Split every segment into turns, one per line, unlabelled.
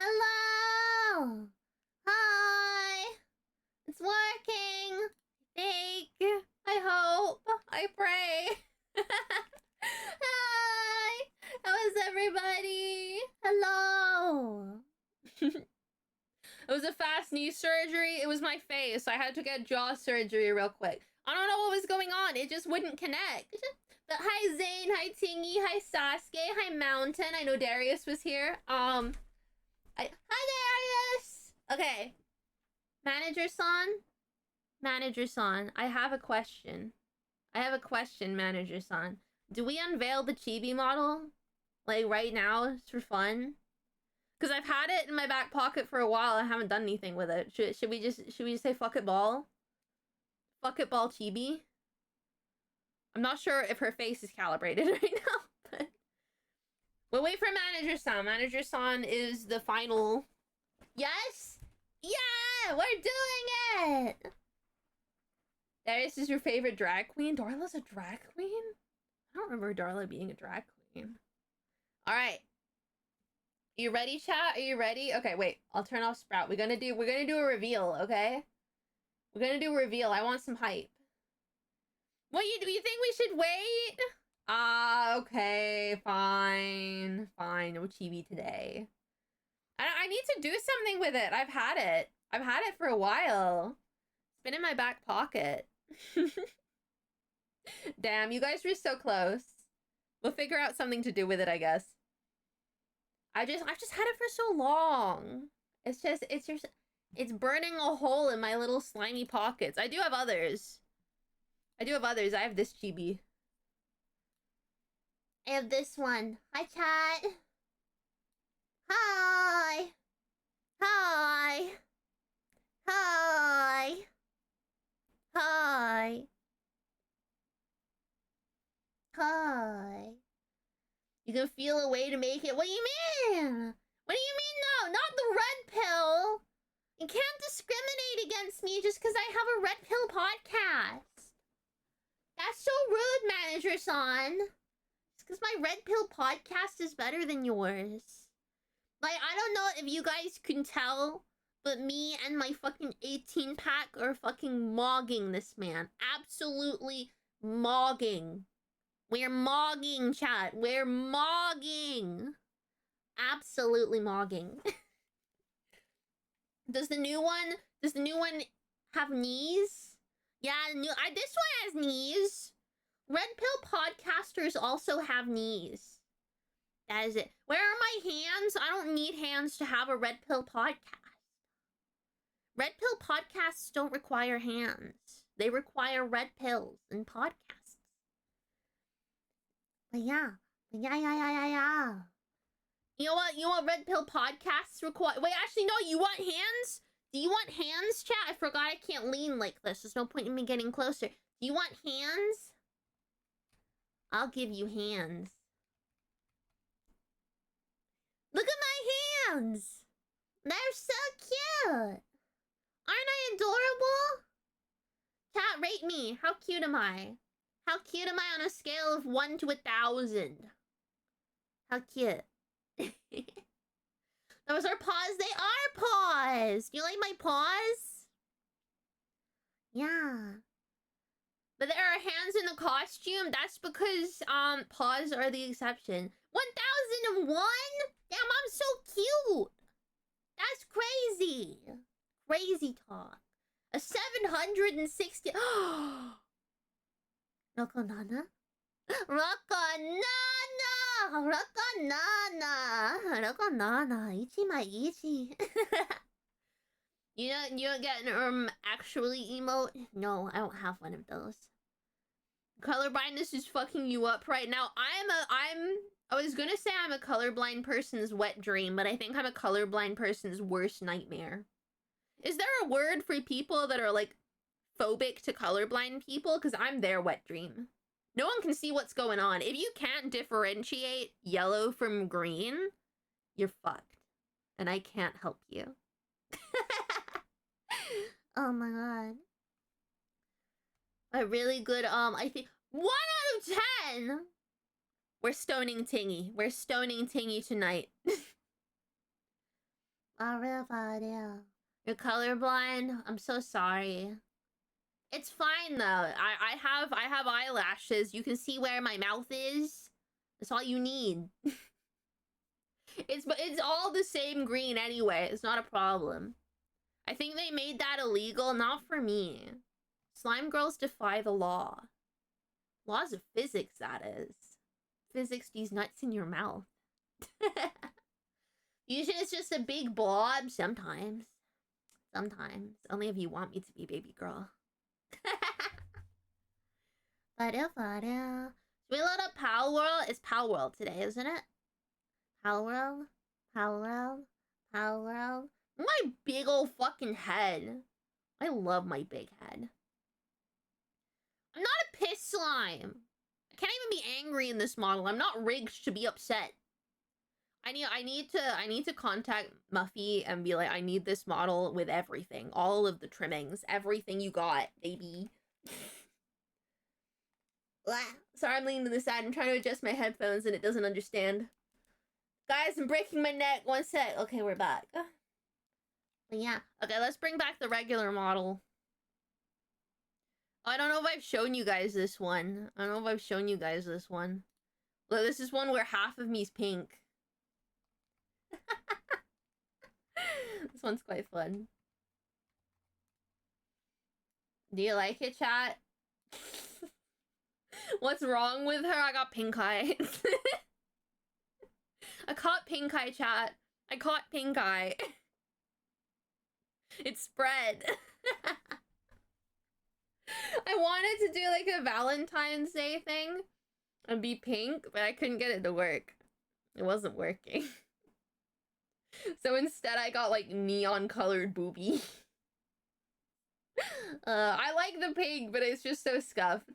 Hello! Hi! It's working! I think. I hope. I pray. Hi! How is everybody? Hello! It was a fast knee surgery. It was my face. I had to get jaw surgery real quick. I don't know what was going on. It just wouldn't connect. But hi Zane, hi Tingy, hi Sasuke, hi Mountain. I know Darius was here. Hi Darius! Okay. Manager-san, I have a question. Manager-san. Do we unveil the chibi model? Like, right now, just for fun? Because I've had it in my back pocket for a while. I haven't done anything with it. Should we just say fuck it ball? Fuck it ball chibi? I'm not sure if her face is calibrated right now, but... We'll wait for Manager-san. Manager-san is the final... Yes? Yeah! We're doing it! Darius is your favorite drag queen? Darla's a drag queen? I don't remember Darla being a drag queen. Alright. You ready, chat? Are you ready? Okay, wait. I'll turn off Sprout. We're gonna do a reveal, okay? We're gonna do a reveal. I want some hype. What, you think we should wait? Okay, fine. Fine, no chibi today. I need to do something with it. I've had it for a while. It's been in my back pocket. Damn, you guys were so close. We'll figure out something to do with it, I guess. I've just had it for so long. It's burning a hole in my little slimy pockets. I do have others. I have this chibi. I have this one. Hi, chat. Hi. Hi. Hi. Hi. Hi. You can feel a way to make it. What do you mean? What do you mean no? Not the red pill. You can't discriminate against me just because I have a red pill podcast. That's so rude, Manager-san. Just because my red pill podcast is better than yours. Like, I don't know if you guys can tell, but me and my fucking 18-pack are fucking mogging this man. Absolutely mogging. We're mogging, chat. We're mogging. Absolutely mogging. Does the new one have knees? Yeah, this one has knees. Red pill podcasters also have knees. That is it. Where are my hands? I don't need hands to have a red pill podcast. Red pill podcasts don't require hands. They require red pills and podcasts. But yeah. You know what red pill podcasts require? Wait, actually, no, you want hands? Do you want hands, chat? I forgot I can't lean like this. There's no point in me getting closer. Do you want hands? I'll give you hands. Look at my hands! They're so cute! Aren't I adorable? Chat, rate me. How cute am I? How cute am I on a scale of 1 to 1,000? How cute. Those are paws. They are paws. Do you like my paws? Yeah. But there are hands in the costume. That's because paws are the exception. 1001? Damn, I'm so cute. That's crazy. Crazy talk. A 760. Rokonana? Rokonana. Ichi. You don't get an actually emote? No, I don't have one of those. Colorblindness is fucking you up right now. I was gonna say I'm a colorblind person's wet dream, but I think I'm a colorblind person's worst nightmare. Is there a word for people that are like phobic to colorblind people? Because I'm their wet dream. No one can see what's going on. If you can't differentiate yellow from green, you're fucked. And I can't help you. Oh my god. A really good, I think 1 out of 10! We're stoning Tingy. We're stoning Tingy tonight. You're colorblind? I'm so sorry. It's fine though. I have eyelashes. You can see where my mouth is. That's all you need. It's all the same green anyway. It's not a problem. I think they made that illegal, not for me. Slime girls defy the law. Laws of physics, that is. Physics, these nuts in your mouth. Usually it's just a big blob. Sometimes. Sometimes. Only if you want me to be, baby girl. Should we load up Pal World? It's Pal World today, isn't it? Pal World? Pal World? Pal World? My big old fucking head. I love my big head. I'm not a piss slime. I can't even be angry in this model. I'm not rigged to be upset. I need to contact Muffy and be like, I need this model with everything. All of the trimmings. Everything you got, baby. Sorry, I'm leaning to the side. I'm trying to adjust my headphones and it doesn't understand. Guys, I'm breaking my neck. One sec. Okay, we're back. But yeah. Okay, let's bring back the regular model. I don't know if I've shown you guys this one. Look, this is one where half of me's pink. This one's quite fun. Do you like it, chat? What's wrong with her? I got pink eye. I caught pink eye, chat. I caught pink eye. It spread. I wanted to do like a Valentine's Day thing and be pink, but I couldn't get it to work. It wasn't working. So instead I got like neon colored boobie. I like the pink, but it's just so scuffed.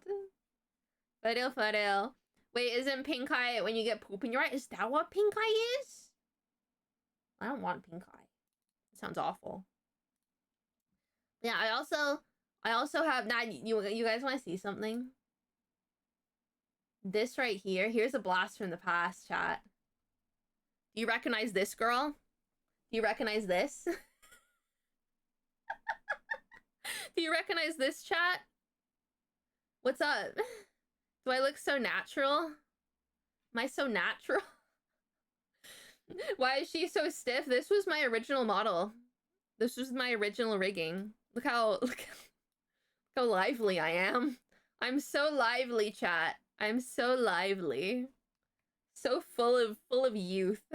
Farel. Wait, isn't pink eye when you get poop in your eye? Is that what pink eye is? I don't want pink eye. It sounds awful. Yeah, I also have, nah, you guys want to see something? This right here, here's a blast from the past, chat. Do you recognize this girl? Do you recognize this? Do you recognize this, chat? What's up? Do I look so natural? Am I so natural? Why is she so stiff? This was my original model. This was my original rigging. Look how lively I am. I'm so lively, chat. I'm so lively. So full of youth.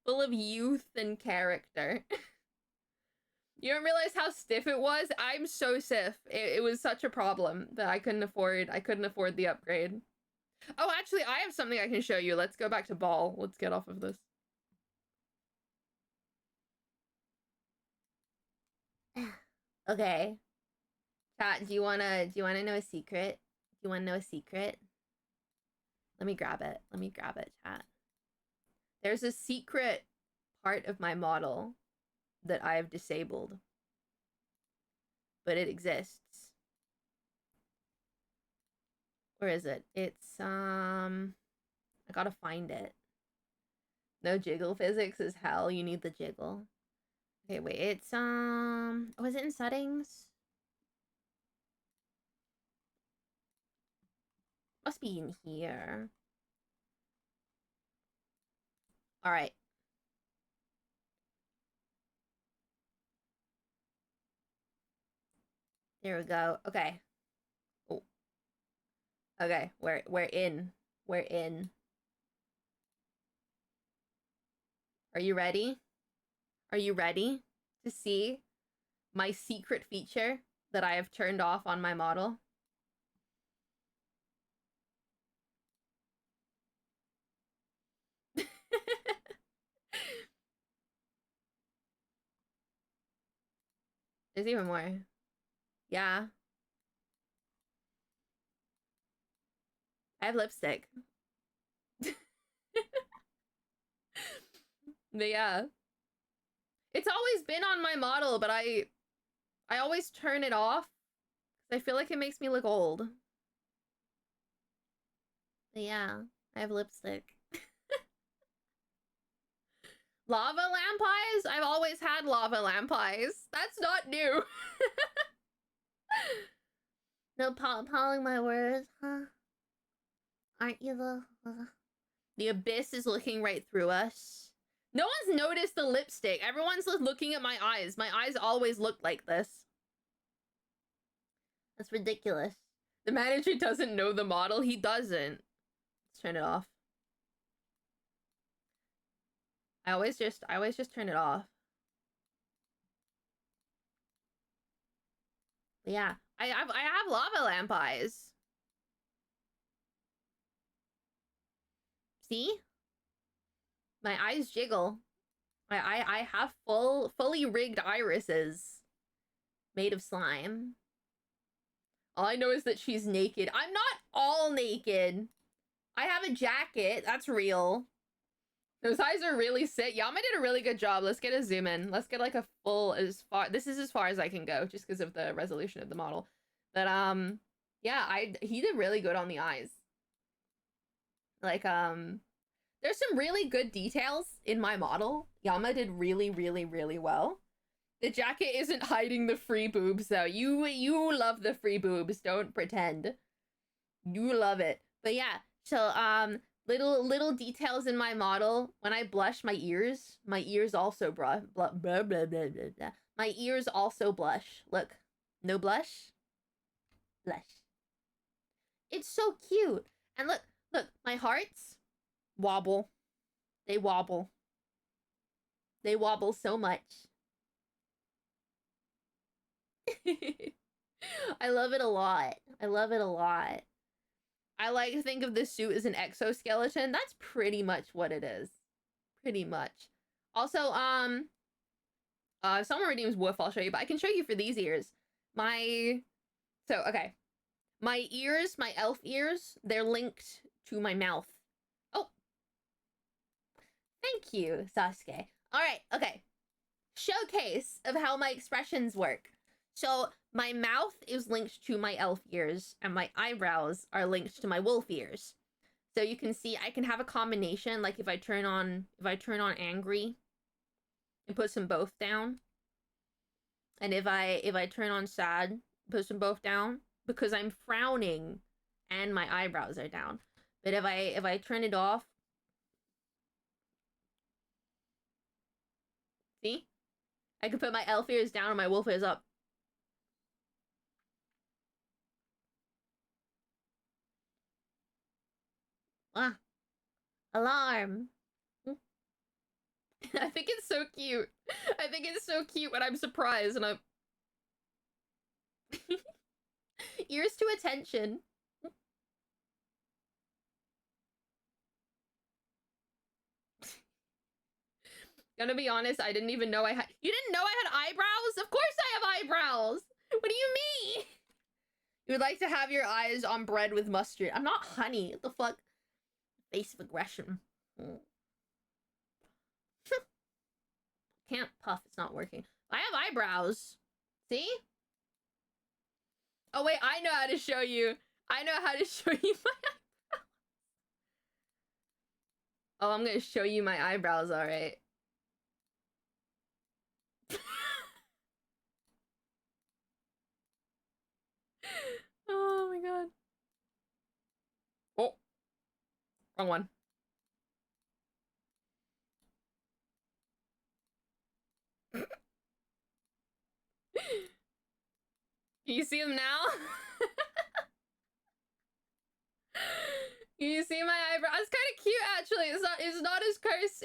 Full of youth and character. You don't realize how stiff it was? I'm so stiff. It was such a problem that I couldn't afford the upgrade. Oh, actually, I have something I can show you. Let's go back to ball. Let's get off of this. Okay. Chat, do you wanna know a secret? Do you wanna know a secret? Let me grab it. Chat. There's a secret part of my model that I have disabled. But it exists. Where is it? It's, I gotta find it. No jiggle physics is hell. You need the jiggle. Okay, wait. It's, oh, is it in settings? Must be in here. Alright. There we go. Okay. Oh. Okay, we're in. We're in. Are you ready? Are you ready to see my secret feature that I have turned off on my model? There's even more. Yeah. I have lipstick. But yeah. It's always been on my model, but I always turn it off because I feel like it makes me look old. But yeah, I have lipstick. Lava lamp eyes? I've always had lava lamp eyes. That's not new. No, polling my words, huh? Aren't you the abyss is looking right through us. No one's noticed the lipstick. Everyone's looking at my eyes. My eyes always look like this. That's ridiculous. The manager doesn't know the model. He doesn't. Let's turn it off. I always just turn it off. But yeah, I have lava lamp eyes. See? My eyes jiggle. I have fully rigged irises made of slime. All I know is that she's naked. I'm not all naked. I have a jacket. That's real. Those eyes are really sick. Yama did a really good job. Let's get a zoom in. Let's get like a full this is as far as I can go just because of the resolution of the model. But yeah, he did really good on the eyes. Like there's some really good details in my model. Yama did really, really, really well. The jacket isn't hiding the free boobs though. You love the free boobs. Don't pretend. You love it. But yeah, so little details in my model. When I blush, my ears also blah blah blah blah blah blah. My ears also blush. Look, no blush, blush. It's so cute. And look, my hearts wobble. They wobble. They wobble so much. I love it a lot. I love it a lot. I like to think of this suit as an exoskeleton. That's pretty much what it is. Pretty much. Also, if someone redeems Woof, I'll show you, but I can show you for these ears. Okay. My ears, my elf ears, they're linked to my mouth. Oh. Thank you, Sasuke. Alright, okay. Showcase of how my expressions work. So my mouth is linked to my elf ears, and my eyebrows are linked to my wolf ears. So you can see I can have a combination, like if I turn on angry and put them both down. And if I turn on sad, put them both down, because I'm frowning and my eyebrows are down. But if I turn it off, see? I can put my elf ears down and my wolf ears up. Ah. Alarm. I think it's so cute. I think it's so cute when I'm surprised and I'm... Ears to attention. Gonna be honest, I didn't even know I had... You didn't know I had eyebrows? Of course I have eyebrows! What do you mean? You would like to have your eyes on bread with mustard. I'm not honey. What the fuck? Face of aggression. Can't puff. It's not working. I have eyebrows. See? Oh, wait. I know how to show you. I know how to show you my eyebrows. Oh, I'm gonna show you my eyebrows, alright. Oh my god. Oh. Wrong one. Can you see them now? Can you see my eyebrow? It's kind of cute actually. It's not as cursed.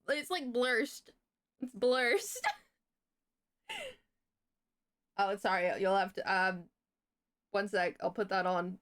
It's like blursed. It's blursed. Oh, sorry. You'll have to one sec. I'll put that on.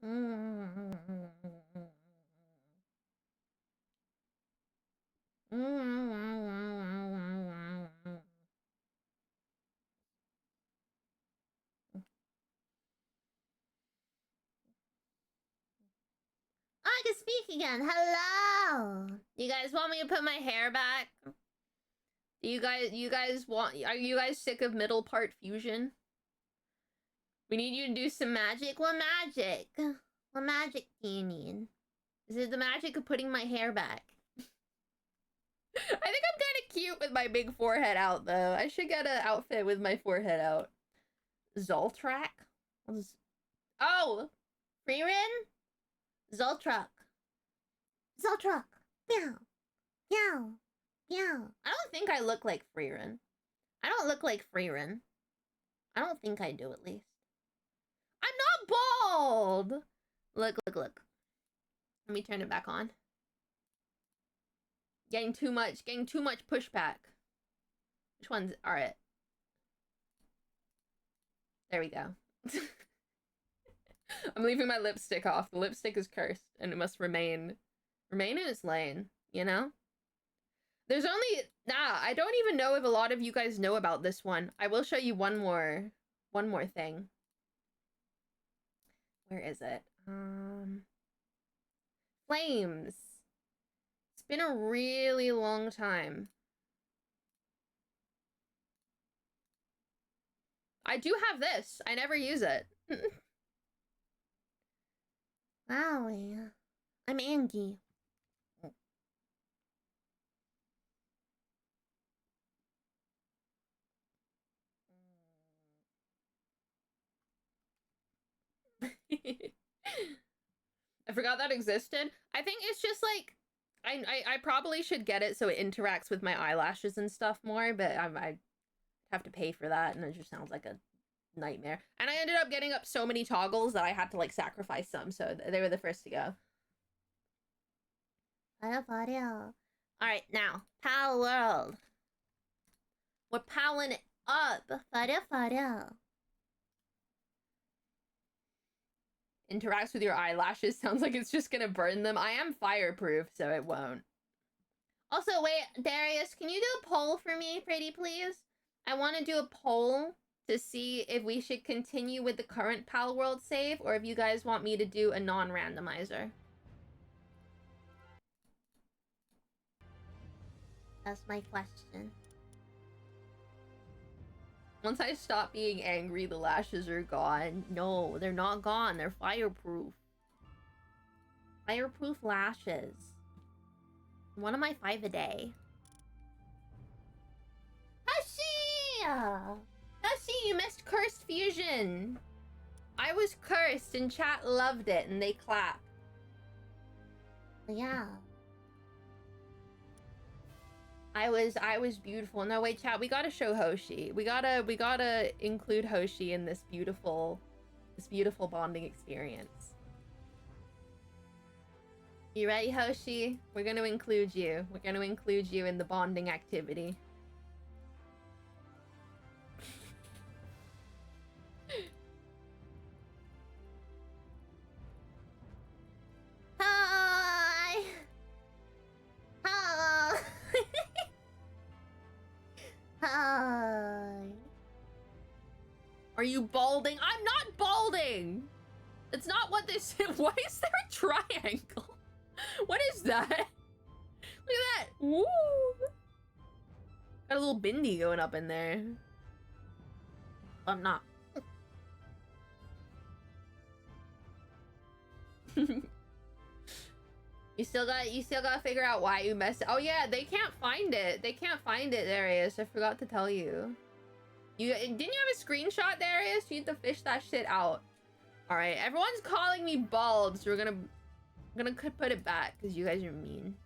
I can speak again. Hello. You guys want me to put my hair back? You guys want? Are you guys sick of middle part fusion? We need you to do some magic. What magic? What magic do you need? Is it the magic of putting my hair back? I think I'm kind of cute with my big forehead out, though. I should get an outfit with my forehead out. Zoltrak? Oh! Freerin? Zoltrak. Zoltrak. Meow. Meow. Meow. I don't think I look like Freerin. I don't look like Freerin. I don't think I do, at least. I'm not bald! Look. Let me turn it back on. Getting too much pushback. Which one's alright? There we go. I'm leaving my lipstick off. The lipstick is cursed and it must remain in its lane, you know? There's only I don't even know if a lot of you guys know about this one. I will show you one more thing. Where is it? Flames. It's been a really long time. I do have this. I never use it. Wow. I'm Angie. I forgot that existed. I think it's just like I probably should get it so it interacts with my eyelashes and stuff more, but I have to pay for that and it just sounds like a nightmare. And I ended up getting up so many toggles that I had to like sacrifice some, so they were the first to go. Alright, now, Pal World. We're palling it up. Interacts with your eyelashes. Sounds like it's just gonna burn them. I am fireproof, so it won't. Also, wait, Darius, can you do a poll for me, pretty please? I want to do a poll to see if we should continue with the current Pal World save, or if you guys want me to do a non-randomizer. That's my question. Once I stop being angry, the lashes are gone. No, they're not gone. They're fireproof. Fireproof lashes. One of my 5 a day. Hushie! Hushie, you missed Cursed Fusion. I was cursed and chat loved it and they clapped. Yeah. I was beautiful. No, wait, chat, we gotta show Hoshi. We gotta include Hoshi in this beautiful bonding experience. You ready, Hoshi? We're gonna include you. We're gonna include you in the bonding activity. Hi! Hello! Hi. Are you balding? I'm not balding! It's not what this is. Why is there a triangle? What is that? Look at that! Woo! Got a little bindi going up in there. I'm not. You still gotta figure out why you messed it. Oh yeah, they can't find it. They can't find it, Darius. I forgot to tell you. Didn't you have a screenshot, Darius? You need to fish that shit out. Alright, everyone's calling me bald, so we're gonna put it back because you guys are mean.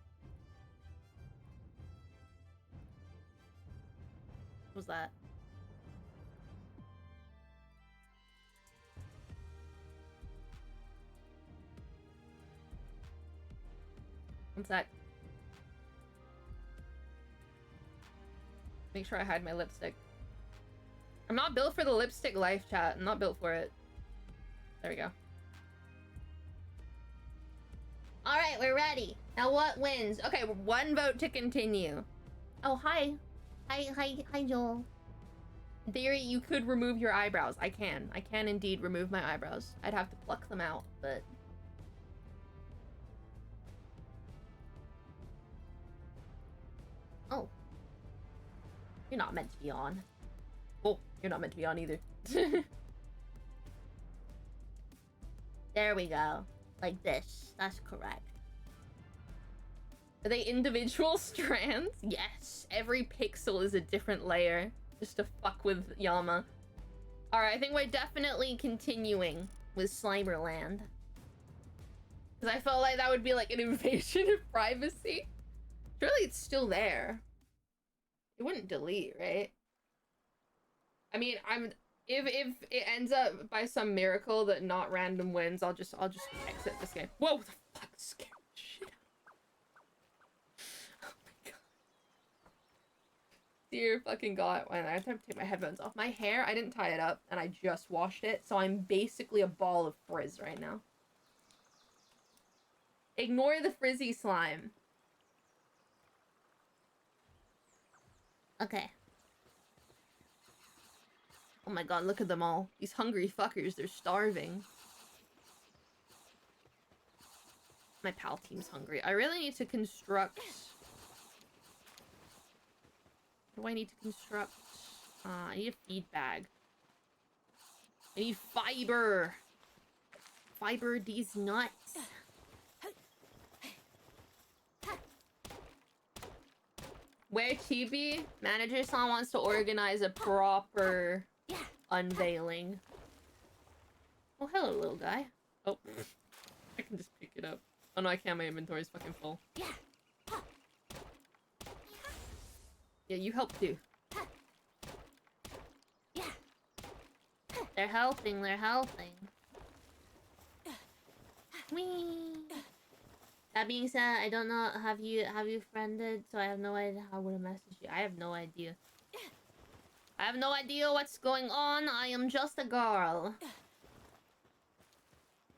What was that? One sec. Make sure I hide my lipstick. I'm not built for the lipstick life, chat. I'm not built for it. There we go. right, we're ready. Now what wins? Okay, one vote to continue. Oh, hi. Hi, Joel. In theory, you could remove your eyebrows. I can indeed remove my eyebrows. I'd have to pluck them out, but... Oh. You're not meant to be on. Oh, you're not meant to be on either. There we go. Like this. That's correct. Are they individual strands? Yes. Every pixel is a different layer. Just to fuck with Yama. Alright, I think we're definitely continuing with Slimerland. Because I felt like that would be like an invasion of privacy. Surely it's still there. It wouldn't delete, right? I mean, if it ends up by some miracle that not random wins, I'll just exit this game. Whoa, what the fuck? Scared the shit out. Oh my god. Dear fucking god. I have to take my headphones off. My hair, I didn't tie it up and I just washed it, so I'm basically a ball of frizz right now. Ignore the frizzy slime. Okay. Oh my god, look at them all. These hungry fuckers, they're starving. My pal team's hungry. I really need to construct... What do I need to construct? I need a feed bag. I need fiber! Fiber these nuts. Where Chibi? Manager San wants to organize a proper... unveiling. Oh, hello, little guy. Oh, I can just pick it up. Oh no, I can't. My inventory's fucking full. Yeah, you help too. They're helping. They're helping. Whee! That being said, I don't know. Have you friended? So I have no idea how I would have messaged you. I have no idea. I have no idea what's going on. I am just a girl.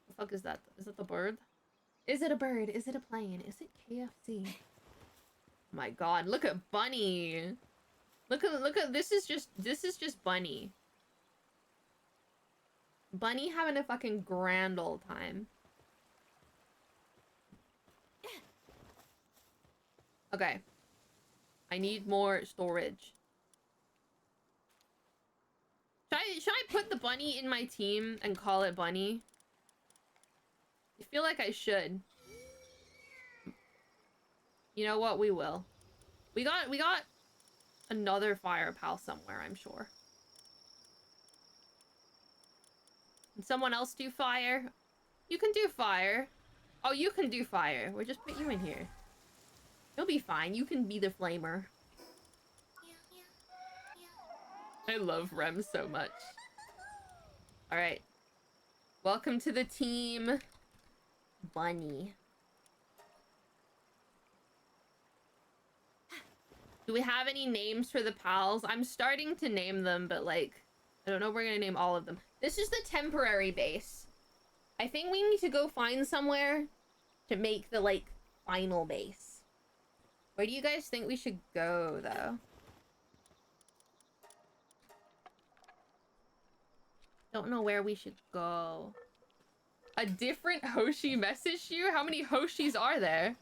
The fuck is that? Is it the bird? Is it a bird? Is it a plane? Is it KFC? Oh my god, look at Bunny. Look at this is just Bunny. Bunny having a fucking grand old time. Okay. I need more storage. Should I put the bunny in my team and call it Bunny? I feel like I should. You know what? We will. We got another fire pal somewhere, I'm sure. Can someone else do fire? You can do fire. Oh, you can do fire. We'll just put you in here. You'll be fine. You can be the flamer. I love Rem so much. Alright. Welcome to the team. Bunny. Do we have any names for the pals? I'm starting to name them, but like, I don't know if we're gonna name all of them. This is the temporary base. I think we need to go find somewhere to make the, like, final base. Where do you guys think we should go, though? Don't know where we should go. A different Hoshi messaged you? How many Hoshis are there?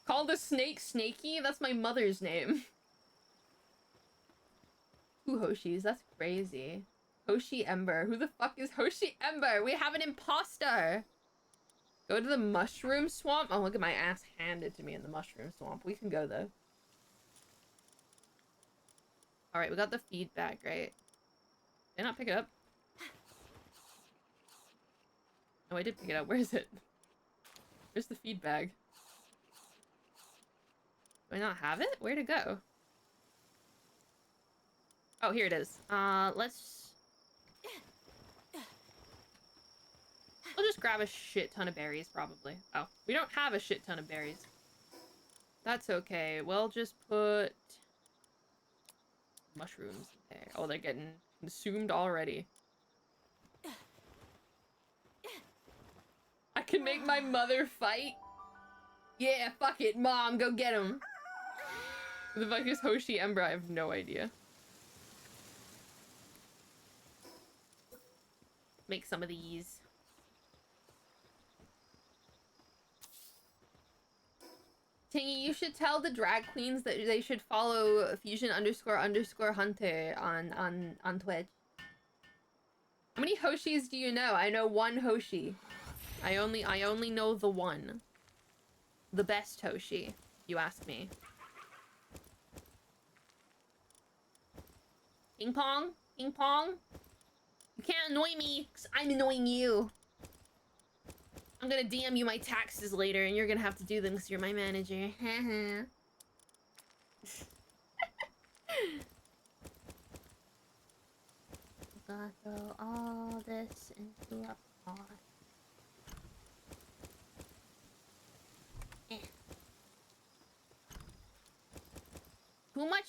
Call the snake Snaky? That's my mother's name. 2 Hoshis, that's crazy. Hoshi Ember. Who the fuck is Hoshi Ember? We have an imposter! Go to the mushroom swamp? Oh, look at my ass handed to me in the mushroom swamp. We can go, though. Alright, we got the feedback, right? Did I not pick it up? Oh, I did pick it up. Where is it? Where's the feedback? Do I not have it? Where'd it go? Oh, here it is. Let's... We'll just grab a shit ton of berries, probably. Oh, we don't have a shit ton of berries. That's okay. We'll just put... mushrooms there. Oh, they're getting consumed already. can make my mother fight? Yeah, fuck it, mom, go get him. Who the fuck is Hoshi Ember? I have no idea. Make some of these. Tingy, you should tell the drag queens that they should follow fusion__hunter on Twitch. How many Hoshis do you know? I know one Hoshi. I only know the one. The best Hoshi, if you ask me. Ping pong? Ping pong? You can't annoy me, because I'm annoying you. I'm gonna DM you my taxes later, and you're gonna have to do them because you're my manager. Gotta throw all this into a pot. Too much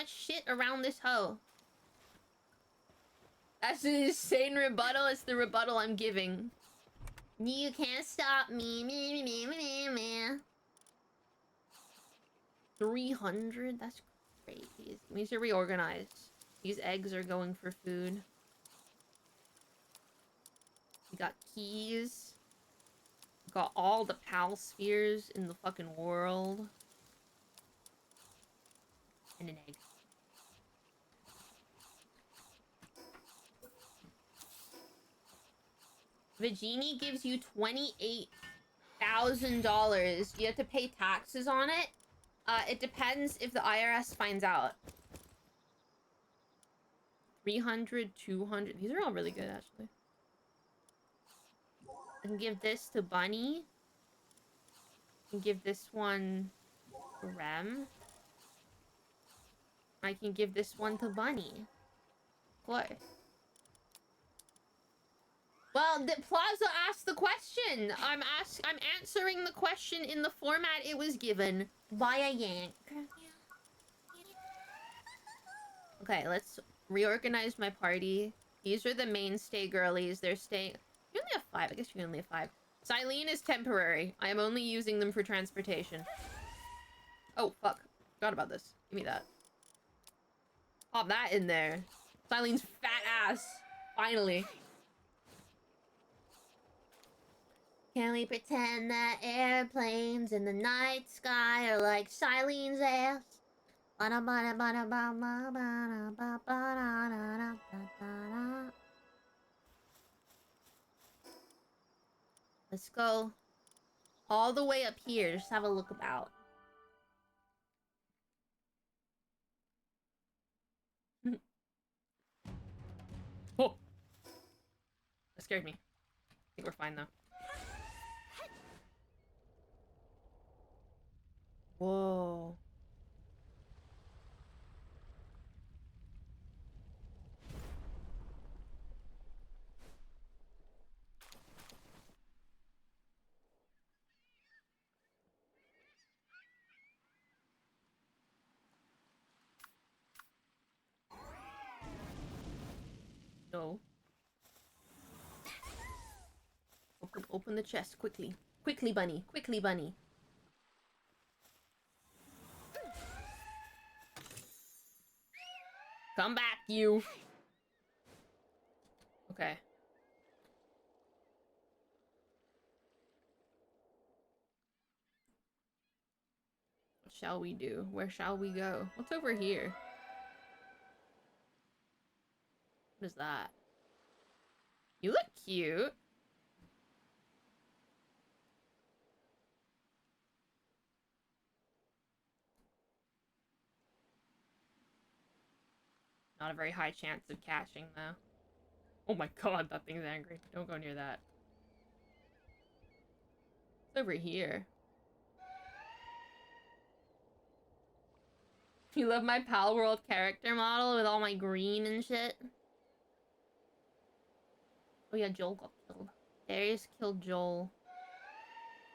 shit around this hoe. That's an insane rebuttal. It's the rebuttal I'm giving. You can't stop me. 300? That's crazy. We need to reorganize. These eggs are going for food. We got keys. We got all the PAL spheres in the fucking world. And an egg. Vagini gives you $28,000. You have to pay taxes on it. It depends if the IRS finds out. 300, 200. These are all really good, actually. I can give this to Bunny. I can give this one to Rem. I can give this one to Bunny. What? Well, Plaza asked the question. I'm answering the question in the format it was given by a yank. Okay, let's reorganize my party. These are the mainstay girlies. They're staying. You only have 5. I guess you only have 5. Silene is temporary. I am only using them for transportation. Oh, fuck. Forgot about this. Give me that. Pop that in there. Silene's fat ass. Finally. Can we pretend that airplanes in the night sky are like Silene's ass? Let's go all the way up here. Just have a look about. Oh! That scared me. I think we're fine though. Whoa. No. Open the chest quickly. Quickly, Bunny. Quickly, Bunny. Come back, you. Okay. What shall we do? Where shall we go? What's over here? What is that? You look cute. Not a very high chance of catching, though. Oh my god, that thing's angry. Don't go near that. It's over here. You love my Pal World character model with all my green and shit? Oh yeah, Joel got killed. Darius killed Joel.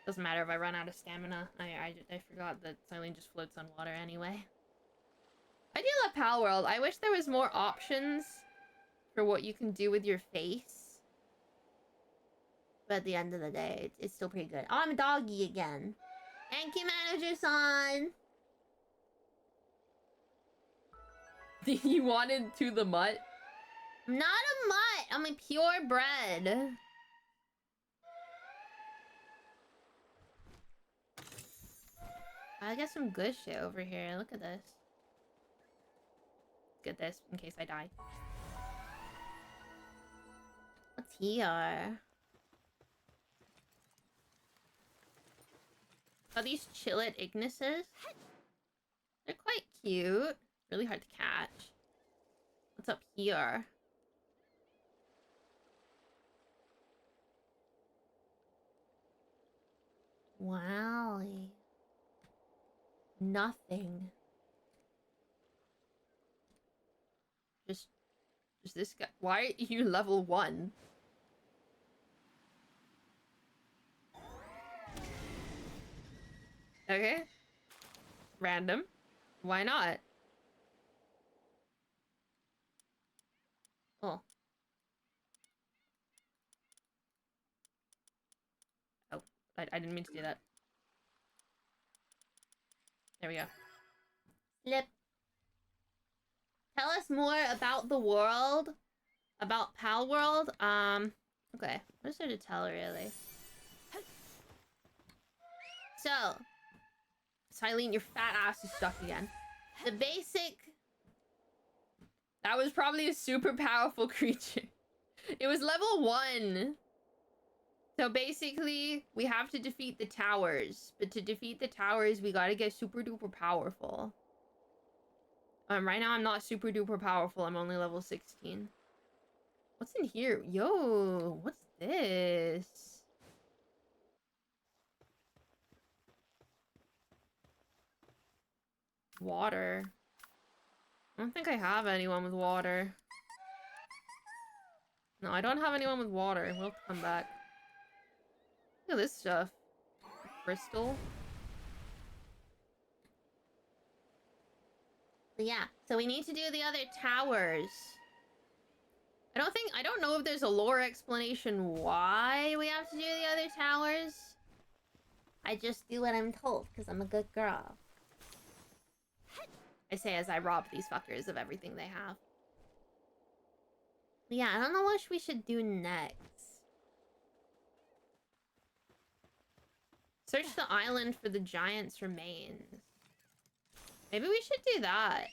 Doesn't matter if I run out of stamina. I forgot that Silene just floats on water anyway. I do love Pal World. I wish there was more options for what you can do with your face. but at the end of the day, it's still pretty good. Oh, I'm a doggy again. Thank you, manager-san.
You wanted to the mutt?
I'm not a mutt. I'm a purebred. I got some good shit over here. Look at this. Get this in case I die. What's here? Are these Chillet Ignises? They're quite cute. Really hard to catch. What's up here? Wowie. Nothing. Just this guy. Why are you level 1? Okay. Random. Why not? Oh. Oh, I didn't mean to do that. There we go. Slip. Tell us more about the world. About Pal World. Okay. What is there to tell, really? So, Silene, your fat ass is stuck again. The basic... That was probably a super powerful creature. It was level 1. So basically, we have to defeat the towers. But to defeat the towers, we gotta get super duper powerful. Right now I'm not super duper powerful. I'm only level 16. What's in here? Yo, what's this? Water. I don't think I have anyone with water. No, I don't have anyone with water. We'll have to come back. Look at this stuff. Crystal. But yeah, so we need to do the other towers. I don't know if there's a lore explanation why we have to do the other towers. I just do what I'm told, because I'm a good girl. I say as I rob these fuckers of everything they have. But yeah, I don't know what we should do next. Search the island for the giant's remains. Maybe we should do that.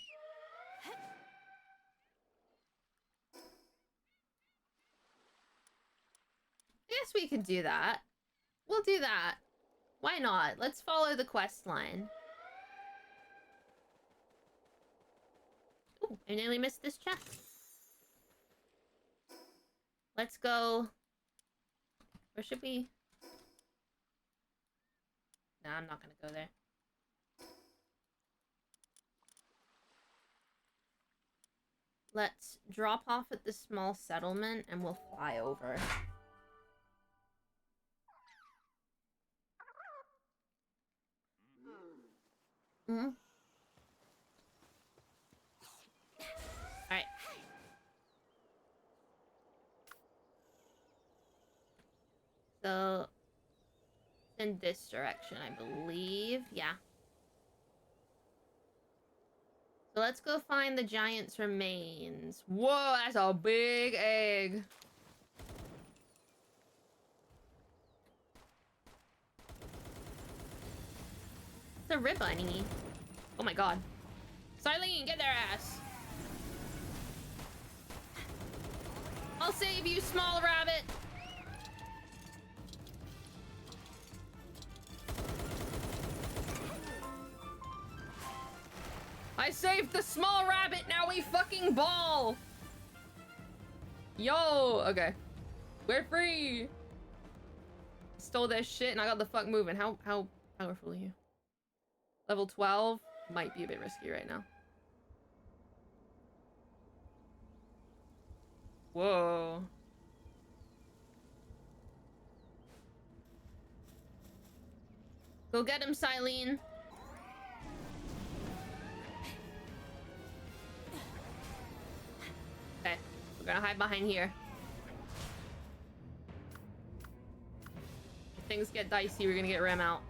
I guess we could do that. We'll do that. Why not? Let's follow the quest line. Ooh, I nearly missed this chest. Let's go. Where should we? Nah, I'm not gonna go there. Let's drop off at the small settlement and we'll fly over. Mm-hmm. Alright. So, in this direction, I believe. Yeah. So let's go find the giant's remains. Whoa, that's a big egg. It's a ribbunny. Oh my god. Silene, get their ass. I'll save you, small rabbit. I saved the small rabbit, now we fucking ball! Yo! Okay. We're free! Stole their shit and I got the fuck moving. How powerful are you? Level 12? Might be a bit risky right now. Whoa. Go get him, Silene. Okay, we're gonna hide behind here. things get dicey, we're gonna get Rem out.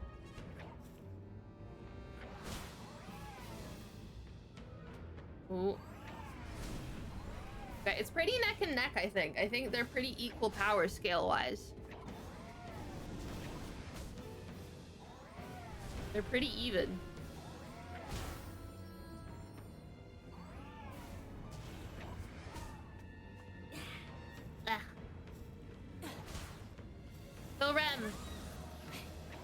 Ooh. Okay, it's pretty neck and neck, I think. I think they're pretty equal power scale-wise. They're pretty even. Go Rem!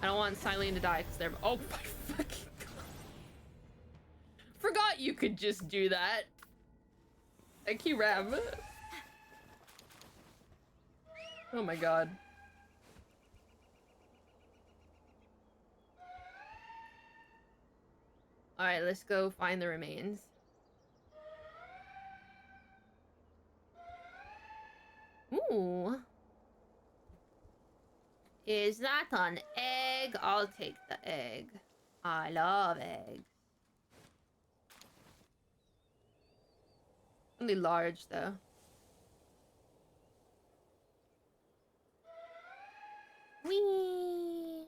I don't want Silene to die because they're— oh my fucking god. Forgot you could just do that. Thank you, Rem. Oh my god. Alright, let's go find the remains. Ooh. Is that an egg? I'll take the egg. I love eggs. Only large, though. Whee!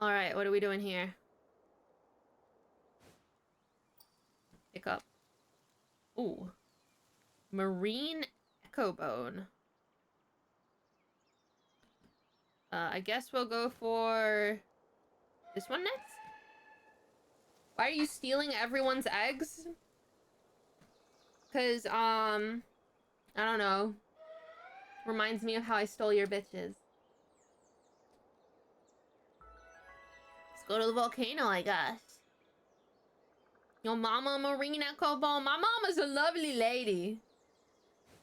Alright, what are we doing here? Pick up. Ooh. Marine echo bone. I guess we'll go for this one next. Why are you stealing everyone's eggs? Cause, I don't know. Reminds me of how I stole your bitches. Let's go to the volcano, I guess. Your mama marine echo bone. My mama's a lovely lady.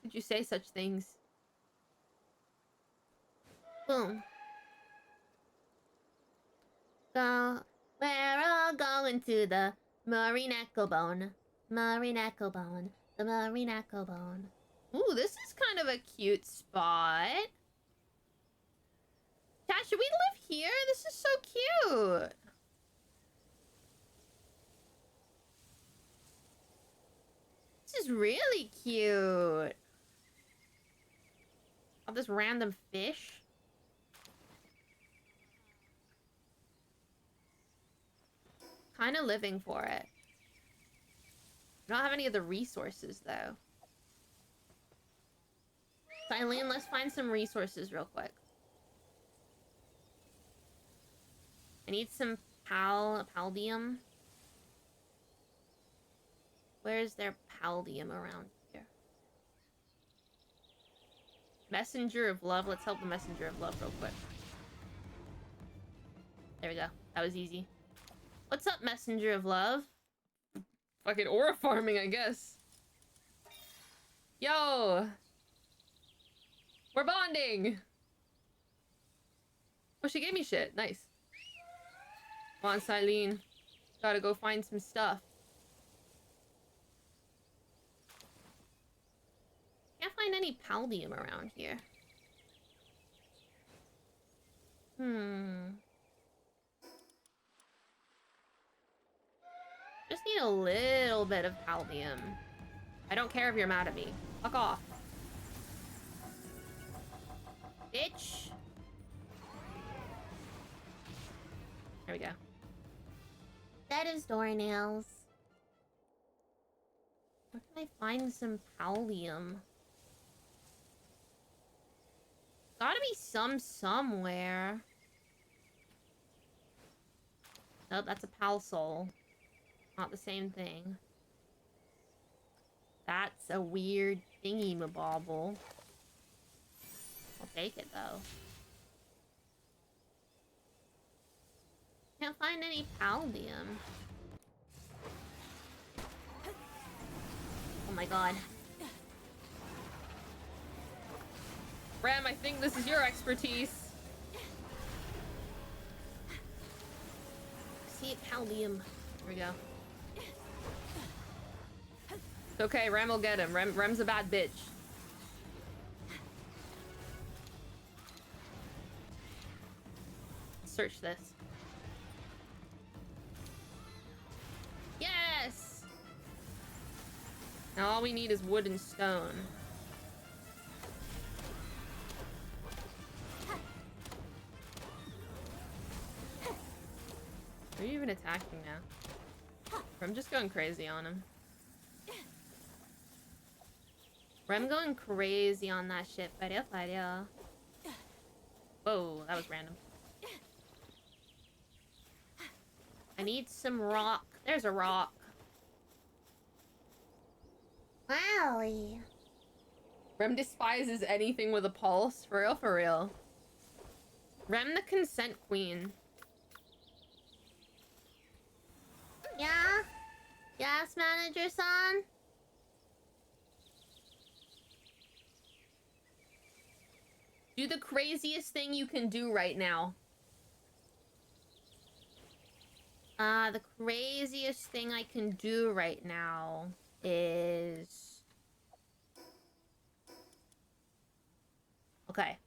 Did you say such things? Boom. Go. We're all going to the marine echo bone. Marine echo bone. The marine echo bone. Ooh, this is kind of a cute spot. Chat, should we live here? This is so cute. This is really cute. All this random fish. Kind of living for it. I don't have any of the resources, though. Silene, let's find some resources real quick. I need some paldium. Where's their paldium around here? Messenger of Love. Let's help the Messenger of Love real quick. There we go. That was easy. What's up, Messenger of Love? Fucking aura farming, I guess. Yo! We're bonding! Oh, she gave me shit. Nice. Come on, Silene. Gotta go find some stuff. Can't find any paldium around here. Just need a little bit of paldium. I don't care if you're mad at me. Fuck off. Bitch. There we go. That is doornails. Where can I find some paldium? Gotta be some somewhere. Nope, that's a pal soul. Not the same thing. That's a weird thingy-mabobble. I'll take it, though. Can't find any paldium. Oh my god. Ram, I think this is your expertise. See it, paldium. Here we go. It's okay, Rem will get him. Rem's a bad bitch. Search this. Yes! Now all we need is wood and stone. even attacking now. I'm just going crazy on him. I'm going crazy on that shit. Whoa, that was random. I need some rock. There's a rock.
Wowie.
Rem despises anything with a pulse. For real, for real. Rem the consent queen.
Yeah? Yes, manager-san?
Do the craziest thing you can do right now. The craziest thing I can do right now is... Okay.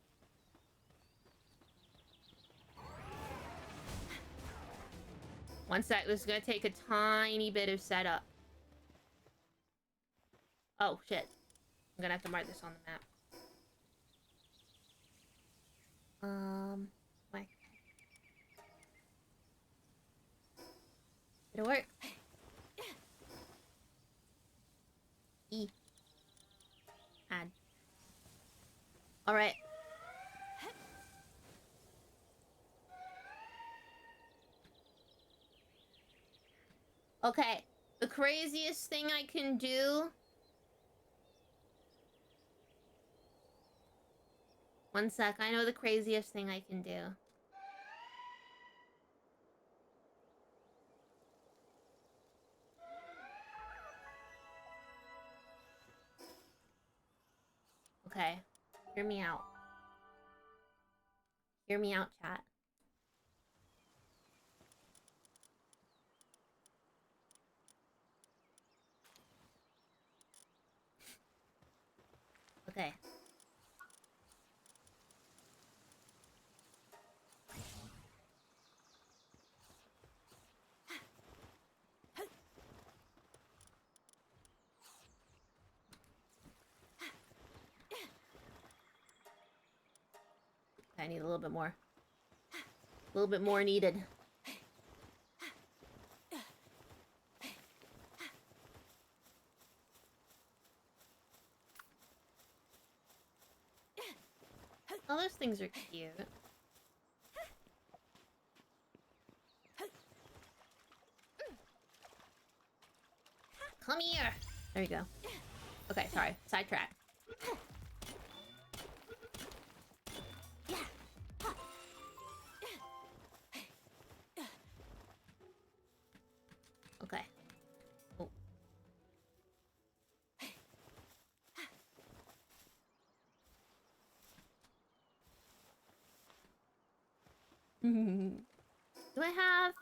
One sec, this is gonna take a tiny bit of setup. Oh, shit. I'm gonna have to mark this on the map. Why? Did it work? E. Add. Alright. Okay. The craziest thing I can do... One sec, I know the craziest thing I can do. Okay. Hear me out. Hear me out, chat. Okay. I need a little bit more. A little bit more needed. Oh, those things are cute. Come here! There you go. Okay, sorry. Sidetrack. Okay. Oh. Do I have...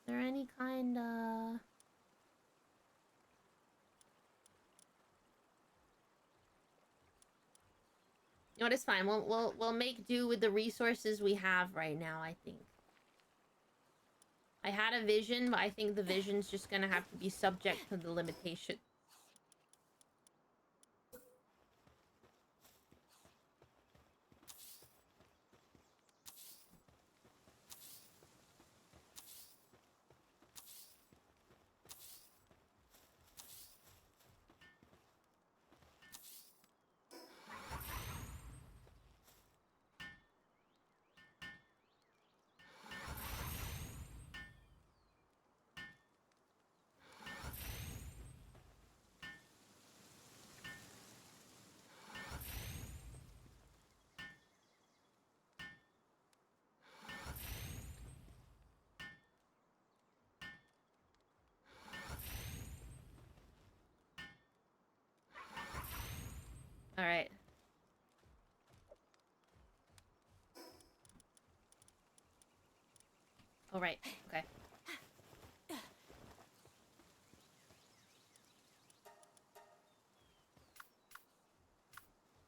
Is there any kind of... You know what, it's fine. We'll make do with the resources we have right now, I think. I had a vision, but I think the vision's just gonna have to be subject to the limitation. Alright. Oh, right. Okay.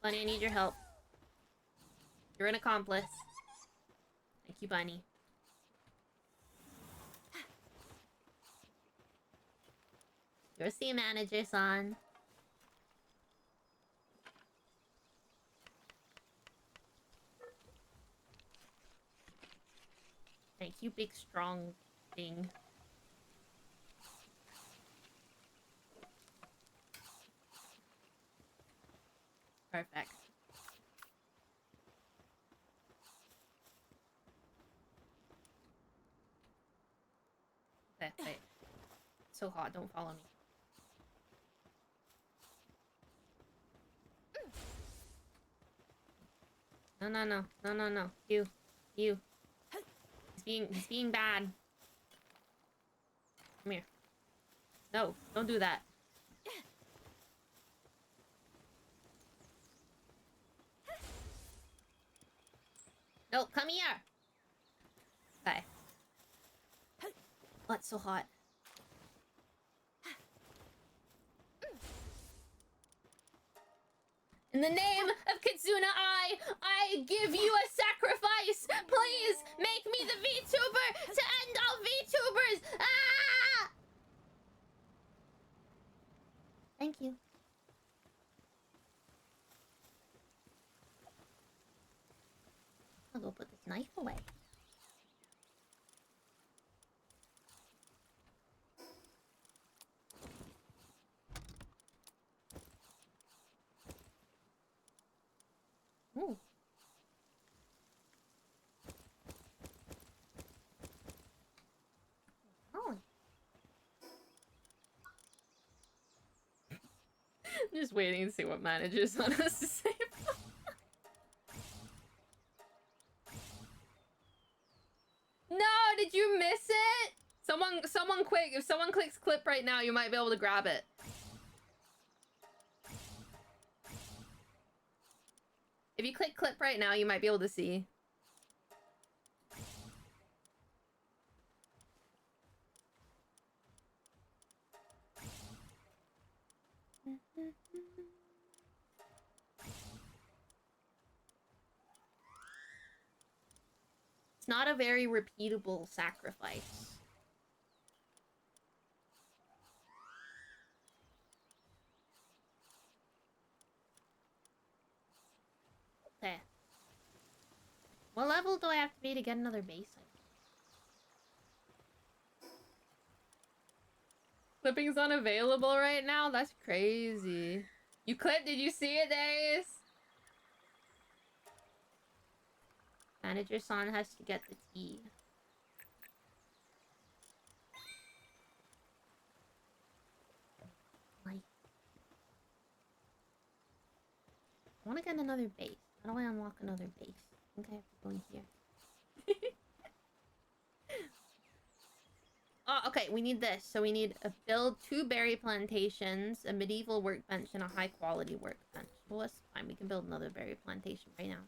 Bunny, I need your help. You're an accomplice. Thank you, Bunny. You're a manager, son. Thank you, big strong thing. Perfect. Okay, wait. It's so hot, don't follow me. No, no, no. No, no, no. You. You. He's being bad. Come here. No, don't do that. No, come here! Okay. Oh, it's so hot. In the name of Kitsuna I give you a sacrifice! Please, make me the VTuber to end all VTubers! Ah! Thank you. I'll go put this knife away. Ooh. Oh. I'm just waiting to see what managers want us to say. No, did you miss it? Someone quick. If someone clicks clip right now, you might be able to grab it. If you click clip right now, you might be able to see. It's not a very repeatable sacrifice. Okay. What level do I have to be to get another base? Clipping's unavailable right now? That's crazy. You clipped? Did you see it, Darius? Manager Son has to get the tea. Like, I want to get another base. How do I unlock another base? I think I have to go in here. Oh, okay, we need this. So we need a build 2 berry plantations, a medieval workbench, and a high quality workbench. Well, that's fine. We can build another berry plantation right now.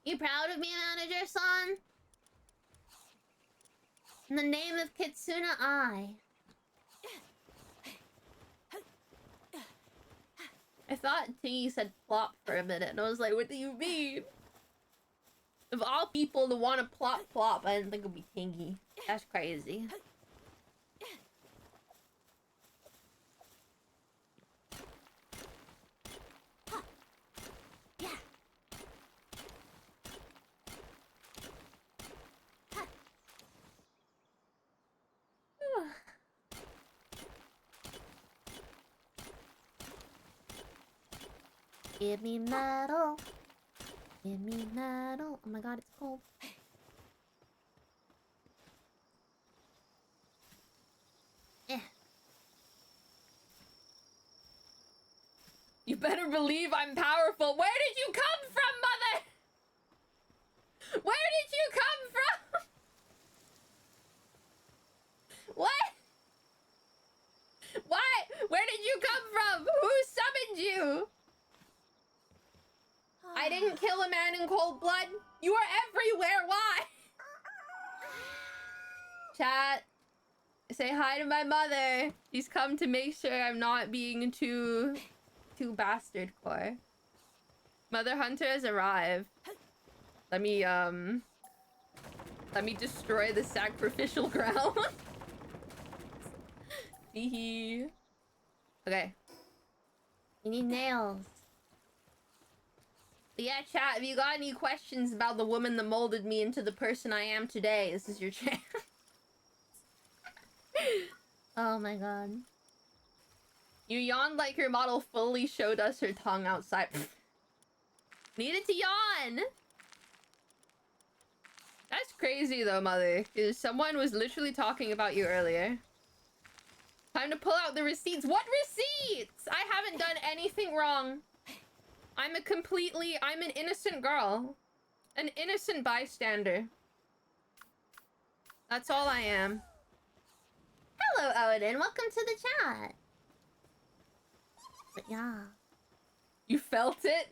You proud of me, Manager Son? In the name of Kitsuna I thought Tingy said plop for a minute, and I was like, what do you mean? Of all people to want to plop, I didn't think it'd be Tingy. That's crazy. Give me metal. Give me metal. Oh my god, it's cold. You better believe I'm powerful. Where did you come from, mother? Where did you come from? What? What? Where did you come from? Who summoned you? I didn't kill a man in cold blood. You are everywhere. Why? Chat. Say hi to my mother. She's come to make sure I'm not being too bastard core. Mother Hunter has arrived. Let me destroy the sacrificial ground. Hee. Okay. We need nails. But yeah, chat, if you got any questions about the woman that molded me into the person I am today, this is your chance.
Oh my god.
You yawned like your model fully showed us her tongue outside. Needed to yawn! That's crazy though, mother, because someone was literally talking about you earlier. Time to pull out the receipts. What receipts? I haven't done anything wrong. I'm an innocent girl. An innocent bystander. That's all I am.
Hello, Odin. Welcome to the chat. But yeah.
You felt it?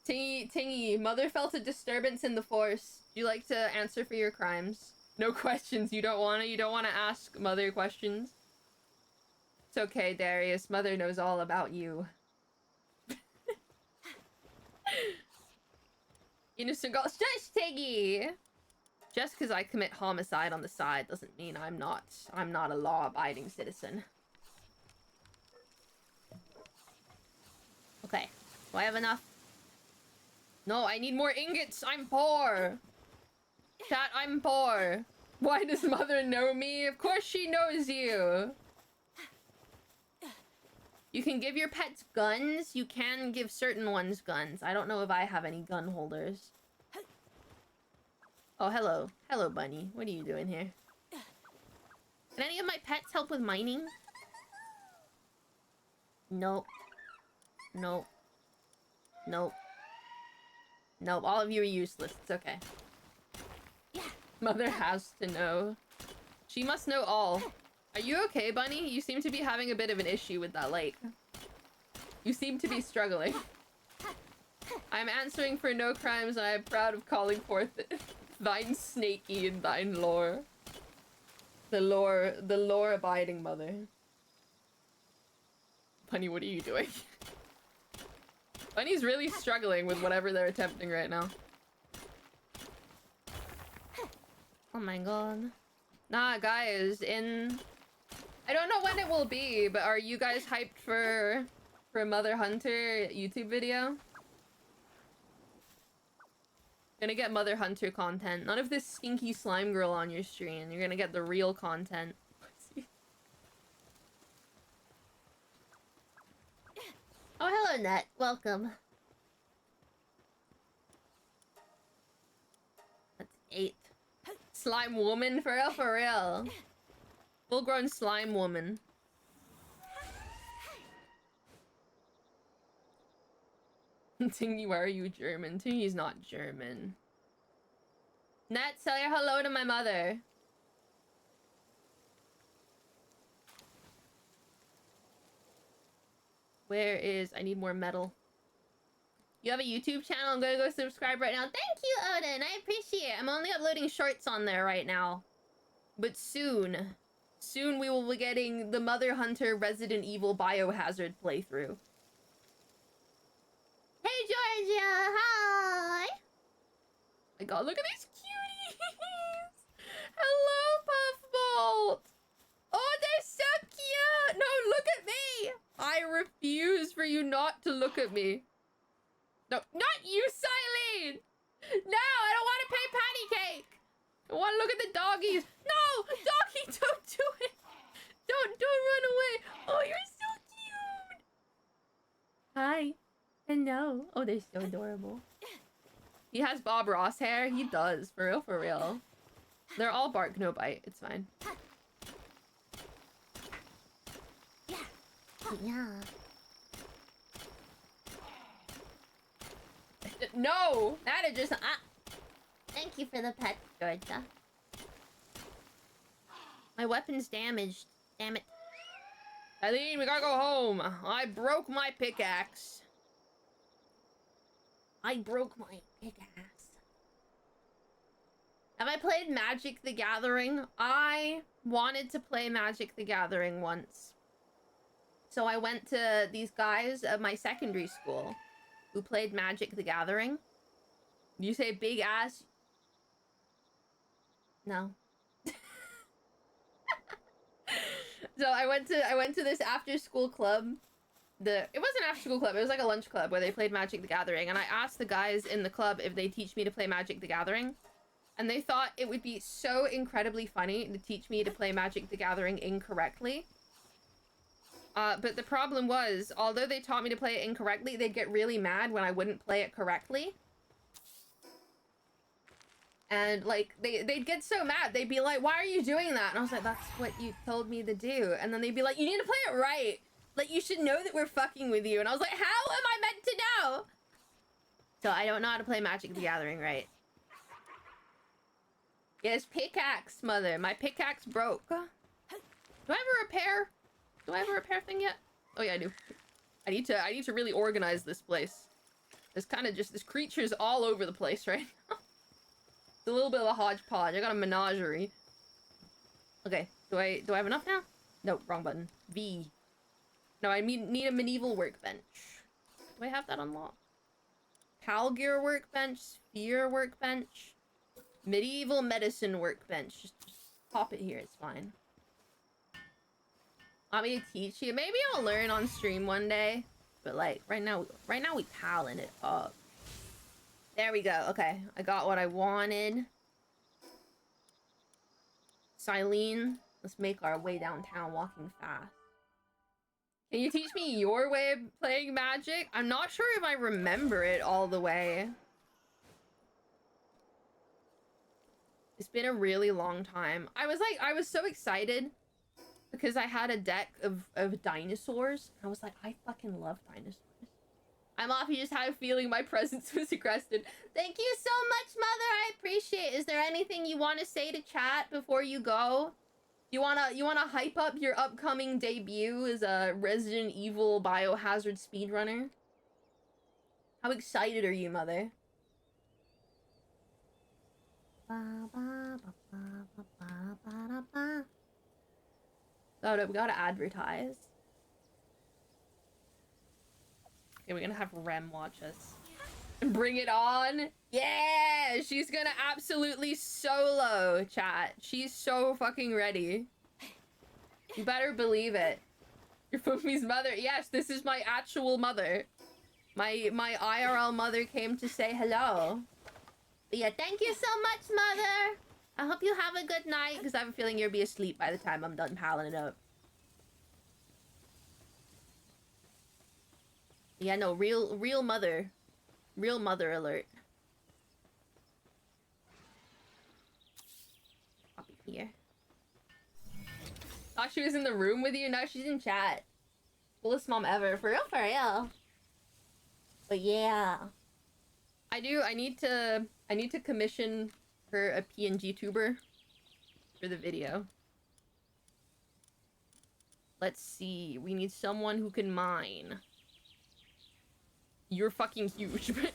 Tingy, mother felt a disturbance in the force. Do you like to answer for your crimes? No questions. You don't want to ask mother questions? It's okay, Darius. Mother knows all about you. Innocent girl. Shush, Tiggy! Just because I commit homicide on the side doesn't mean I'm not a law-abiding citizen. Okay. Do I have enough? No, I need more ingots. I'm poor. Chat, I'm poor. Why does mother know me? Of course she knows you. You can give your pets guns. You can give certain ones guns. I don't know if I have any gun holders. Oh, hello. Hello, bunny. What are you doing here? Can any of my pets help with mining? Nope. Nope. Nope. Nope. All of you are useless. It's okay. Mother has to know. She must know all. Are you okay, bunny? You seem to be having a bit of an issue with that lake. You seem to be struggling. I'm answering for no crimes, and I am proud of calling forth thine snaky and thine lore. The lore-abiding mother. Bunny, what are you doing? Bunny's really struggling with whatever they're attempting right now.
Oh my god.
Nah, guys, I don't know when it will be, but are you guys hyped for Mother Hunter YouTube video? Gonna get Mother Hunter content. None of this stinky slime girl on your stream. You're gonna get the real content.
Oh, hello, Nut. Welcome.
That's 8. Slime woman? For real, for real. Full-grown slime woman. Tingy, why are you German? Tingy's not German. Nat, say hello to my mother. Where is... I need more metal. You have a YouTube channel? I'm gonna go subscribe right now. Thank you, Odin! I appreciate it. I'm only uploading shorts on there right now. But soon we will be getting the Mother Hunter Resident Evil Biohazard playthrough.
Hey, Georgia! Hi!
My god, look at these cuties! Hello, Puffbolt! Oh, they're so cute! No, look at me! I refuse for you not to look at me. No, not you, Silene! No, I don't want to pay patty cake! I want to look at the doggies. No! Doggy, don't do it! Don't run away! Oh, you're so cute! Hi. Hello. Oh, they're so adorable. He has Bob Ross hair. He does. For real, for real. They're all bark, no bite. It's fine.
Yeah.
No! That is just...
Thank you for the pet, Georgia.
My weapon's damaged. Damn it. Eileen, we gotta go home. I broke my pickaxe.
I broke my pickaxe.
Have I played Magic the Gathering? I wanted to play Magic the Gathering once. So I went to these guys at my secondary school who played Magic the Gathering. You say big ass? No. So I went to this after school club it wasn't an after school club, it was like a lunch club where they played Magic the Gathering, and I asked the guys in the club if they teach me to play Magic the Gathering, and they thought it would be so incredibly funny to teach me to play Magic the Gathering incorrectly. But the problem was, although they taught me to play it incorrectly, they'd get really mad when I wouldn't play it correctly. And, like, they'd get so mad. They'd be like, why are you doing that? And I was like, that's what you told me to do. And then they'd be like, you need to play it right. Like, you should know that we're fucking with you. And I was like, how am I meant to know? So I don't know how to play Magic the Gathering right. Yes, pickaxe, mother. My pickaxe broke. Do I have a repair? Do I have a repair thing yet? Oh yeah, I do. I need to really organize this place. There's kind of just, this creature's all over the place right now. It's a little bit of a hodgepodge. I got a menagerie. Okay, do I have enough now? No, wrong button. V. No, I need a medieval workbench. Do I have that unlocked? Palgear workbench, sphere workbench, medieval medicine workbench. Just pop it here, it's fine. Want me to teach you? Maybe I'll learn on stream one day. But like, right now we palling it up. There we go. Okay, I got what I wanted. Silene, let's make our way downtown walking fast. Can you teach me your way of playing Magic? I'm not sure if I remember it all the way. It's been a really long time. I was so excited because I had a deck of dinosaurs. I was like, I fucking love dinosaurs. I'm off. You just had a feeling my presence was aggressive. Thank you so much, Mother. I appreciate it. Is there anything you want to say to chat before you go? You wanna hype up your upcoming debut as a Resident Evil Biohazard speedrunner? How excited are you, Mother? Oh no, we gotta advertise. Okay, we're gonna have Rem watch us. Bring it on! Yeah! She's gonna absolutely solo, chat. She's so fucking ready. You better believe it. Your Fumi's mother. Yes, this is my actual mother. My IRL mother came to say hello. But yeah, thank you so much, Mother! I hope you have a good night, because I have a feeling you'll be asleep by the time I'm done palling it up. Yeah, no, real mother. Real mother alert. Copy here. Thought she was in the room with you, now she's in chat. Coolest mom ever. For real, for real. But yeah. I need to commission her a PNG tuber for the video. Let's see. We need someone who can mine. You're fucking huge, but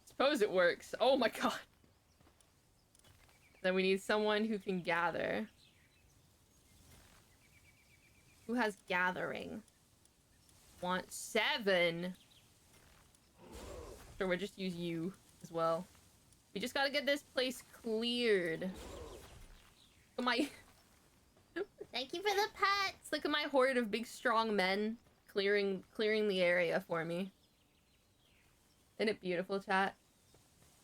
suppose it works. Oh my god. Then we need someone who can gather. Who has gathering? Want 7. Sure, we'll just use you as well. We just gotta get this place cleared. Look at my... Thank you for the pets! Look at my horde of big strong men clearing the area for me. Isn't it beautiful, chat?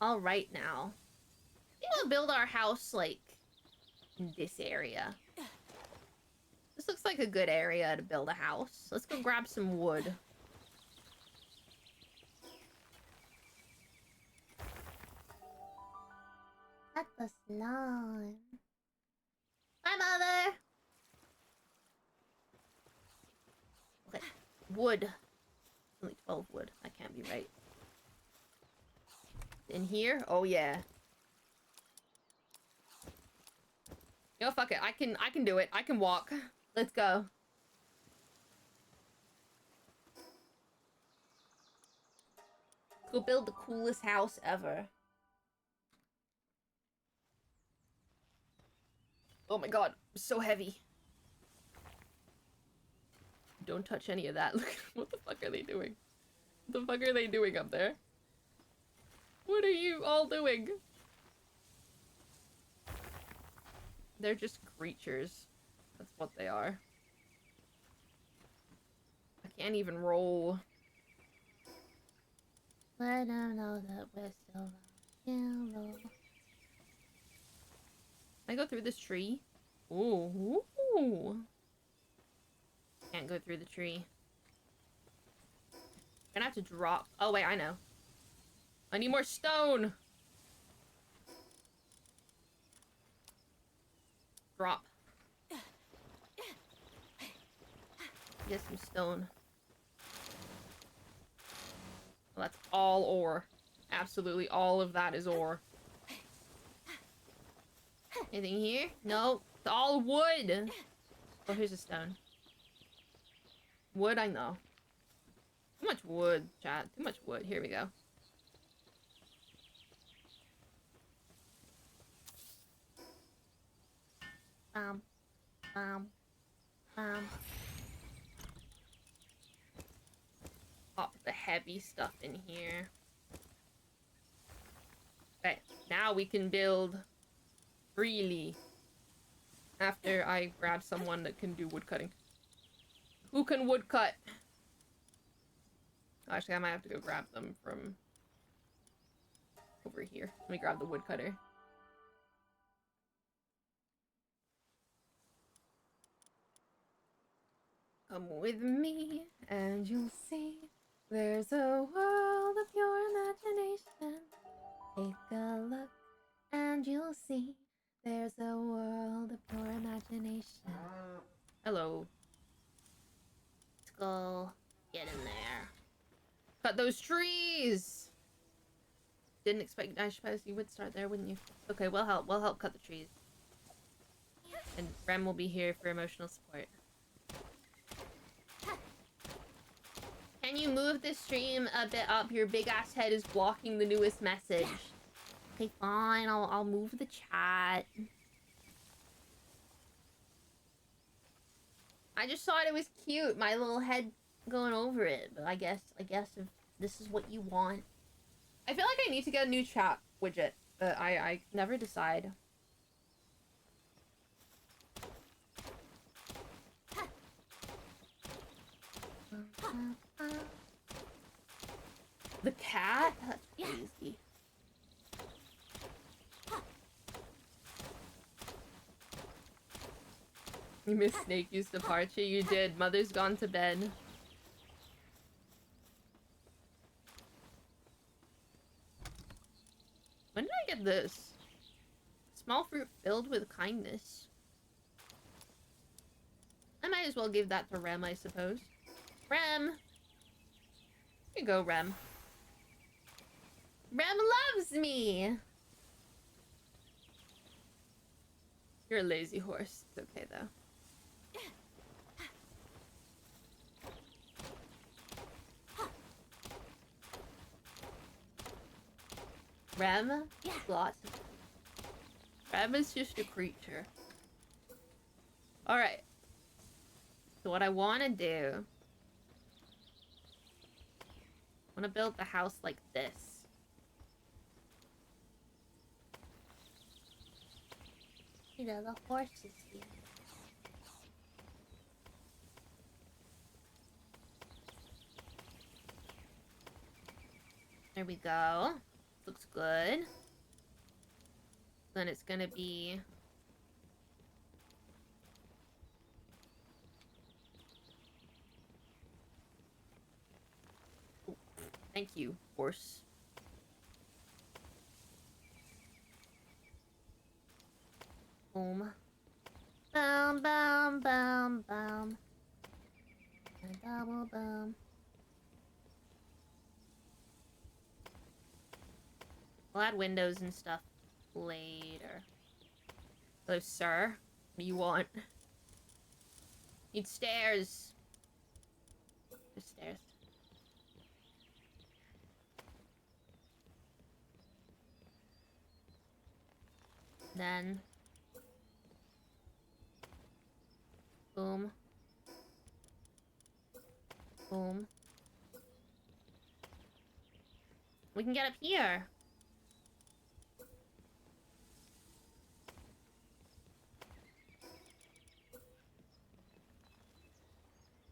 Alright now. I think we'll build our house, like, in this area. This looks like a good area to build a house. Let's go grab some wood.
At the slime. Hi, Mother!
Okay. Wood. Only 12 wood. That can't be right. In here? Oh yeah. Yo, fuck it. I can do it. I can walk. Let's go. Let's go build the coolest house ever. Oh my god, it's so heavy. Don't touch any of that. Look, what the fuck are they doing? What the fuck are they doing up there? What are you all doing? They're just creatures. That's what they are. I
can't even roll.
Let them know that we're still yellow.
Can I go through this tree? Ooh. Ooh. Can't go through the tree. Gonna have to drop. Oh, wait, I know. I need more stone. Drop. Get some stone. Well, that's all ore. Absolutely all of that is ore. Anything here? No. It's all wood. Oh, here's a stone. Wood, I know. Too much wood, chat. Too much wood. Here we go.
Bam. Bam. Bam.
Pop the heavy stuff in here. Okay, now we can build freely. After I grab someone that can do wood cutting. Who can wood cut? Actually, I might have to go grab them from over here. Let me grab the woodcutter. Come with me and you'll see there's a world of pure imagination.
Take a look and you'll see there's a world of pure imagination.
Hello.
Let's go get in there.
Cut those trees! Didn't expect, I suppose you would start there, wouldn't you? Okay, we'll help cut the trees. And Rem will be here for emotional support.
Can you move the stream a bit up? Your big ass head is blocking the newest message. Okay, fine. I'll move the chat. I just thought it was cute, my little head going over it. But I guess if this is what you want.
I feel like I need to get a new chat widget, but I never decide. The cat? That's crazy. You missed Snakey's departure? You did. Mother's gone to bed. When did I get this? Small fruit filled with kindness. I might as well give that to Rem, I suppose. Rem! Here you go, Rem.
Rem loves me!
You're a lazy horse. It's okay, though.
Rem? Lots of...
Rem is just a creature. Alright. So what I want to do... I want to build the house like this.
You know, the horses here.
There we go. Looks good. Then it's gonna be... Ooh, thank you, horse.
Boom. Bam, bam, bam, bam. And double bam.
We'll add windows and stuff later. Hello, sir. What do you want? Need stairs. There's stairs. Then... boom. Boom. We can get up here.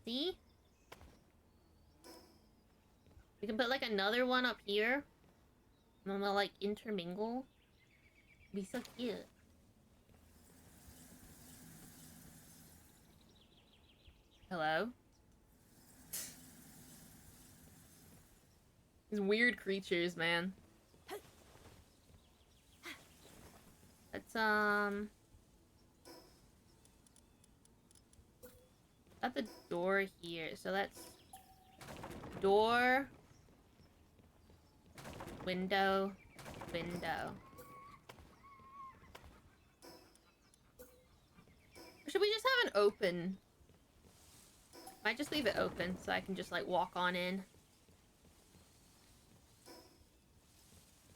See? We can put like another one up here. And then they'll like intermingle. Be so cute.
Hello? These weird creatures, man.
Let's got the door here, so that's door, window, window. Or should we just have an open? Might just leave it open so I can just like walk on in.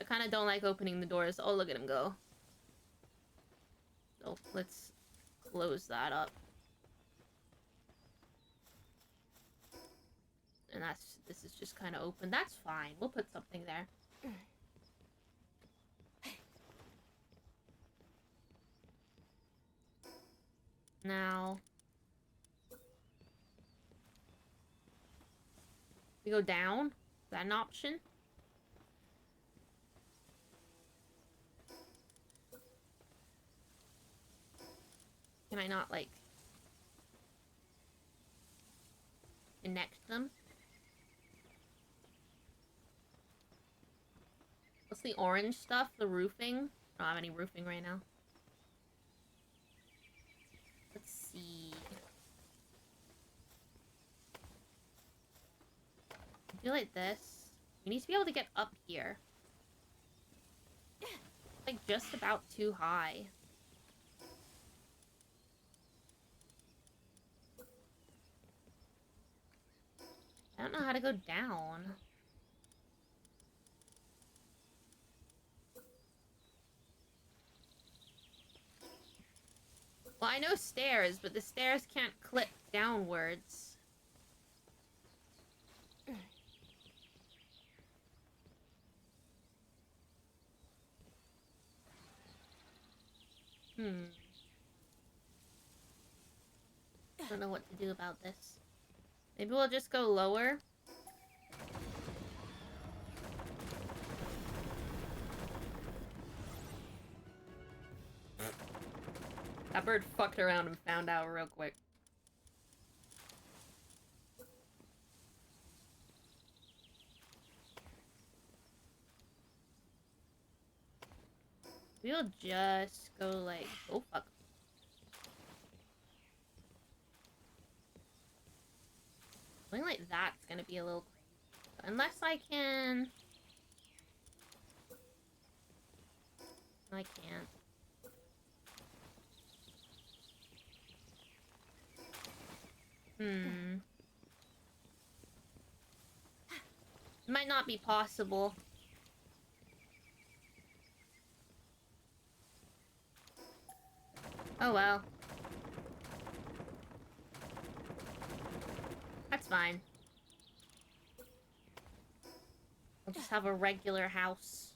I kind of don't like opening the doors. Oh, look at him go. So let's close that up. And this is just kind of open. That's fine. We'll put something there. Now, we go down. Is that an option? Can I not, like, connect them? What's the orange stuff? The roofing? I don't have any roofing right now. Let's see. Do like this. We need to be able to get up here. Like, just about too high. I don't know how to go down. Well, I know stairs, but the stairs can't clip downwards. I don't know what to do about this. Maybe we'll just go lower. That bird fucked around and found out real quick. We'll just go like... Oh, fuck. Going like that's gonna be a little crazy. Unless I can... I can't. Might not be possible. Oh well. That's fine. I'll just have a regular house.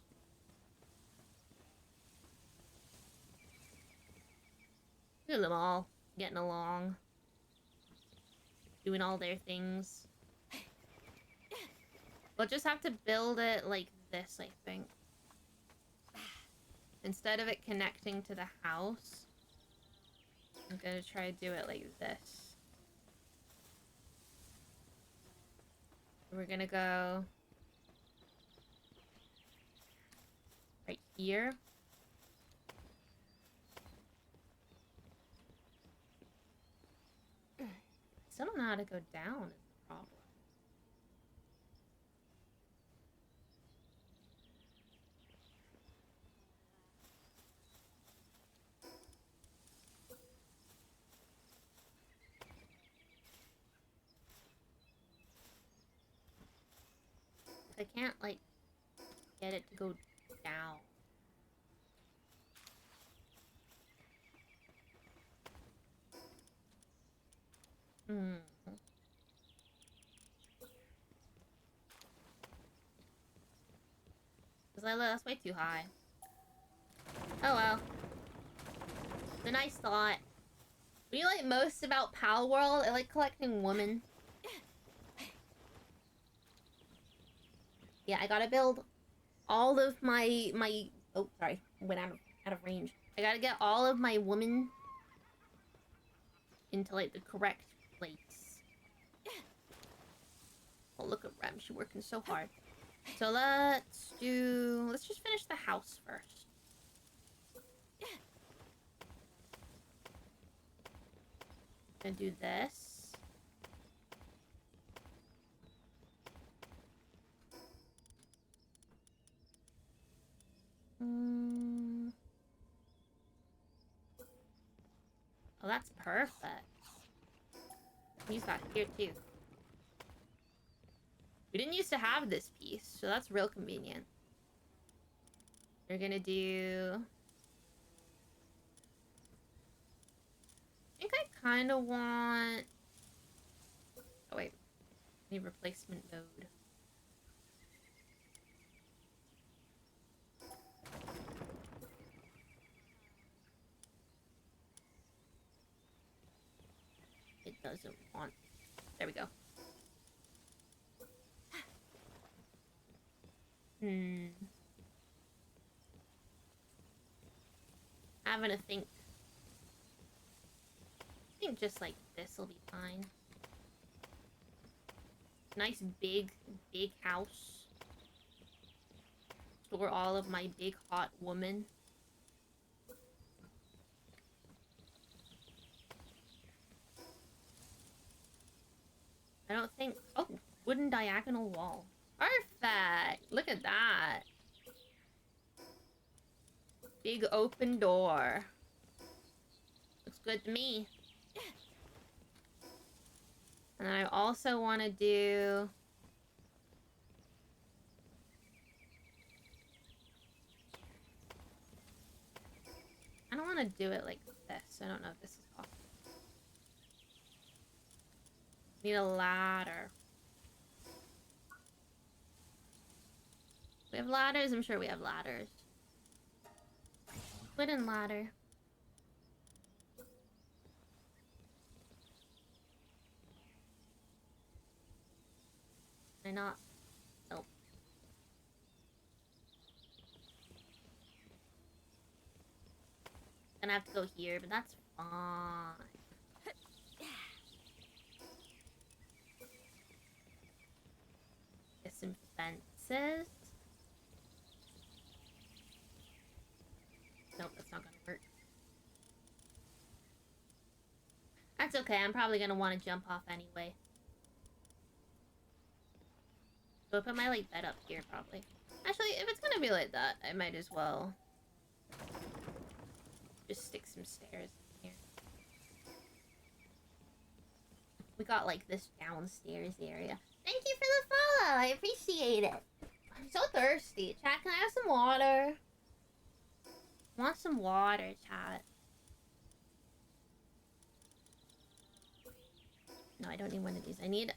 Look at them all getting along. Doing all their things. We'll just have to build it like this, I think. Instead of it connecting to the house, I'm gonna try to do it like this. We're gonna go right here. I still don't know how to go down is the problem. I can't, like, get it to go down. That's way too high. Oh well. It's a nice thought. What do you like most about Pal World? I like collecting women. Yeah, I gotta build all of my. Oh, sorry, I went out of range. I gotta get all of my women into like the correct place. Oh, look at Rem, she's working so hard. So let's just finish the house first. Gonna do this. Oh, that's perfect. Use that here too. We didn't used to have this piece, so that's real convenient. We're gonna do... I think I kind of want... Oh wait, I need replacement mode. It doesn't want... There we go. Having to think. I think just like this will be fine. Nice big house. Store all of my big hot woman. I don't think... Oh, wooden diagonal wall. Perfect! Look at that. Big open door. Looks good to me. And I also want to do... I don't want to do it like this. I don't know if this is possible. Need a ladder. We have ladders? I'm sure we have ladders. Wooden ladder. Can I not? Nope. Gonna have to go here, but that's fine. Get some fences. Nope, that's not gonna work. That's okay, I'm probably gonna want to jump off anyway. So I'll put my, like, bed up here, probably. Actually, if it's gonna be like that, I might as well just stick some stairs in here. We got, like, this downstairs area. Thank you for the follow! I appreciate it. I'm so thirsty. Chat, can I have some water? I want some water, chat. No, I don't need one of these. I need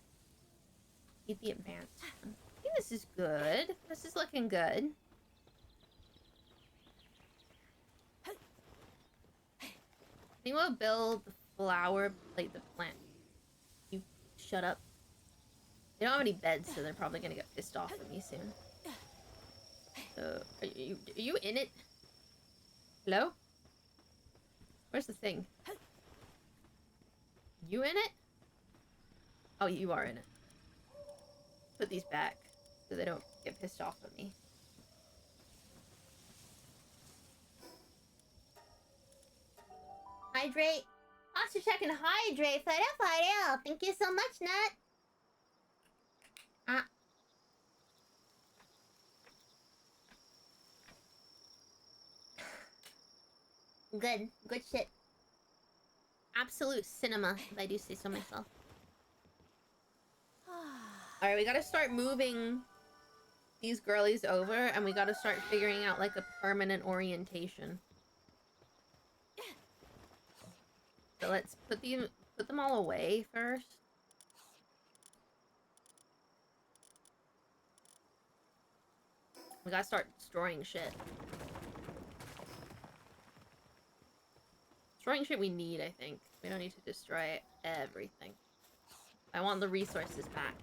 the advanced one. I think this is good. This is looking good. I think we'll build the flower, like the plant. You shut up. They don't have any beds, so they're probably gonna get pissed off at me soon. So, are you in it? Hello? Where's the thing? You in it? Oh, you are in it. Put these back so they don't get pissed off at me. Hydrate. Also checking hydrate. Fidel. Thank you so much, Nut. Good. Good shit. Absolute cinema, if I do say so myself. Alright, we gotta start moving these girlies over, and we gotta start figuring out, like, a permanent orientation. So let's put them all away first. We gotta start destroying shit. Destroying shit we need, I think. We don't need to destroy everything. I want the resources back.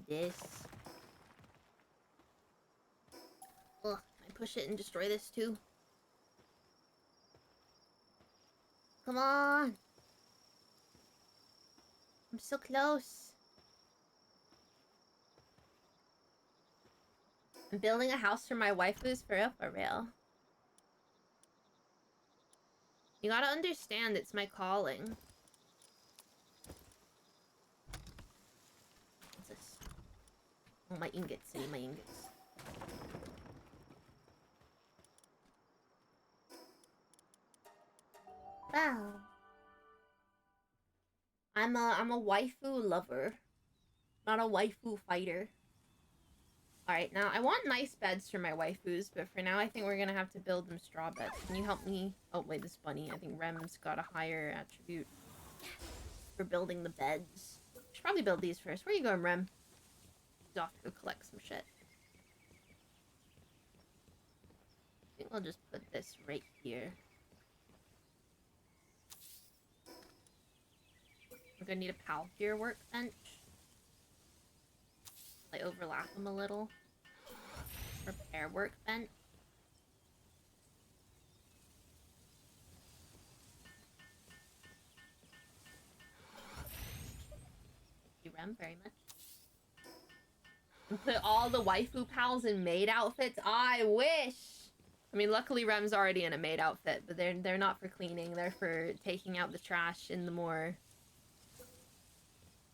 this. Ugh, can I push it and destroy this too? Come on! I'm so close. I'm building a house for my waifus for real, for real. You gotta understand it's my calling. What's this? Oh, my ingots, I need my ingots. Wow. I'm a waifu lover, not a waifu fighter. Alright, now I want nice beds for my waifus, but for now I think we're gonna have to build them straw beds. Can you help me? Oh wait, this bunny. I think Rem's got a higher attribute for building the beds. Should probably build these first. Where you going, Rem? He's off to go collect some shit. I think we'll just put this right here. We're gonna need a pal gear workbench. Like overlap them a little. Repair workbench. Thank you, Rem, very much. And put all the waifu pals in maid outfits. I wish. I mean, luckily Rem's already in a maid outfit, but they're not for cleaning. They're for taking out the trash in the more.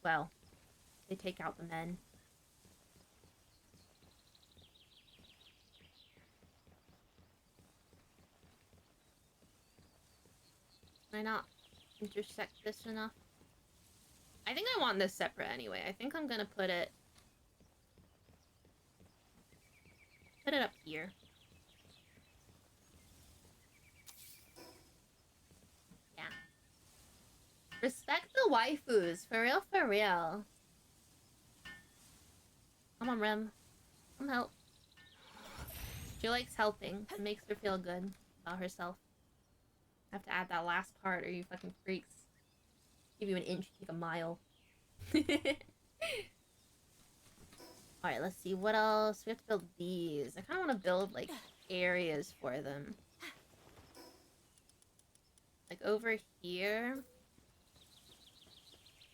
Well, they take out the men. Can I not intersect this enough? I think I want this separate anyway. I think I'm gonna put it up here. Yeah. Respect the waifus, for real, for real. Come on, Rem. Come help. She likes helping. It makes her feel good about herself. I have to add that last part or you fucking freaks. Give you an inch, take a mile. Alright, let's see. What else? We have to build these. I kind of want to build, like, areas for them. Like, over here.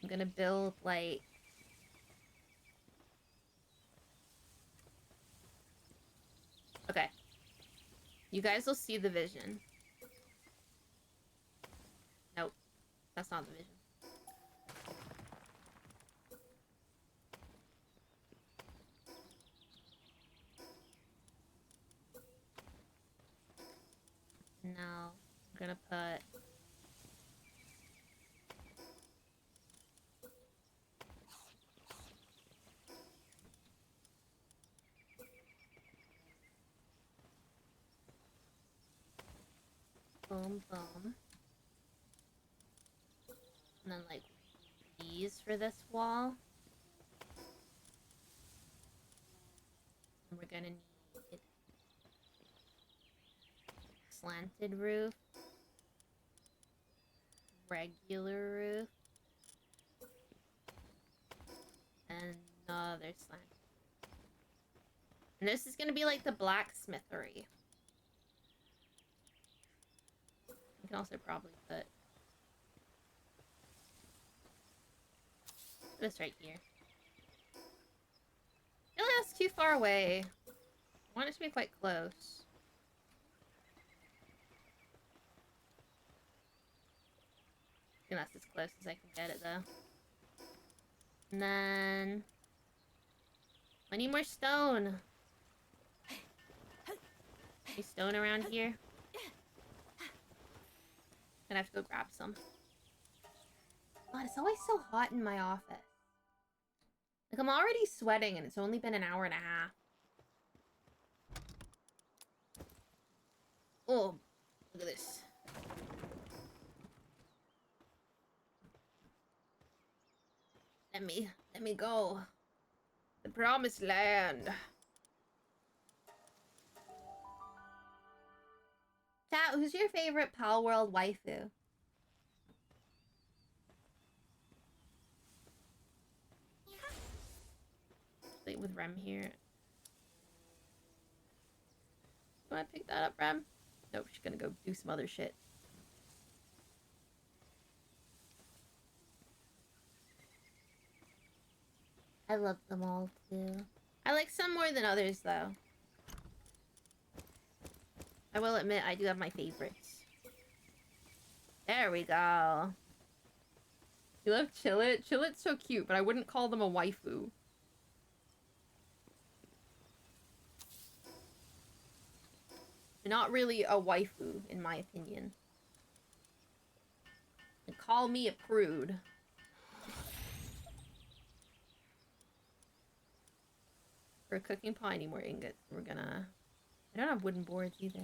I'm gonna build, like... Okay. You guys will see the vision. Nope. That's not the vision. Now, I'm gonna put... Boom, boom. And then, like, these for this wall. And we're gonna need slanted roof, regular roof, and another slant. And this is gonna be like the blacksmithery. You can also probably put this right here. I feel like that's too far away. I want it to be quite close. I think that's as close as I can get it, though. And then... I need more stone. Any stone around here? Gonna have to go grab some. God, it's always so hot in my office. Like, I'm already sweating and it's only been an hour and a half. Oh, look at this. Let me go. The promised land. Chat, who's your favorite Pal World waifu?
wait with Rem here. Do I pick that up, Rem? Nope, she's gonna go do some other shit.
I love them all too.
I like some more than others, though. I will admit, I do have my favorites. There we go. You love Chillet? Chillet's so cute, but I wouldn't call them a waifu. They're not really a waifu, in my opinion. And call me a prude. For a cooking pot, I need more ingots. We're gonna... I don't have wooden boards either.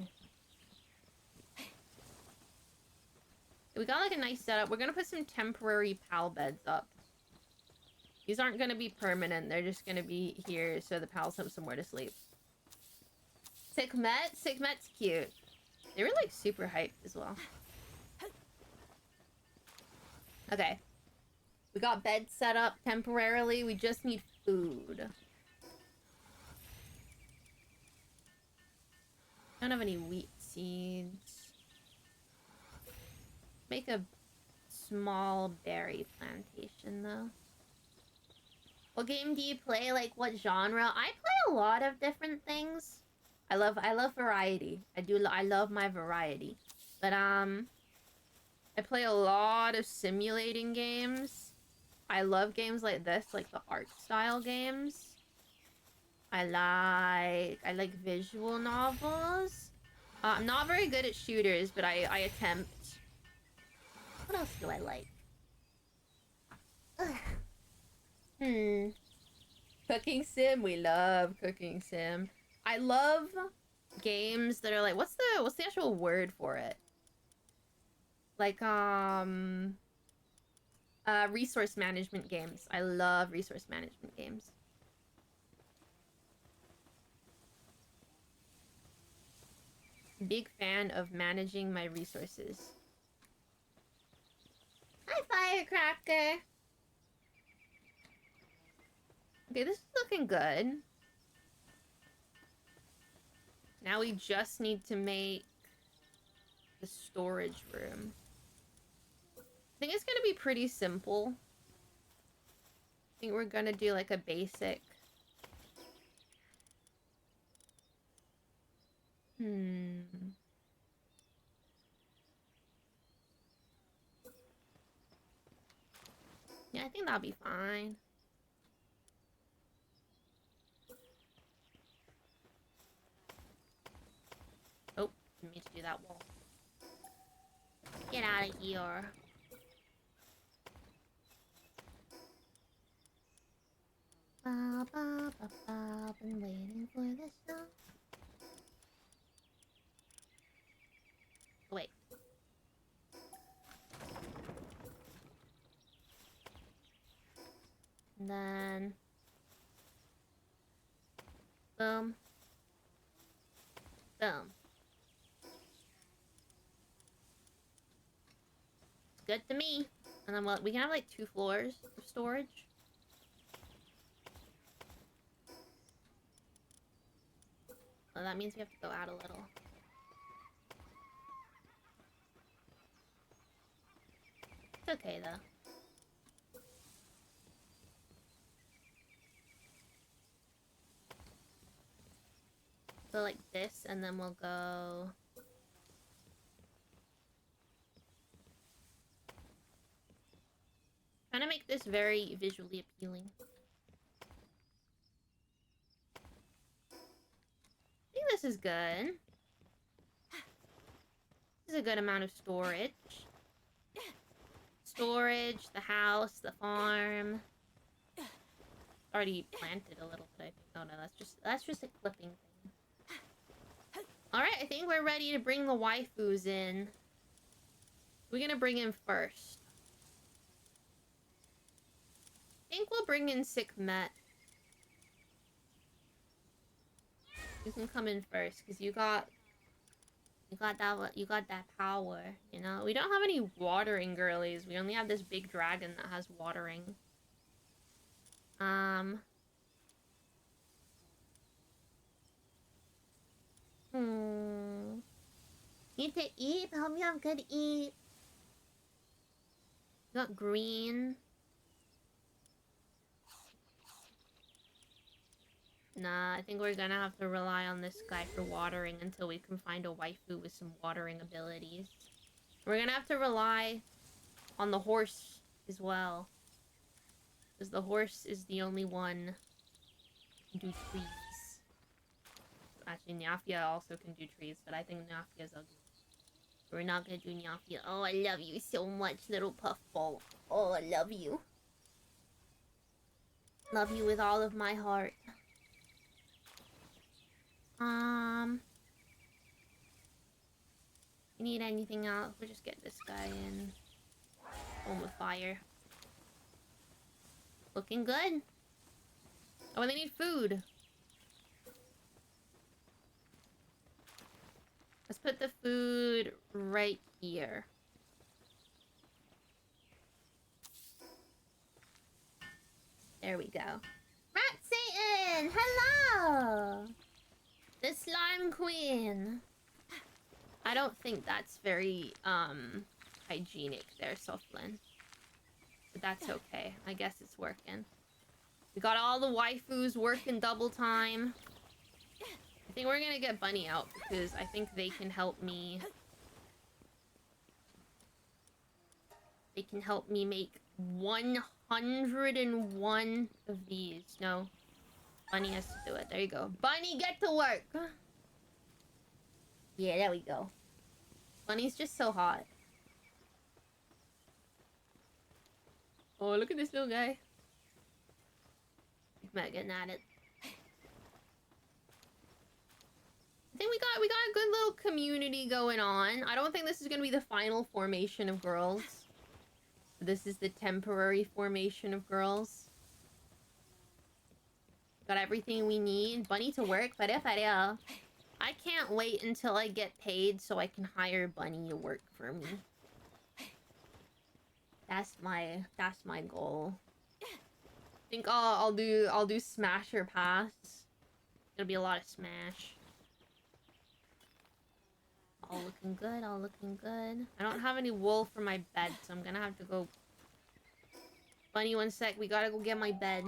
We got like a nice setup. We're gonna put some temporary pal beds up. These aren't gonna be permanent. They're just gonna be here so the pals have somewhere to sleep. Sickmet? Sickmet's cute. They were like super hyped as well. Okay. We got beds set up temporarily. We just need food. I don't have any wheat seeds. Make a small berry plantation, though.
What game do you play? Like, what genre? I play a lot of different things. I love variety. I love my variety. But,
I play a lot of simulating games. I love games like this, like the art style games. I like visual novels. I'm not very good at shooters, but I attempt.
what else do I like?
Cooking sim, we love cooking sim. I love games that are like, what's the actual word for it? Like resource management games. I love resource management games. Big fan of managing my resources.
Hi, Firecracker.
Okay, this is looking good. Now we just need to make the storage room. I think it's gonna be pretty simple. I think we're gonna do like a basic... Yeah, I think that'll be fine. Oh, didn't mean to do that wall.
Get out of here. Ba, ba, ba, ba, been waiting for this song.
Oh, wait.
And then...
Boom. Boom. It's good to me. And then we can have like 2 floors of storage. Well, that means we have to go out a little. It's okay though. So like this, and then we'll go... Trying to make this very visually appealing. I think this is good. This is a good amount of storage. Storage, the house, the farm. Already planted a little bit, I think. Oh no, that's just a clipping thing. Alright, I think we're ready to bring the waifus in. We're gonna bring in first. I think we'll bring in Sickmet. You can come in first, because you got that power, you know? We don't have any watering girlies. We only have this big dragon that has watering.
Hmm.
Need to eat? Help me, I'm good eat.
Got green. Nah, I think we're gonna have to rely on this guy for watering until we can find a waifu with some watering abilities. We're gonna have to rely on the horse as well. Because the horse is the only one who can do trees. Actually, Nyafia also can do trees, but I think Nyafia's ugly. We're not gonna do Nyafia. Oh, I love you so much, little puffball. Oh, I love you. Love you with all of my heart. You need anything else? We'll just get this guy in. Home with fire. Looking good. Oh, and they need food. Let's put the food right here. There we go.
Rat Satan! Hello!
The slime queen. I don't think that's very hygienic there, Soflin. But that's okay. I guess it's working. We got all the waifus working double time. I think we're gonna get Bunny out because I think they can help me. They can help me make 101 of these. No. Bunny has to do it. There you go. Bunny, get to work!
Yeah, there we go.
Bunny's just so hot. Oh, look at this little guy. He's not getting at it. I think we got a good little community going on. I don't think this is gonna be the final formation of girls. This is the temporary formation of girls. Got everything we need. Bunny to work, but if I can't wait until I get paid so I can hire Bunny to work for me. That's my goal. I think I'll do smash or pass. It'll be a lot of smash. All looking good, all looking good. I don't have any wool for my bed, so I'm gonna have to go. Bunny, one sec, we gotta go get my bed.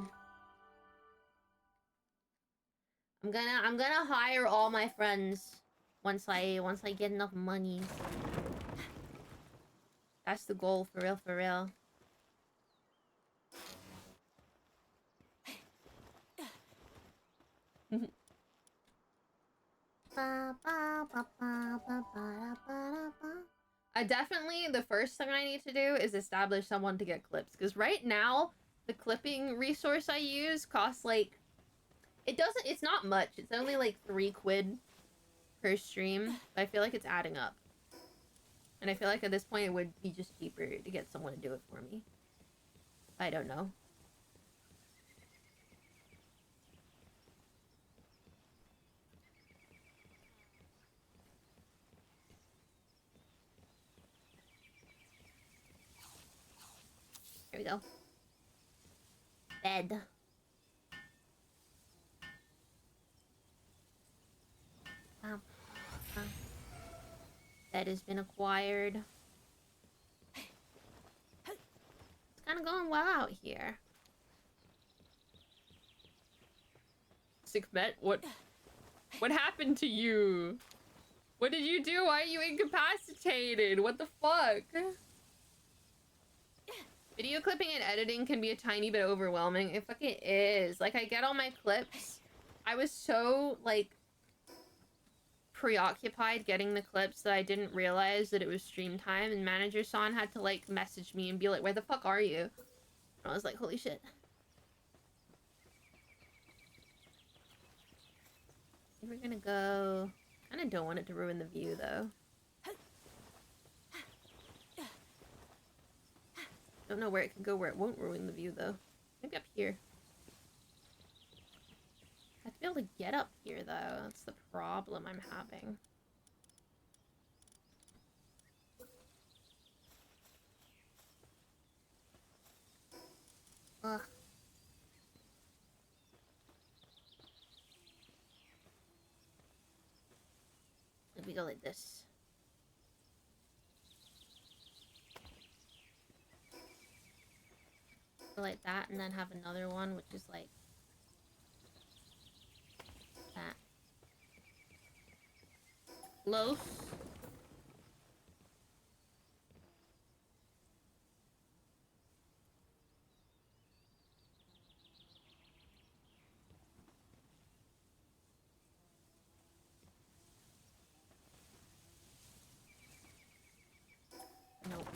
I'm gonna hire all my friends once I get enough money. That's the goal, for real, for real. Definitely the first thing I need to do is establish someone to get clips, because right now the clipping resource I use costs like, it's not much. It's only like 3 quid per stream, but I feel like it's adding up. And I feel like at this point it would be just cheaper to get someone to do it for me. I don't know. There we go. Bed. Bed has been acquired. It's kind of going well out here. Sick bet? What happened to you? What did you do? Why are you incapacitated? What the fuck? Video clipping and editing can be a tiny bit overwhelming. It fucking is. Like, I get all my clips. I was so, like, preoccupied getting the clips that I didn't realize that it was stream time, and Manager San had to, like, message me and be like, where the fuck are you? And I was like, holy shit. I think we're gonna go... I kinda don't want it to ruin the view, though. Don't know where it can go where it won't ruin the view, though. Maybe up here. I have to be able to get up here, though. That's the problem I'm having. Ugh. me go like this. Go like that, and then have another one, which is like that. Close. Nope.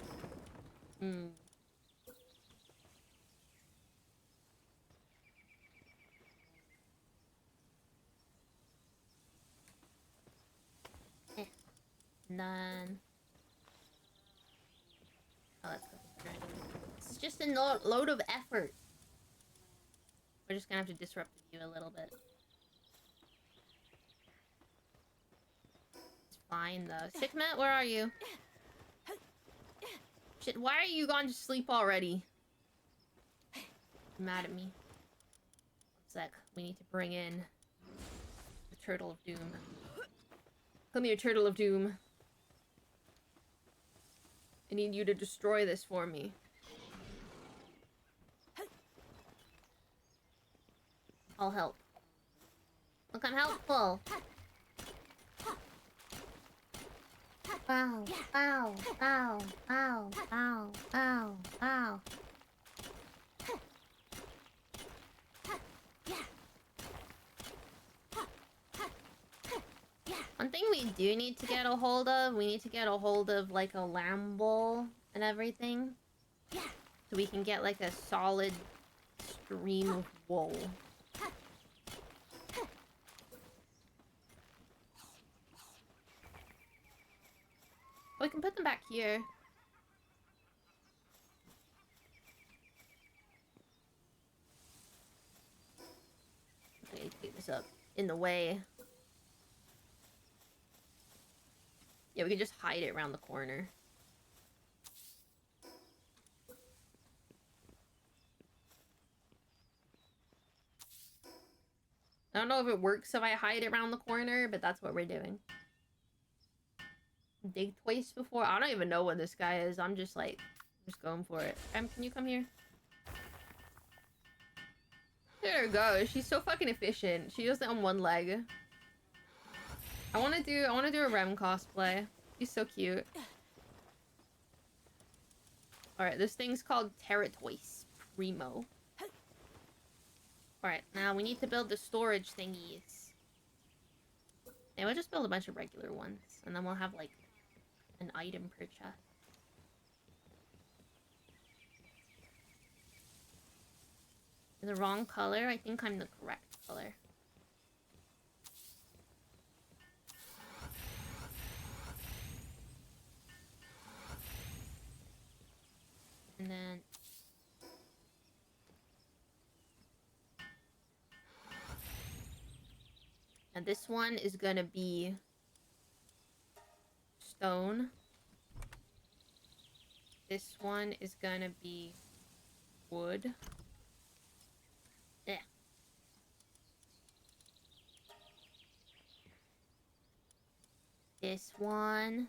None. Oh, let's go. This is just a load of effort. We're just gonna have to disrupt the view a little bit. It's fine though. Sickmet, where are you? Shit, why are you gone to sleep already? You're mad at me. One sec. We need to bring in the Turtle of Doom. Come here, Turtle of Doom. I need you to destroy this for me. I'll help. Look, I'm helpful. Ow, ow, ow, ow, ow, ow, ow. One thing we do need to get a hold of, like a lamb bowl and everything. So we can get like a solid stream of wool. We can put them back here. Okay, take this up in the way. Yeah, we can just hide it around the corner. I don't know if it works if I hide it around the corner, but that's what we're doing. Dig twice before? I don't even know what this guy is. I'm just like, just going for it. Can you come here? There we go. She's so fucking efficient. She does it on one leg. I wanna do a Rem cosplay. He's so cute. Alright, this thing's called Terratoise Primo. Alright, now we need to build the storage thingies. Yeah, we'll just build a bunch of regular ones. And then we'll have, like, an item per chest. The wrong color? I think I'm the correct color. And then... and this one is gonna be... stone. This one is gonna be... wood. Yeah. This one...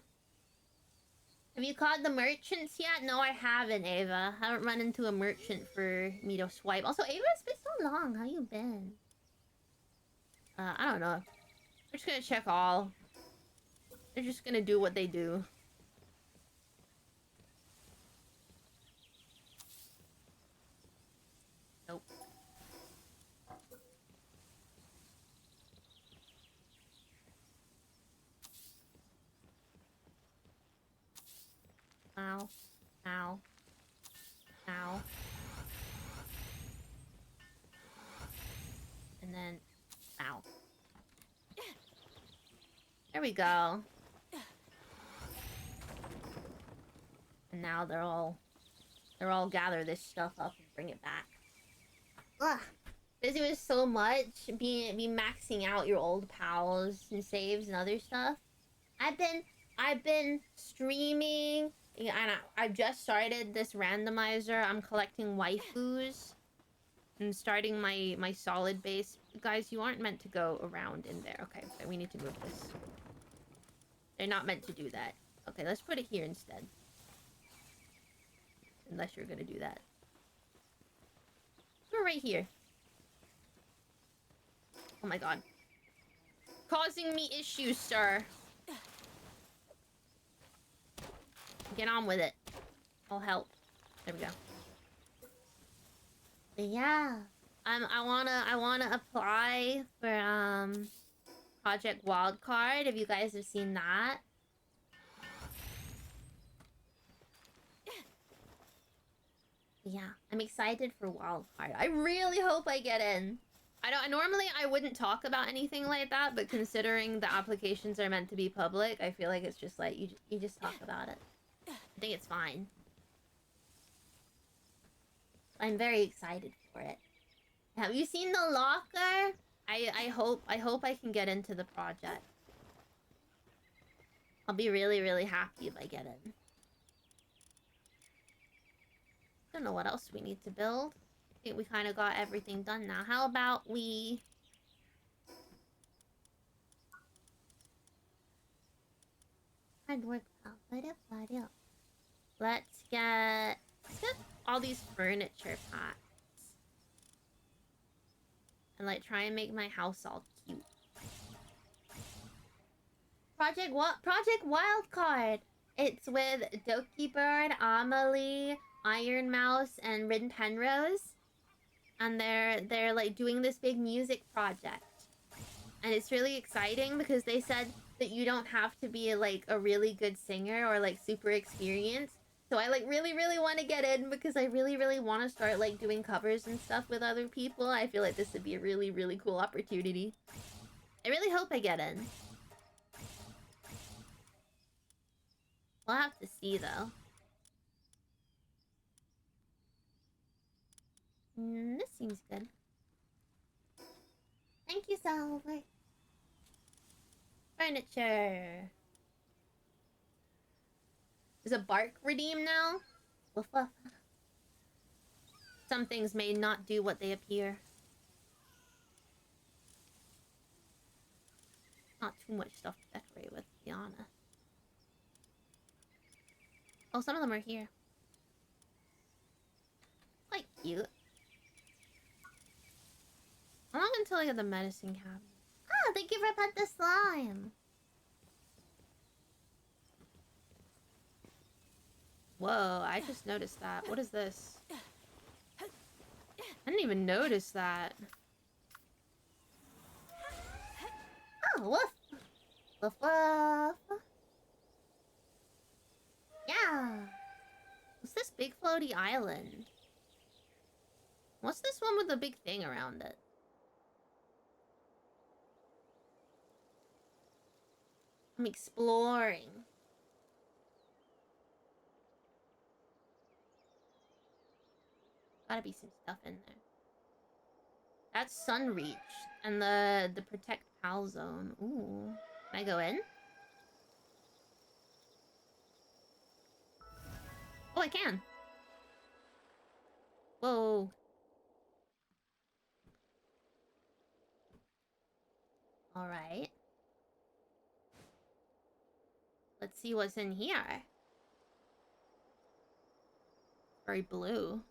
have you called the merchants yet? No, I haven't, Ava. I haven't run into a merchant for me to swipe. Also, Ava, it's been so long. How you been? I don't know. We're just gonna check all. They're just gonna do what they do. Nope. Ow. Ow. Ow. And then... ow. There we go. And now they're all gather this stuff up and bring it back. Ugh. Busy with so much, be maxing out your old pals and saves and other stuff. I've been streaming, and I've just started this randomizer. I'm collecting waifus and starting my solid base. Guys, you aren't meant to go around in there. Okay, we need to move this. They're not meant to do that. Okay, let's put it here instead. Unless you're gonna do that. We're right here. Oh my god. Causing me issues, sir. Get on with it. I'll help. There we go.
But yeah.
I wanna apply for Project Wildcard, if you guys have seen that. Yeah, I'm excited for Wildcard. I really hope I get in. Normally I wouldn't talk about anything like that, but considering the applications are meant to be public, I feel like it's just like you just talk about it. I think it's fine. I'm very excited for it. Have you seen the locker? I hope I can get into the project. I'll be really, really happy if I get in. Don't know what else we need to build. I think we kind of got everything done now. How about we...
Hard work.
Let's get all these furniture packs. And like try and make my house all cute.
Project Wildcard.
It's with Doki Bird, Amelie, Iron Mouse, and Rin Penrose. And they're like doing this big music project. And it's really exciting because they said that you don't have to be like a really good singer or like super experienced. So I like really, really want to get in because I really, really want to start like doing covers and stuff with other people. I feel like this would be a really, really cool opportunity. I really hope I get in. We'll have to see though. This seems good.
Thank you so much.
Furniture. Is a bark redeem now?
Woof woof.
Some things may not do what they appear. Not too much stuff to decorate with, to be honest. Oh, some of them are here. Quite cute. How long until I get the medicine cabinet?
Oh, thank you for put the slime.
Whoa, I just noticed that. What is this? I didn't even notice that.
Oh, woof. Woof woof. Yeah.
What's this big floaty island? What's this one with the big thing around it? I'm exploring. Gotta be some stuff in there. That's Sunreach and the Protect Pal Zone. Ooh. Can I go in? Oh, I can. Whoa. Alright. Let's see what's in here. Very blue.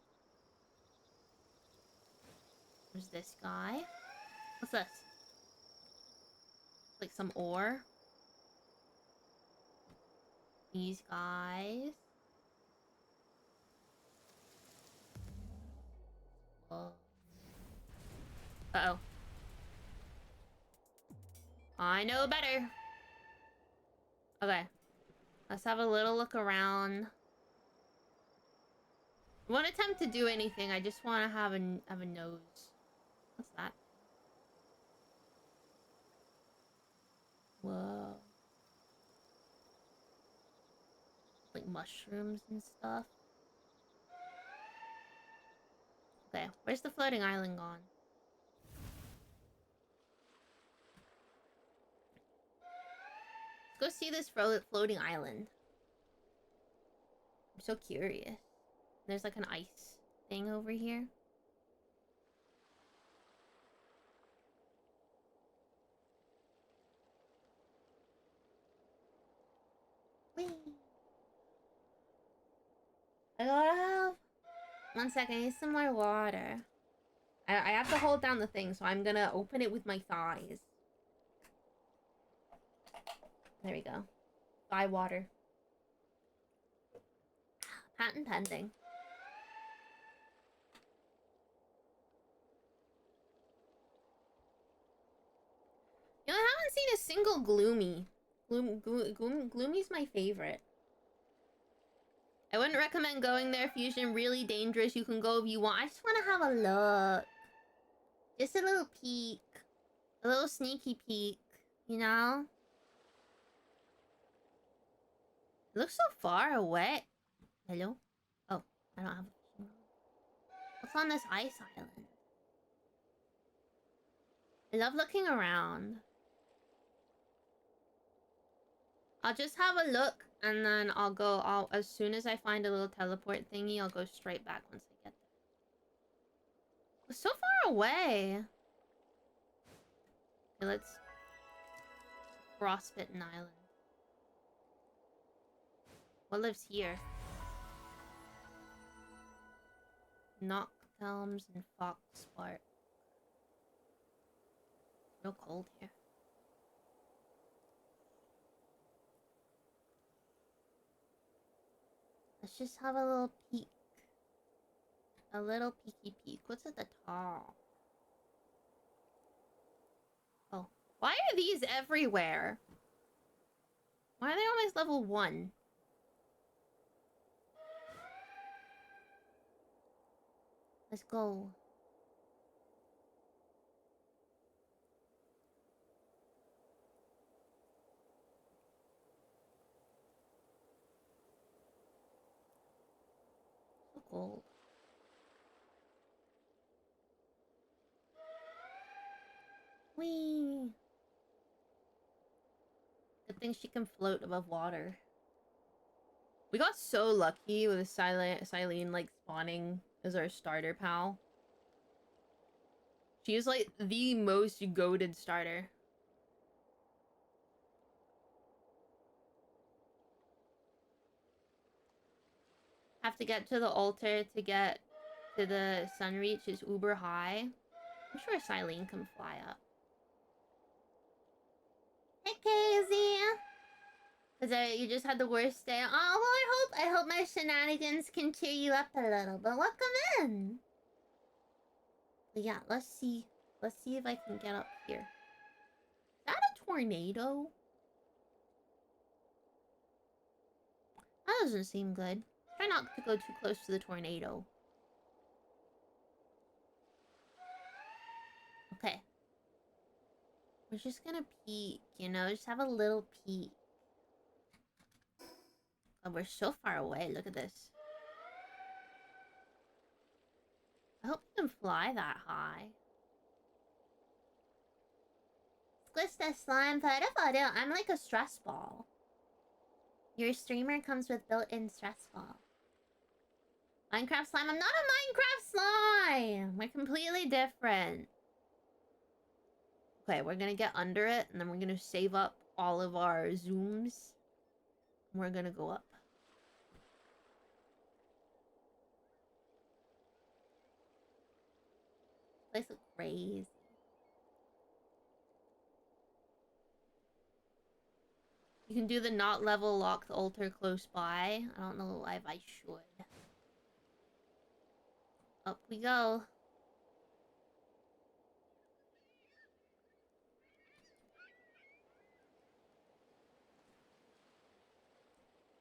There's this guy. What's this? Like some ore. These guys. Whoa. Uh-oh. I know better. Okay. Let's have a little look around. I won't attempt to do anything. I just want to have a nose. What's that? Whoa. Like mushrooms and stuff. Okay, where's the floating island gone? Let's go see this floating island. I'm so curious. There's like an ice thing over here. I gotta have... One second, I need some more water. I have to hold down the thing, so I'm gonna open it with my thighs. There we go. Thigh water. Patent pending. You know, I haven't seen a single Gloomy. Gloomy's my favorite. I wouldn't recommend going there, Fusion. Really dangerous. You can go if you want. I just want to have a look. Just a little peek. A little sneaky peek. You know? It looks so far away. Hello? Oh, I don't have a... What's on this ice island? I love looking around. I'll just have a look, and then as soon as I find a little teleport thingy, I'll go straight back once I get there. It's so far away. Okay, let's... Frostbitten Island. What lives here? Noctelms and Foxspark. Real cold here. Let's just have a little peek. A little peeky peek. What's at the top? Oh. Why are these everywhere? Why are they always level 1? Let's go. So cold. Whee! Good thing she can float above water. We got so lucky with Silene like spawning as our starter pal. She is like the most goated starter. Have to get to the altar to get to the Sunreach is uber high. I'm sure Silene can fly up. Hey, Casey! Cause you just had the worst day. Oh, well, I hope my shenanigans can cheer you up a little. But welcome in. But yeah, let's see. Let's see if I can get up here. Is that a tornado? That doesn't seem good. Try not to go too close to the tornado. Okay. We're just gonna peek, you know? Just have a little peek. Oh, we're so far away. Look at this. I hope you can fly that high. Squish the slime photo. I'm like a stress ball. Your streamer comes with built-in stress ball. Minecraft slime? I'm not a Minecraft slime! We're completely different. Okay, we're gonna get under it, and then we're gonna save up all of our zooms. And we're gonna go up. This place looks crazy. You can do the not level locked altar close by. I don't know if I should. Up we go.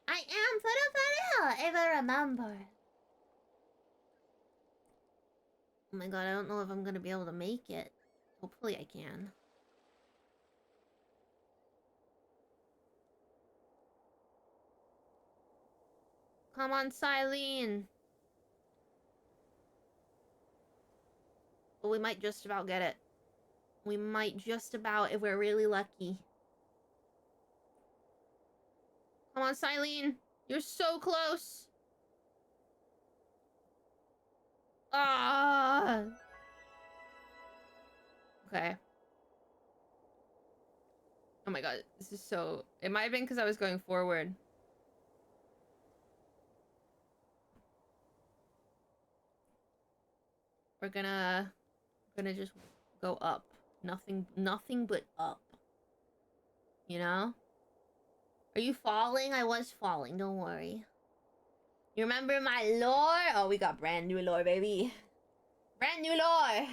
I am for if I remember. Oh my god, I don't know if I'm gonna be able to make it. Hopefully I can. Come on, Silene. But we might just about get it. We might just about if we're really lucky. Come on, Silene. You're so close. Ah. Okay. Oh my god, this is so... It might have been because I was going forward.
we're gonna just go up. Nothing but up. You know?
Are you falling? I was falling, don't worry. You remember my lore? Oh, we got brand new lore, baby. Brand new lore!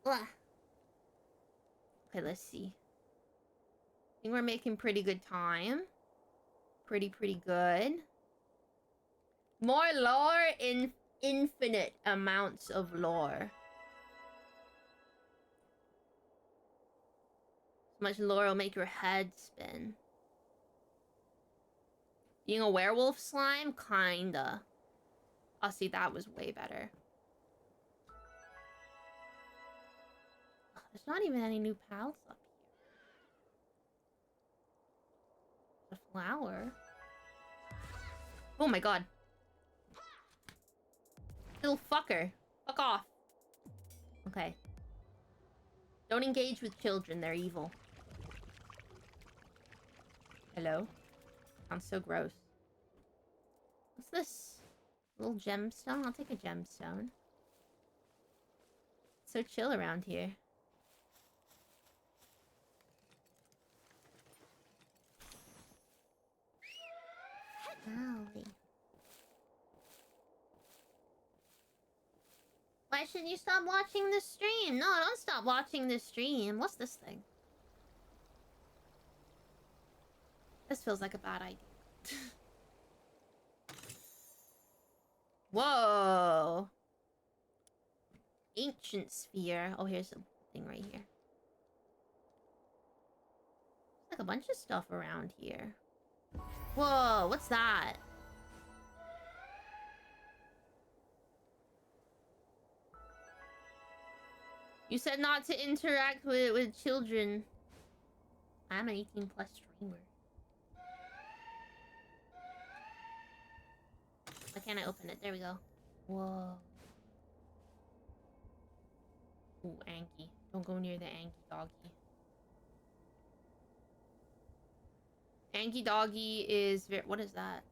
Ugh. Okay, let's see. I think we're making pretty good time. Pretty good. More lore in infinite amounts of lore. So much lore will make your head spin. Being a werewolf slime? Kinda. Oh, see, that was way better. There's not even any new pals up here. The flower. Oh my god. Little fucker. Fuck off. Okay. Don't engage with children, they're evil. Hello? Sounds so gross. What's this? Little gemstone? I'll take a gemstone. It's so chill around here. Owie. Why should you stop watching the stream? No, don't stop watching the stream. What's this thing? This feels like a bad idea. Whoa! Ancient sphere. Oh, here's a thing right here. There's like a bunch of stuff around here. Whoa, what's that? You said not to interact with children. I'm an 18+ streamer. Why can't I open it? There we go. Whoa. Ooh, Anki. Don't go near the Anki doggy. Anki doggy is very... What is that?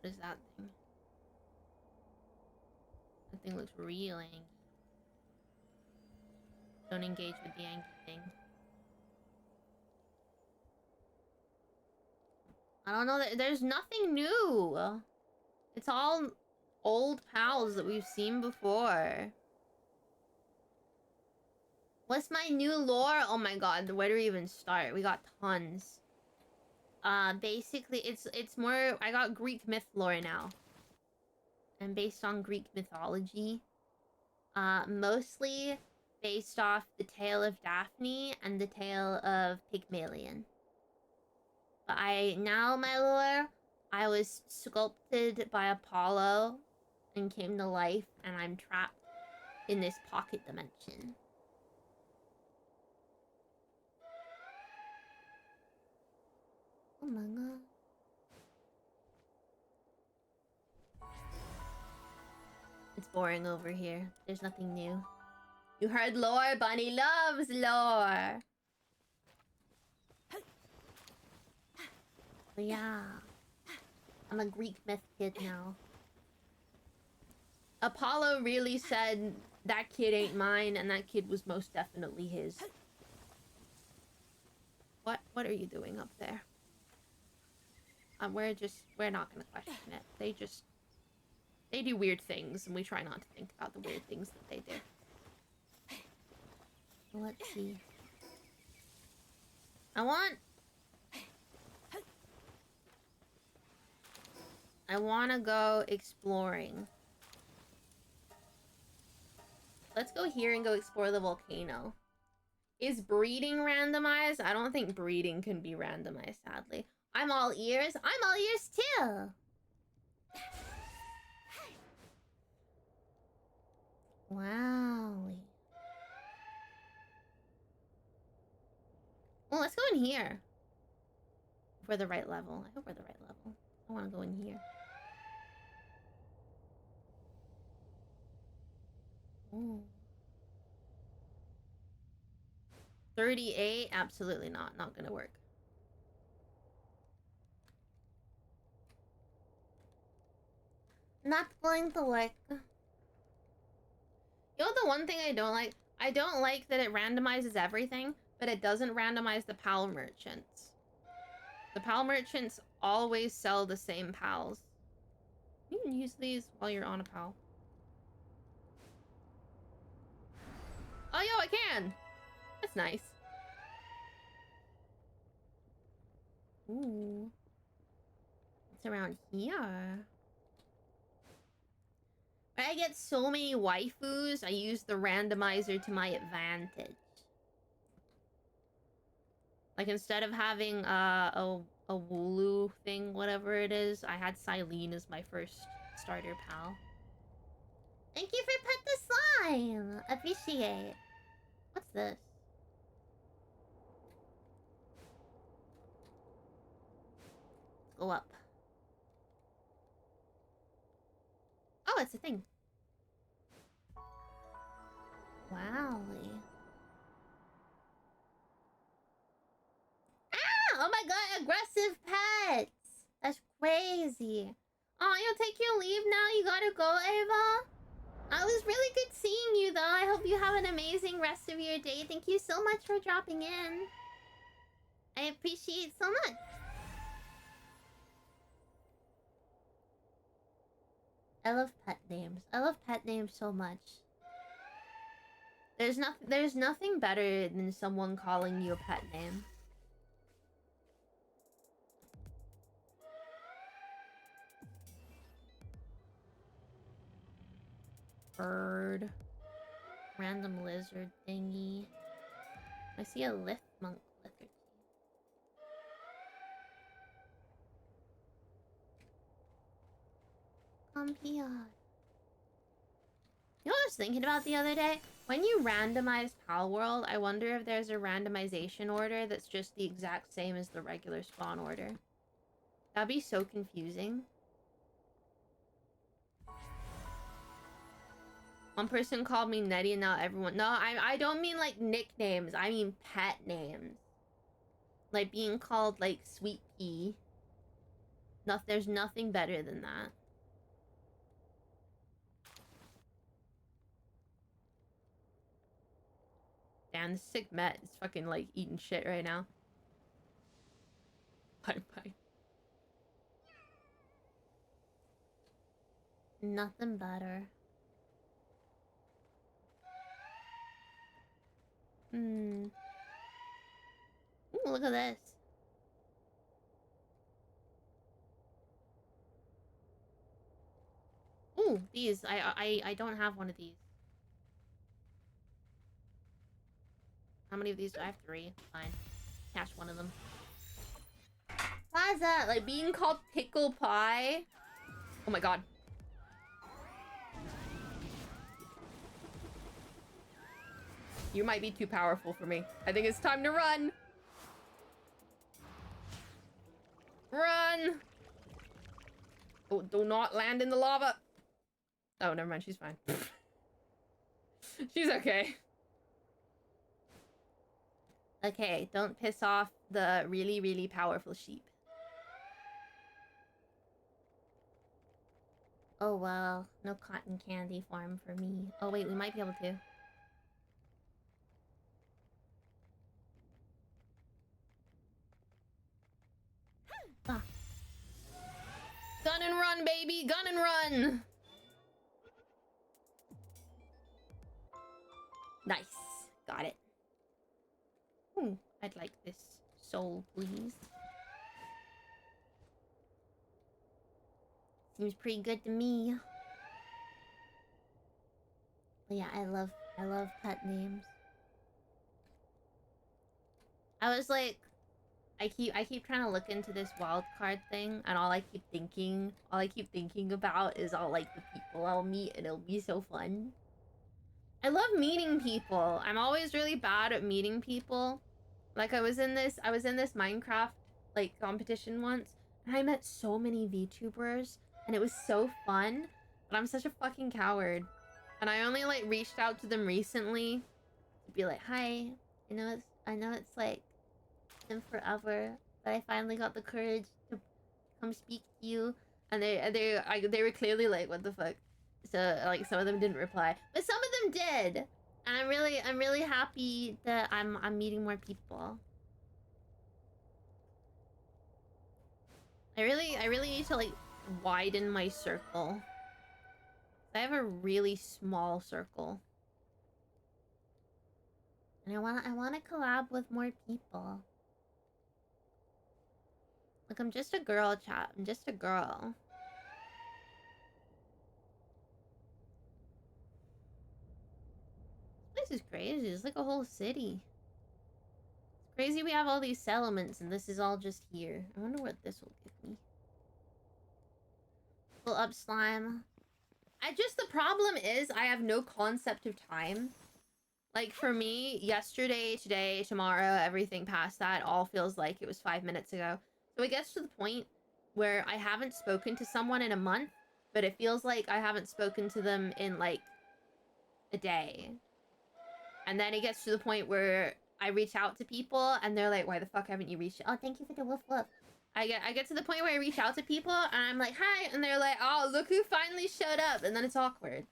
What is that thing? That thing looks real Anki. Don't engage with the Anki thing. I don't know. There's nothing new. It's all old pals that we've seen before. What's my new lore? Oh my god, where do we even start? We got tons. Basically, it's more... I got Greek myth lore now. And based on Greek mythology. Mostly based off the tale of Daphne and the tale of Pygmalion. But now my lore, I was sculpted by Apollo and came to life, and I'm trapped in this pocket dimension. Oh my god. It's boring over here. There's nothing new. You heard lore? Bunny loves lore! But yeah. I'm a Greek myth kid now. Apollo really said, that kid ain't mine, and that kid was most definitely his. What are you doing up there? We're not gonna question it. They do weird things, and we try not to think about the weird things that they do. Let's see. I want to go exploring. Let's go here and go explore the volcano. Is breeding randomized? I don't think breeding can be randomized, sadly. I'm all ears. I'm all ears too. Wow. Well, let's go in here. If we're the right level. I hope we're the right level. I want to go in here. Ooh. 38? Absolutely not. Not gonna work.
Not going to work.
You know the one thing I don't like? I don't like that it randomizes everything, but it doesn't randomize the PAL merchants. The PAL merchants always sell the same PALs. You can use these while you're on a PAL. Oh, yo, I can! That's nice. Ooh. What's around here? When I get so many waifus, I use the randomizer to my advantage. Like, instead of having a Wooloo thing, whatever it is, I had Silene as my first starter pal.
Thank you for put the slime. Appreciate. What's this?
Let's go up. Oh, it's a thing.
Wowie. Ah! Oh my god, aggressive pets! That's crazy.
Oh, you'll take your leave now? You gotta go, Ava?
It was really good seeing you, though. I hope you have an amazing rest of your day. Thank you so much for dropping in. I appreciate so much. I love pet names. I love pet names so much.
There's nothing better than someone calling you a pet name. Bird.
Random lizard thingy. I see a lift monk lizard. Come here.
You know what I was thinking about the other day? When you randomize Pal World, I wonder if there's a randomization order that's just the exact same as the regular spawn order. That'd be so confusing. One person called me Nettie and now everyone... No, I don't mean like nicknames. I mean pet names. Like being called like Sweet Pea. There's nothing better than that. Damn, this sick Met is fucking like eating shit right now. Bye bye.
Nothing better.
Hmm.
Ooh, look at this.
Ooh, these. I don't have one of these. How many of these do I have? 3. Fine. Cash one of them.
Why is that?
Like being called pickle pie. Oh my god. You might be too powerful for me. I think it's time to run. Run! Oh, do not land in the lava. Oh, never mind. She's fine. She's okay. Okay, don't piss off the really, really powerful sheep.
Oh well, no cotton candy farm for me.
Oh wait, we might be able to.
Ah.
Gun and run, baby! Gun and run! Nice. Got it. I'd like this soul, please.
Seems pretty good to me. But yeah, I love pet names.
I was like, I keep trying to look into this wild card thing, and all I keep thinking about is all like the people I'll meet, and it'll be so fun. I love meeting people. I'm always really bad at meeting people. Like I was in this Minecraft like competition once, and I met so many VTubers, and it was so fun. But I'm such a fucking coward, and I only like reached out to them recently to be like, "Hi,
I know it's like been forever, but I finally got the courage to come speak to you.
And they were clearly like, what the fuck? So like some of them didn't reply,
But some of them did. And I'm really happy that I'm meeting more people.
I really need to like widen my circle. I have a really small circle.
And I wanna collab with more people.
Like, I'm just a girl, chat. I'm just a girl. This place is crazy. It's like a whole city. It's crazy we have all these settlements and this is all just here. I wonder what this will give me. Full up slime. The problem is I have no concept of time. Like, for me, yesterday, today, tomorrow, everything past that all feels like it was 5 minutes ago. So it gets to the point where I haven't spoken to someone in a month, but it feels like I haven't spoken to them in, like, a day. And then it gets to the point where I reach out to people, and they're like, why the fuck haven't you reached out?
Oh, thank you for the woof woof.
I get to the point where I reach out to people, and I'm like, hi, and they're like, oh, look who finally showed up, and then it's awkward.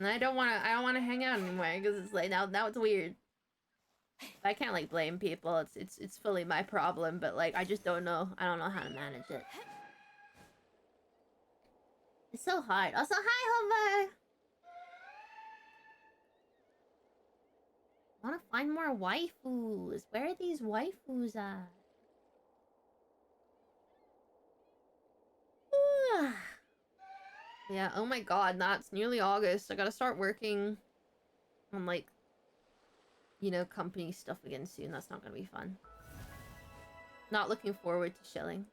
And I don't wanna hang out anymore, because it's like, now it's weird. I can't, like, blame people, it's fully my problem, but, like, I just don't know. I don't know how to manage it.
It's so hard. Also, hi, Hover!
I wanna find more waifus. Where are these waifus at? Yeah, oh my god, that's nearly August. I gotta start working on, like, you know, company stuff again soon. That's not gonna be fun. Not looking forward to chilling.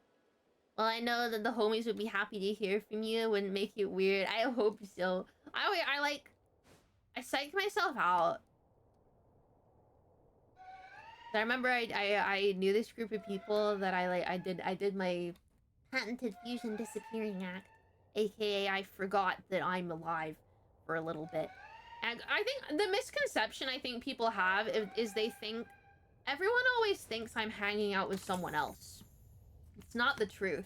Well, I know that the homies would be happy to hear from you. Wouldn't make it weird. I hope so. I psyched myself out. I remember I knew this group of people that I did my
Patented fusion disappearing act.
AKA I forgot that I'm alive for a little bit. And I think the misconception I think people have is they think everyone always thinks I'm hanging out with someone else. It's not the truth.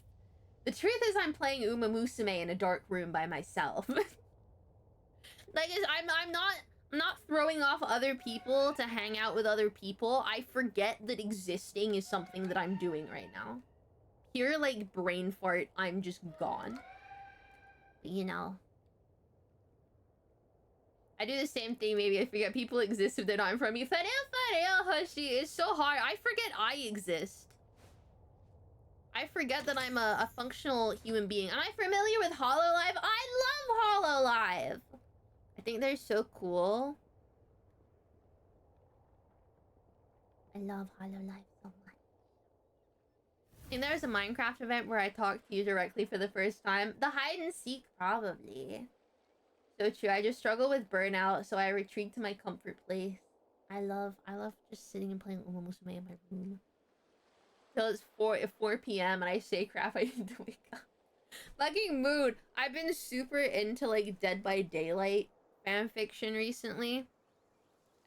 The truth is I'm playing Uma Musume in a dark room by myself. Like, I'm not throwing off other people to hang out with other people. I forget that existing is something that I'm doing right now. Pure, like, brain fart, I'm just gone.
But, you know.
I do the same thing, maybe I forget people exist if they're not in front of me. It's so hard. I forget I exist. I forget that I'm a functional human being. Am I familiar with Hololive? I love Hololive! I think they're so cool.
I love Hololive so much.
I think there was a Minecraft event where I talked to you directly for the first time. The hide and seek, probably. So true. I just struggle with burnout, so I retreat to my comfort place. I love just sitting and playing Uma Musume in my room. Till it's 4 p.m. and I say crap, I need to wake up. Fucking mood. I've been super into, like, Dead by Daylight fanfiction recently.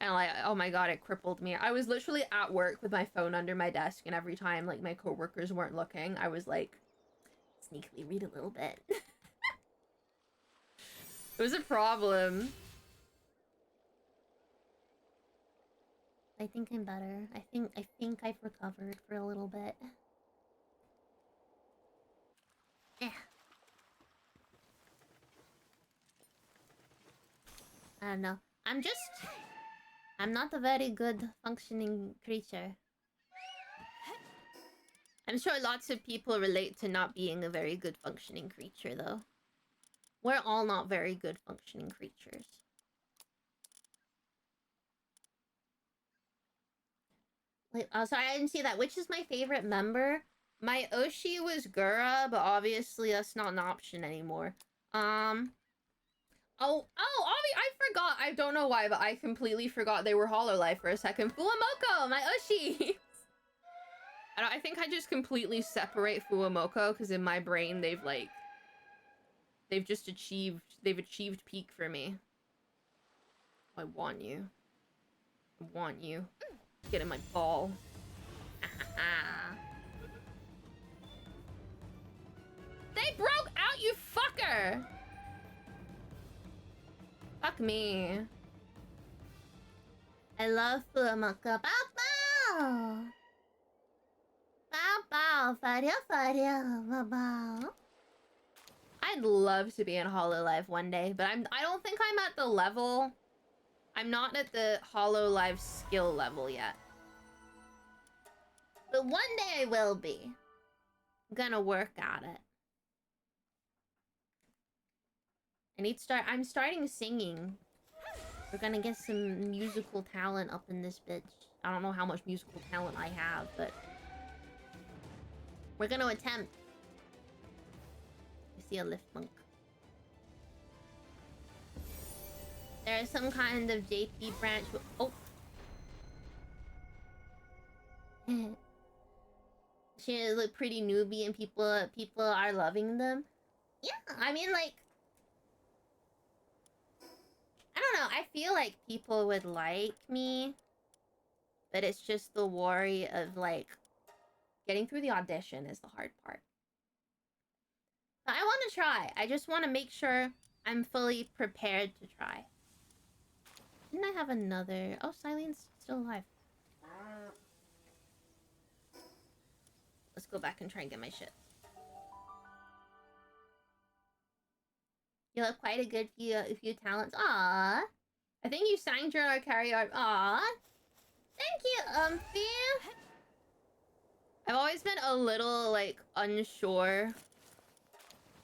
And, like, oh my god, it crippled me. I was literally at work with my phone under my desk, and every time, like, my coworkers weren't looking, I was like, sneakily read a little bit. It was a problem.
I think I'm better. I think I've recovered for a little bit. Yeah. I don't know. I'm not a very good functioning creature.
I'm sure lots of people relate to not being a very good functioning creature, though. We're all not very good functioning creatures. Wait, oh, sorry, I didn't see that. Which is my favorite member? My Oshi was Gura, but obviously that's not an option anymore. I forgot. I don't know why, but I completely forgot they were Hololive for a second. Fuamoko, my Oshi! I think I just completely separate Fuamoko, because in my brain, they've achieved peak for me. I want you. I want you. Get in my ball. They broke out Sure. Fuck me.
I love Fuamaka. Bow bow! Bow bow! Faria faria! Bow bow!
I'd love to be in Hololive one day, but I don't think I'm at the level. I'm not at the Hololive skill level yet.
But one day I will be.
I'm gonna work at it. I'm starting singing.
We're gonna get some musical talent up in this bitch.
I don't know how much musical talent I have, but
we're gonna attempt. I see a lift monk. There's some kind of JP branch. Oh. She look pretty newbie and people are loving them. Yeah, I mean, like, I don't know. I feel like people would like me,
but it's just the worry of, like, getting through the audition is the hard part.
But I want to try. I just want to make sure I'm fully prepared to try. Didn't I have another? Oh, Silen's still alive.
Let's go back and try and get my shit.
You have quite a good few talents. Aww.
I think you sang during our karaoke.
Aww. Thank you, Umphy.
I've always been a little, like, unsure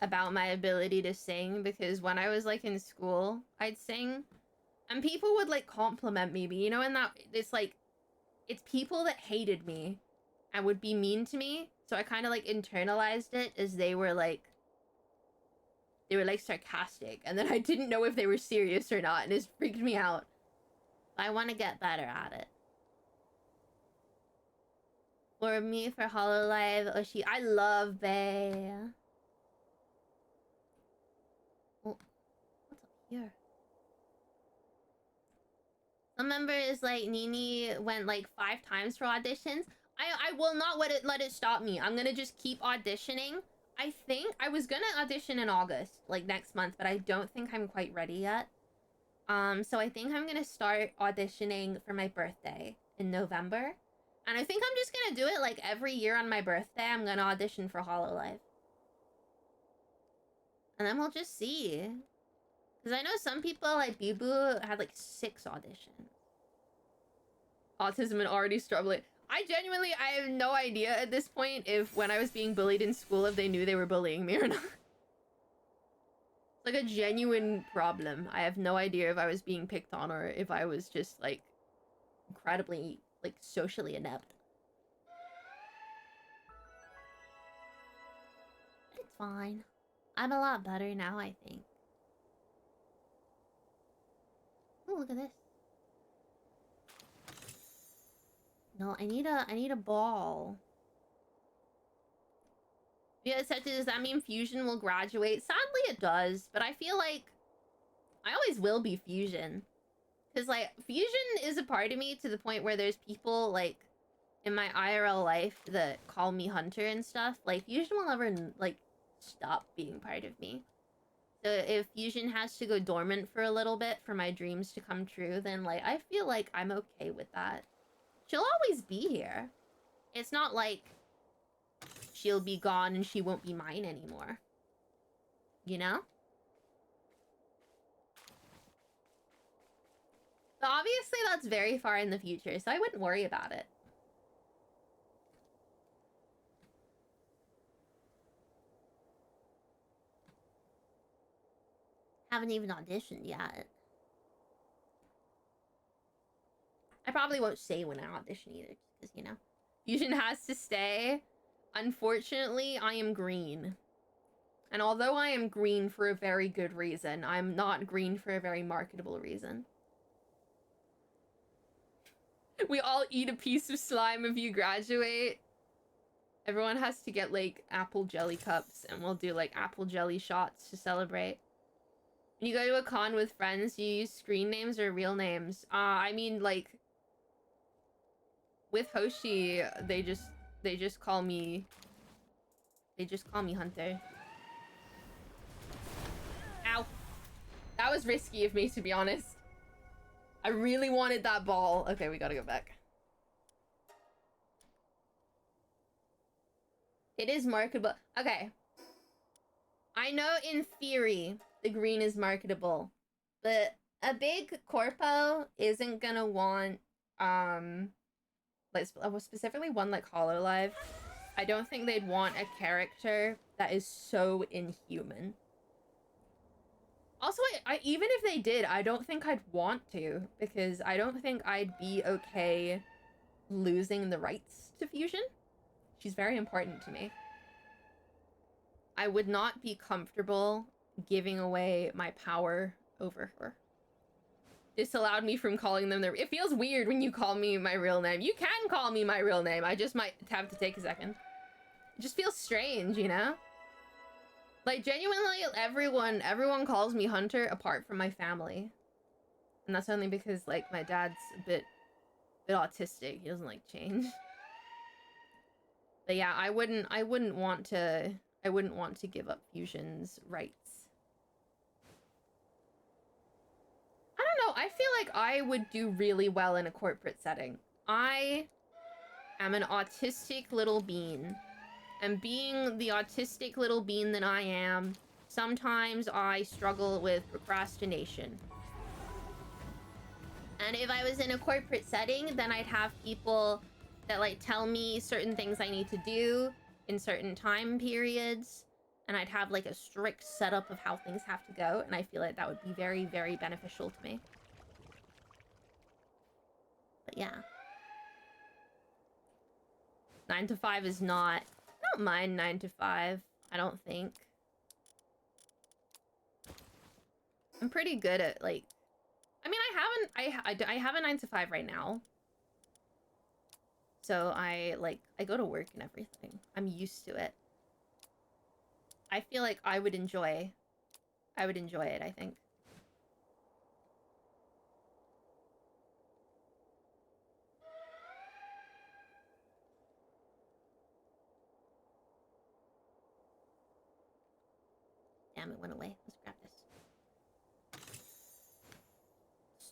about my ability to sing because when I was, like, in school, I'd sing and people would, like, compliment me, but you know, in that, it's like, it's people that hated me and would be mean to me, so I kind of, like, internalized it as they were, like, sarcastic, and then I didn't know if they were serious or not, and it freaked me out.
I want to get better at it. For me, for Hololive, Oshi, I love Bae. Oh, what's up here? Some members like Nini went like 5 times for auditions. I will not let it stop me. I'm gonna just keep auditioning. I think I was gonna audition in August, like next month, but I don't think I'm quite ready yet. So I think I'm gonna start auditioning for my birthday in November. And I think I'm just gonna do it like every year on my birthday. I'm gonna audition for Hololive. And then we'll just see. Because I know some people like Bibu had like 6 auditions.
Autism and already struggling. I have no idea at this point if when I was being bullied in school, if they knew they were bullying me or not. It's like a genuine problem. I have no idea if I was being picked on or if I was just like incredibly like socially inept.
It's fine. I'm a lot better now, I think. Oh, look at this. No, I need a ball.
Yeah, does that mean Fusion will graduate? Sadly, it does, but I feel like I always will be Fusion. Because, like, Fusion is a part of me to the point where there's people, like, in my IRL life that call me Hunter and stuff. Like, Fusion will never, like, stop being part of me. So if Fusion has to go dormant for a little bit for my dreams to come true, then, like, I feel like I'm okay with that. She'll always be here. It's not like she'll be gone and she won't be mine anymore. You know? But obviously that's very far in the future, so I wouldn't worry about it.
Haven't even auditioned yet.
I probably won't say when I audition either, because, you know, Fusion has to stay. Unfortunately, I am green. And although I am green for a very good reason, I'm not green for a very marketable reason. We all eat a piece of slime if you graduate. Everyone has to get, like, apple jelly cups, and we'll do, like, apple jelly shots to celebrate. When you go to a con with friends, you use screen names or real names? I mean, like, with Hoshi, they just call me Hunter. That was risky of me, to be honest. I really wanted that ball. Okay, we gotta go back. It is marketable. Okay. I know in theory the green is marketable, but a big corpo isn't gonna want, like, specifically one like Hololive. I don't think they'd want a character that is so inhuman. Also, even if they did, I don't think I'd want to, because I don't think I'd be okay losing the rights to Fusion. She's very important to me. I would not be comfortable giving away my power over her. Disallowed me from calling them it feels weird when you call me my real name. You can call me my real name. I just might have to take a second. It just feels strange, you know? Like, genuinely, everyone calls me Hunter apart from my family. And that's only because, like, my dad's a bit autistic. He doesn't like change. But yeah, I wouldn't want to give up Fusion's rights. I don't know, I feel like I would do really well in a corporate setting. I am an autistic little bean. And being the autistic little bean that I am, sometimes I struggle with procrastination. And if I was in a corporate setting, then I'd have people that, like, tell me certain things I need to do in certain time periods. And I'd have, like, a strict setup of how things have to go. And I feel like that would be very, very beneficial to me. But yeah. 9 to 5 is not... I don't mind 9 to 5, I don't think. I'm pretty good at, like... I mean, I have a 9 to 5 right now. So I go to work and everything. I'm used to it. I feel like I would enjoy it, I think. Damn, it went away. Let's grab this.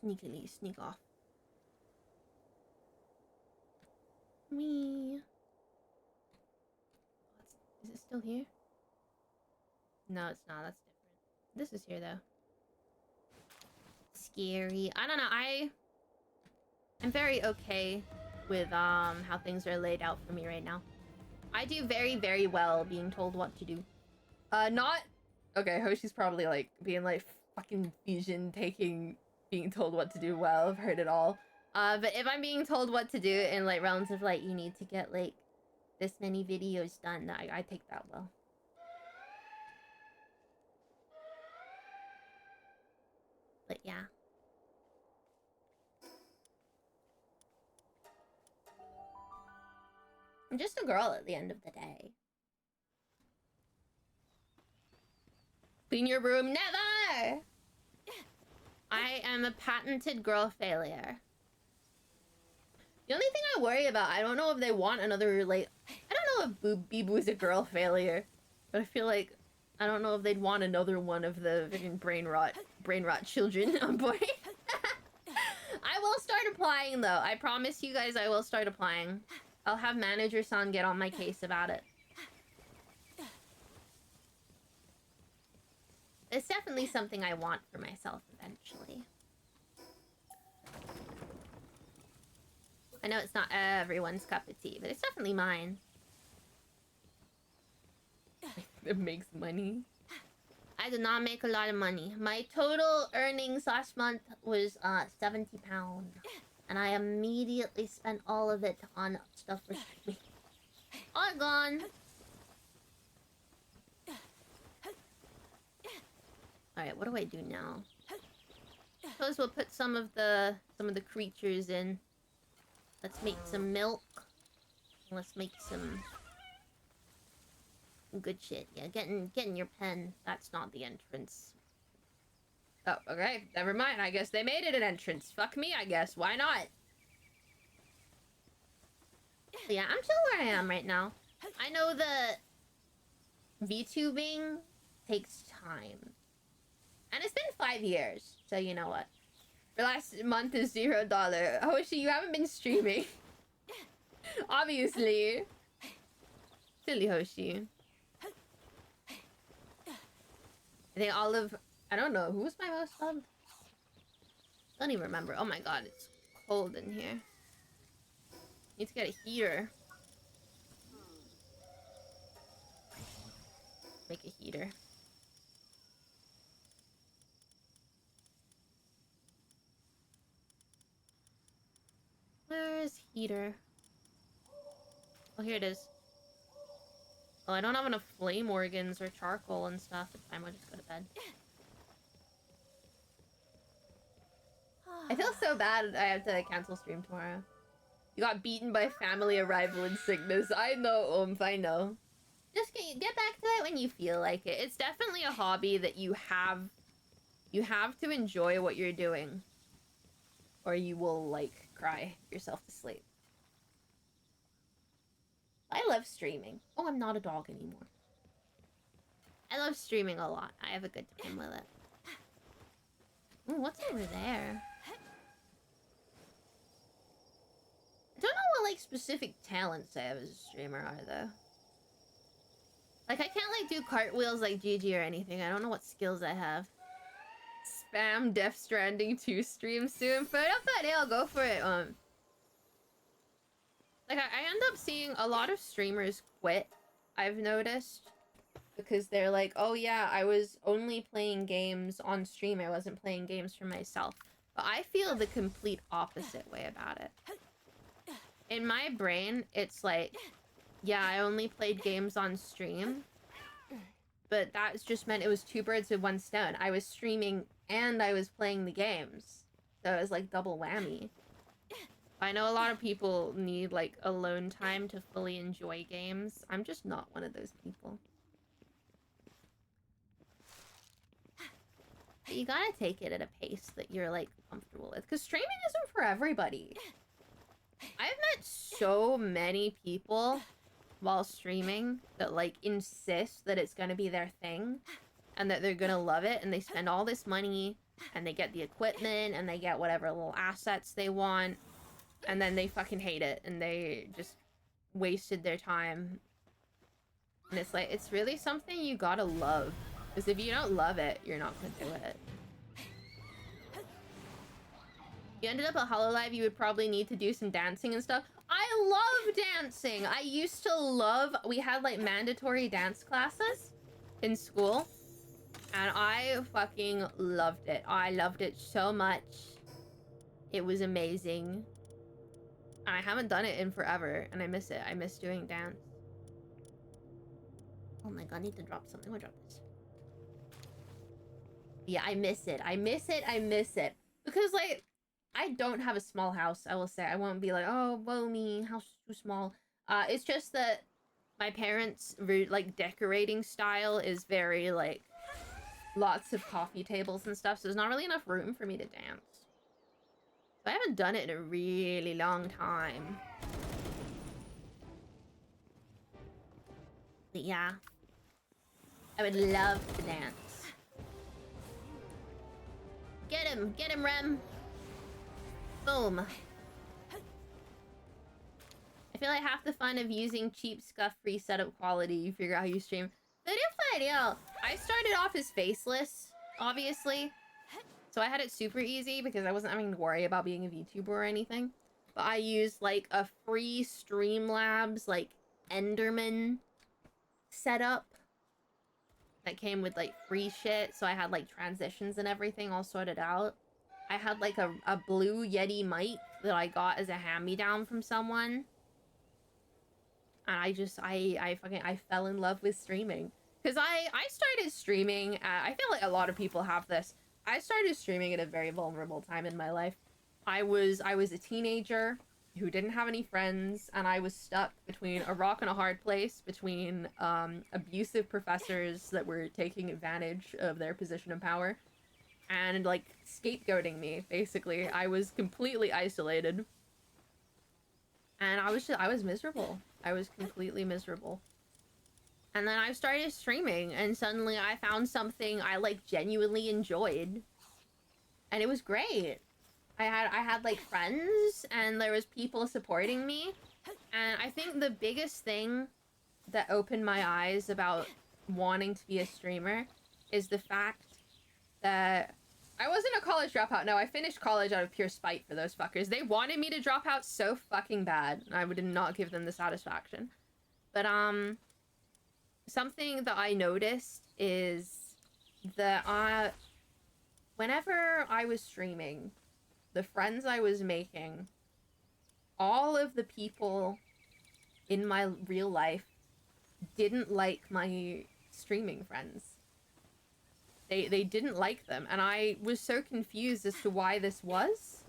Sneakily sneak off. Me. Is it still here? No, it's not. That's different. This is here, though. Scary. I don't know. I'm very okay with how things are laid out for me right now. I do very, very well being told what to do. Not... Okay, Hoshi's probably, like, being, like, fucking Fusion being told what to do well. I've heard it all. But if I'm being told what to do in, like, realms of, like, you need to get, like, this many videos done, I take that well. But yeah. I'm just a girl at the end of the day. Clean your room, never! I am a patented girl failure. The only thing I worry about, I don't know if they want another, like... I don't know if Bibu's a girl failure. But I feel like... I don't know if they'd want another one of the freaking brain rot children on board. I will start applying, though. I promise you guys I will start applying. I'll have manager-san get on my case about it. It's definitely something I want for myself eventually. I know it's not everyone's cup of tea, but it's definitely mine. It makes money. I did not make a lot of money. My total earnings last month was £70. And I immediately spent all of it on stuff for streaming. All gone. Alright, what do I do now? Suppose we'll put some of the creatures in. Let's make some milk. Let's make some good shit. Yeah, get in your pen. That's not the entrance. Oh, okay. Never mind. I guess they made it an entrance. Fuck me, I guess. Why not? Yeah, I'm still where I am right now. I know that VTubing takes time. And it's been 5 years, so you know what. The last month is $0. Hoshi, you haven't been streaming. Obviously. Silly Hoshi. I think all of... I don't know. Who was my most loved? I don't even remember. Oh my god, it's cold in here. Need to get a heater. Make a heater. Where is heater? Oh, here it is. Oh, I don't have enough flame organs or charcoal and stuff. It's fine, we'll just go to bed. I feel so bad I have to cancel stream tomorrow. You got beaten by family arrival and sickness. I know, I know. Just get back to it when you feel like it. It's definitely a hobby that you have to enjoy what you're doing. Or you will, like, cry yourself to sleep. I love streaming. Oh, I'm not a dog anymore. I love streaming a lot. I have a good time with it. Ooh, what's over there? I don't know what, like, specific talents I have as a streamer either. Like, I can't, like, do cartwheels like Gigi or anything. I don't know what skills I have. Spam Death Stranding 2 stream soon. Fair enough, I'll go for it. Like, I end up seeing a lot of streamers quit, I've noticed. Because they're like, oh yeah, I was only playing games on stream. I wasn't playing games for myself. But I feel the complete opposite way about it. In my brain, it's like, yeah, I only played games on stream. But that just meant it was 2 birds with 1 stone. I was streaming and I was playing the games. So it was like double whammy. I know a lot of people need like alone time to fully enjoy games. I'm just not one of those people. But you gotta take it at a pace that you're like comfortable with. Because streaming isn't for everybody. I've met so many people while streaming that like insist that it's gonna be their thing and that they're gonna love it, and they spend all this money and they get the equipment and they get whatever little assets they want, and then they fucking hate it and they just wasted their time. And it's like, it's really something you gotta love, because if you don't love it, you're not gonna do it. If you ended up at Hololive, you would probably need to do some dancing and stuff. I love dancing. I used to love, we had like mandatory dance classes in school, and I fucking loved it. I loved it so much. It was amazing. And I haven't done it in forever, and I miss it. I miss doing dance. Oh my god, I need to drop something. I'm gonna drop this. Yeah, I miss it. I miss it. I miss it. Because like, I don't have a small house, I will say. I won't be like, oh, woe me, house is too small. It's just that my parents' like decorating style is very like lots of coffee tables and stuff, so there's not really enough room for me to dance. So I haven't done it in a really long time. But yeah, I would love to dance. Get him, Rem. Boom. I feel like half the fun of using cheap, scuff-free setup quality, you figure out how you stream. But if I do, I started off as faceless, obviously. So I had it super easy because I wasn't having to worry about being a VTuber or anything. But I used like a free Streamlabs, like Enderman setup that came with like free shit. So I had like transitions and everything all sorted out. I had like a blue Yeti mic that I got as a hand-me-down from someone. And I fell in love with streaming. Because I started streaming, I feel like a lot of people have this. I started streaming at a very vulnerable time in my life. I was a teenager who didn't have any friends, and I was stuck between a rock and a hard place, between abusive professors that were taking advantage of their position of power, and like scapegoating me, basically. I was completely isolated. And I was miserable. I was completely miserable. And then I started streaming, and suddenly I found something I like genuinely enjoyed, and it was great. I had like friends, and there was people supporting me, and I think the biggest thing that opened my eyes about wanting to be a streamer is the fact that I wasn't a college dropout. No, I finished college out of pure spite for those fuckers. They wanted me to drop out so fucking bad, and I would not give them the satisfaction. But something that I noticed is that whenever I was streaming, the friends I was making, all of the people in my real life didn't like my streaming friends. They didn't like them, and I was so confused as to why this was.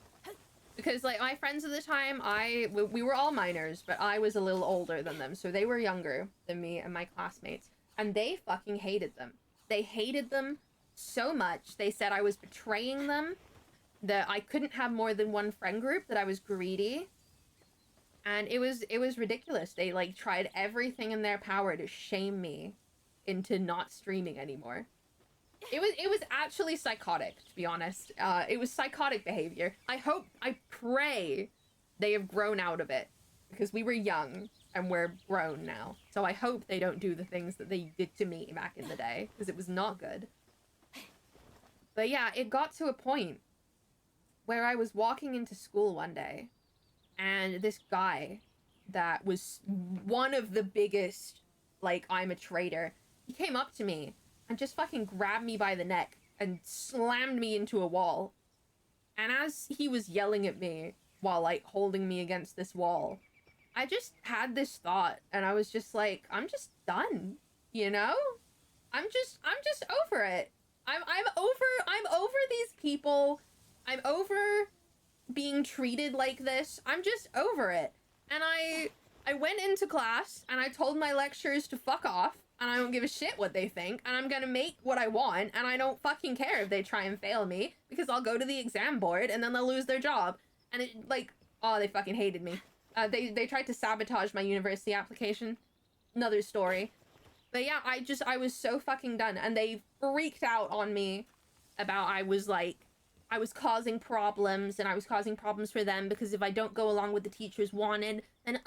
Because, like, my friends at the time, we were all minors, but I was a little older than them, so they were younger than me and my classmates, and they fucking hated them. They hated them so much. They said I was betraying them, that I couldn't have more than one friend group, that I was greedy, and it was ridiculous. They, like, tried everything in their power to shame me into not streaming anymore. It was actually psychotic, to be honest. It was psychotic behavior. I pray they have grown out of it, because we were young and we're grown now. So I hope they don't do the things that they did to me back in the day, because it was not good. But yeah, it got to a point where I was walking into school one day, and this guy that was one of the biggest, like, I'm a traitor, he came up to me and just fucking grabbed me by the neck and slammed me into a wall. And as he was yelling at me while, like, holding me against this wall, I just had this thought, and I was just like, I'm just done, you know? I'm just over it. I'm over these people. I'm over being treated like this. I'm just over it. And I went into class, and I told my lecturers to fuck off, and I don't give a shit what they think, and I'm gonna make what I want, and I don't fucking care if they try and fail me, because I'll go to the exam board, and then they'll lose their job. And it, like, oh, they fucking hated me. They tried to sabotage my university application. Another story. But yeah, I was so fucking done, and they freaked out on me about I was causing problems, and I was causing problems for them, because if I don't go along with the teachers wanted, then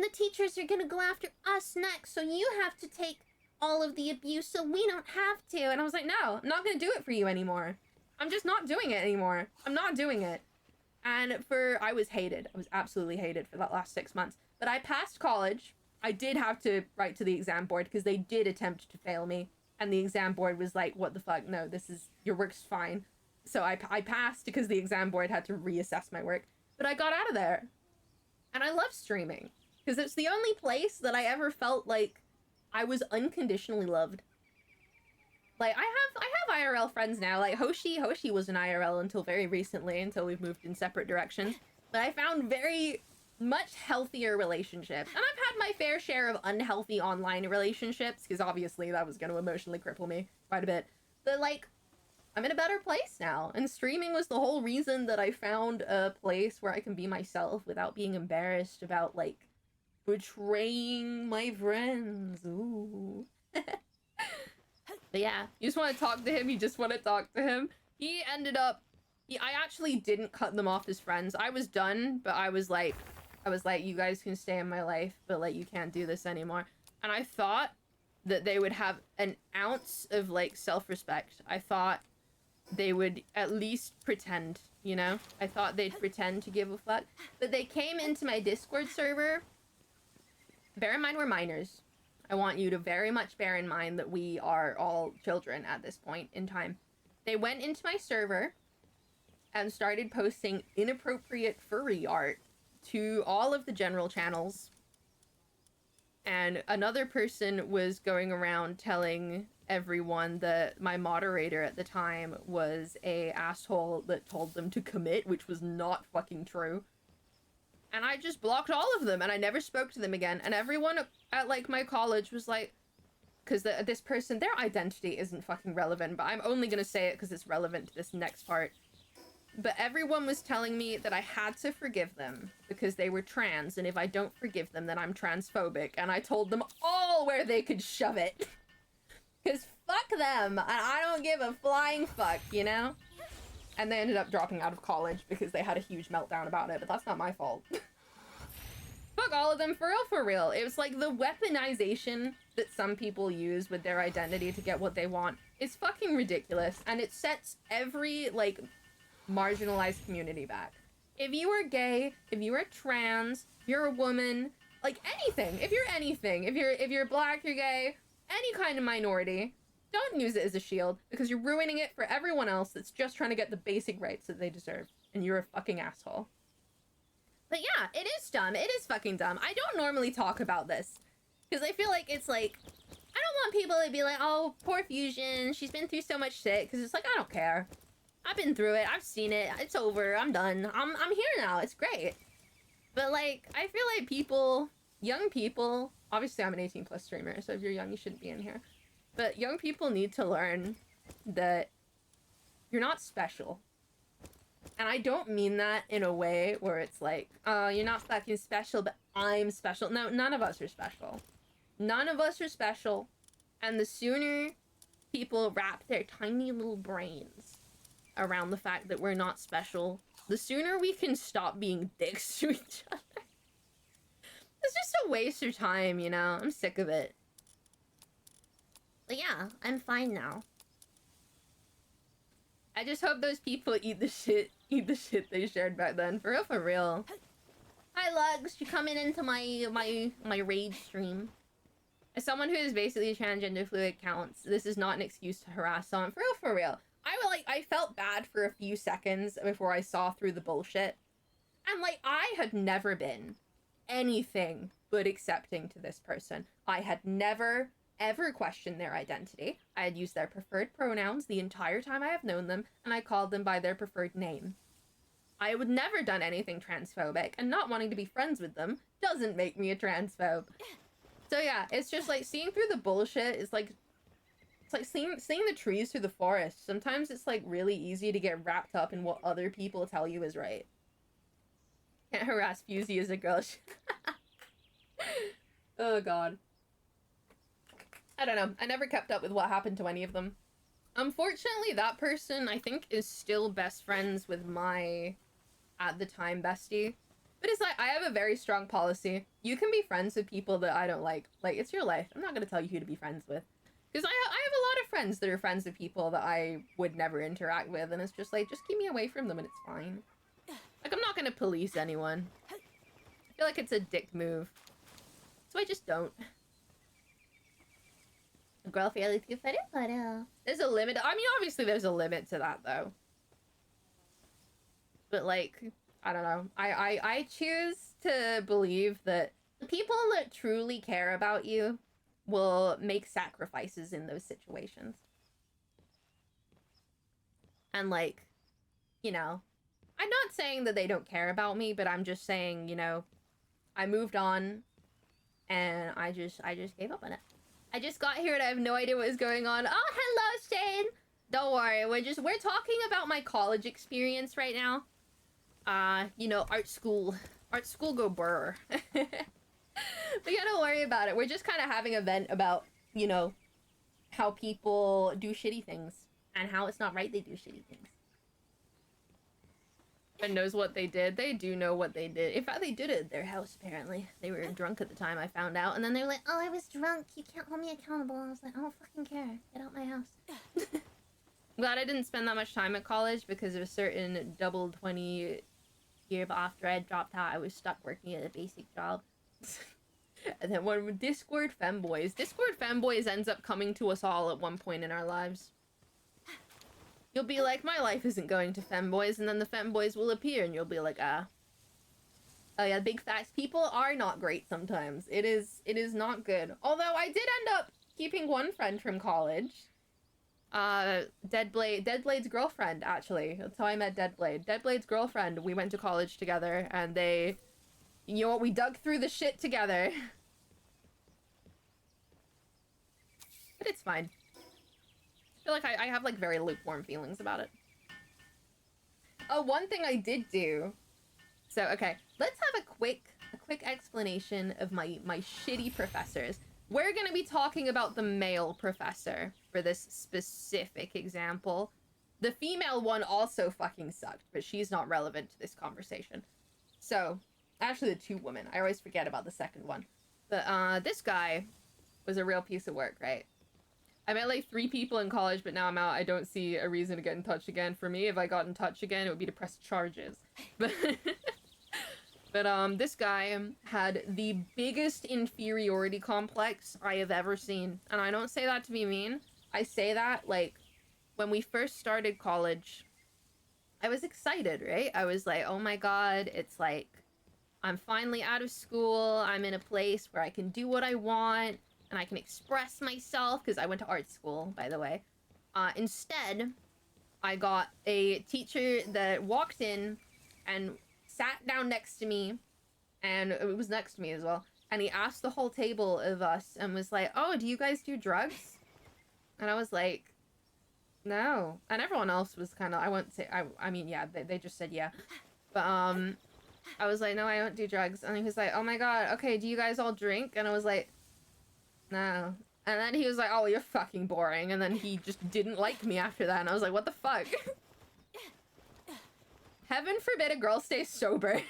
the teachers are gonna go after us next, so you have to take all of the abuse so we don't have to. And I was like, no, I'm not gonna do it for you anymore. I'm just not doing it anymore. I'm not doing it. And I was hated. I was absolutely hated for that last 6 months. But I passed college. I did have to write to the exam board, because they did attempt to fail me. And the exam board was like, what the fuck? No, your work's fine. So I passed, because the exam board had to reassess my work. But I got out of there. And I love streaming, because it's the only place that I ever felt like I was unconditionally loved. Like, I have IRL friends now. Like, Hoshi was an IRL until very recently, until we've moved in separate directions. But I found very much healthier relationships. And I've had my fair share of unhealthy online relationships, because obviously that was going to emotionally cripple me quite a bit. But, like, I'm in a better place now, and streaming was the whole reason that I found a place where I can be myself without being embarrassed about, like, betraying my friends. Ooh. But yeah, you just want to talk to him, you just want to talk to him. He ended up, I actually didn't cut them off as friends. I was done, but I was like, you guys can stay in my life, but, like, you can't do this anymore. And I thought that they would have an ounce of, like, self-respect. I thought they would at least pretend, you know? I thought they'd pretend to give a fuck. But they came into my Discord server. Bear in mind, we're minors. I want you to very much bear in mind that we are all children at this point in time. They went into my server and started posting inappropriate furry art to all of the general channels. And another person was going around telling everyone that my moderator at the time was a asshole that told them to commit, which was not fucking true. And I just blocked all of them, and I never spoke to them again. And everyone at, like, my college was like, because this person, their identity isn't fucking relevant, but I'm only gonna say it because it's relevant to this next part.
But everyone was telling me that I had to forgive them because they were trans, and if I don't forgive them, then I'm transphobic. And I told them all where they could shove it. Because fuck them, and I don't give a flying fuck, you know? And they ended up dropping out of college because they had a huge meltdown about it, but that's not my fault. Fuck all of them, for real, for real. It was like the weaponization that some people use with their identity to get what they want is fucking ridiculous, and it sets every, like, marginalized community back. If you are gay, if you are trans, if you're a woman, like anything, if you're black, you're gay, any kind of minority, don't use it as a shield because you're ruining it for everyone else that's just trying to get the basic rights that they deserve, and you're a fucking asshole. But yeah, it is dumb. It is fucking dumb. I don't normally talk about this because I feel like it's like, I don't want people to be like, oh, poor Fusion, she's been through so much shit, because it's like, I don't care. I've been through it. I've seen it. It's over. I'm done. I'm here now. It's great. But like, I feel like people, young people, obviously I'm an 18 plus streamer, so if you're young, you shouldn't be in here. But young people need to learn that you're not special. And I don't mean that in a way where it's like, oh, you're not fucking special, but I'm special. No, none of us are special. None of us are special. And the sooner people wrap their tiny little brains around the fact that we're not special, the sooner we can stop being dicks to each other. It's just a waste of time, you know? I'm sick of it. But yeah, I'm fine now. I just hope those people eat the shit they shared back then. For real, for real. Hi, Lugs. You're coming into my raid stream. As someone who is basically transgender fluid counts, this is not an excuse to harass someone. For real. I felt bad for a few seconds before I saw through the bullshit. And like, I had never been anything but accepting to this person. I had never ever questioned their identity. I had used their preferred pronouns the entire time I have known them, and I called them by their preferred name. I would never done anything transphobic, and not wanting to be friends with them doesn't make me a transphobe. So yeah, it's just like seeing through the bullshit is like, it's like seeing the trees through the forest. Sometimes it's like really easy to get wrapped up in what other people tell you is right. Can't harass Fusey as a girl. Oh god. I don't know. I never kept up with what happened to any of them. Unfortunately, that person, I think, is still best friends with my, at the time, bestie. But it's like, I have a very strong policy. You can be friends with people that I don't like. Like, it's your life. I'm not going to tell you who to be friends with. Because I have a lot of friends that are friends with people that I would never interact with. And it's just like, just keep me away from them and it's fine. Like, I'm not going to police anyone. I feel like it's a dick move. So I just don't. Girl fairly too funny, but there's a limit. I mean, obviously there's a limit to that though. But like, I don't know. I choose to believe that the people that truly care about you will make sacrifices in those situations. And like, you know, I'm not saying that they don't care about me, but I'm just saying, you know, I moved on and I just gave up on it. I just got here and I have no idea what is going on. Oh, hello, Shane. Don't worry. We're talking about my college experience right now. You know, art school go burr. But yeah, don't worry about it. We're just kind of having a vent about, you know, how people do shitty things and how it's not right they do shitty things. And knows what they did. They do know what they did. In fact, they did it at their house, apparently. They were drunk at the time, I found out. And then they were like, oh, I was drunk. You can't hold me accountable. I was like, I don't fucking care. Get out my house. I'm glad I didn't spend that much time at college because of a certain double 20 year, but after I dropped out, I was stuck working at a basic job. And then when Discord femboys ends up coming to us all at one point in our lives. You'll be like, my life isn't going to femboys, and then the femboys will appear, and you'll be like, ah. Oh yeah, big facts. People are not great sometimes. It is not good. Although I did end up keeping one friend from college. Deadblade's girlfriend, actually. That's how I met Deadblade. Deadblade's girlfriend, we went to college together, and they... You know what, we dug through the shit together. But it's fine. I feel like I have, like, very lukewarm feelings about it. one thing I did do. So okay, let's have a quick explanation of my shitty professors. We're gonna be talking about the male professor for this specific example. The female one also fucking sucked, but she's not relevant to this conversation. So, actually the two women. I always forget about the second one. But this guy was a real piece of work, right? I met like 3 people in college, but now I'm out. I don't see a reason to get in touch again. For me, if I got in touch again, it would be to press charges. But this guy had the biggest inferiority complex I have ever seen. And I don't say that to be mean. I say that, like, when we first started college, I was excited, right? I was like, oh my god, it's like, I'm finally out of school. I'm in a place where I can do what I want, and I can express myself, because I went to art school, by the way. Instead, I got a teacher that walked in and sat down next to me, and it was next to me as well, and he asked the whole table of us and was like, oh, do you guys do drugs? And I was like, no. And everyone else was kind of, I wouldn't say, I mean, yeah, they just said yeah. But, I was like, no, I don't do drugs. And he was like, oh my god, okay, do you guys all drink? And I was like, no. And then he was like, oh, you're fucking boring. And then he just didn't like me after that. And I was like, what the fuck? Heaven forbid a girl stay sober. It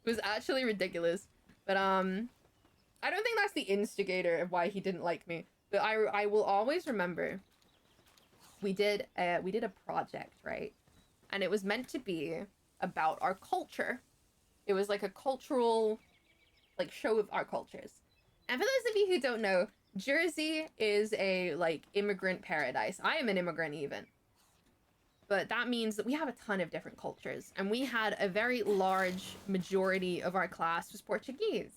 was actually ridiculous. But, I don't think that's the instigator of why he didn't like me. But I will always remember we did a project, right? And it was meant to be about our culture. It was like a cultural, like, show of our cultures. And for those of you who don't know, Jersey is a, like, immigrant paradise. I am an immigrant even. But that means that we have a ton of different cultures. And we had a very large majority of our class was Portuguese.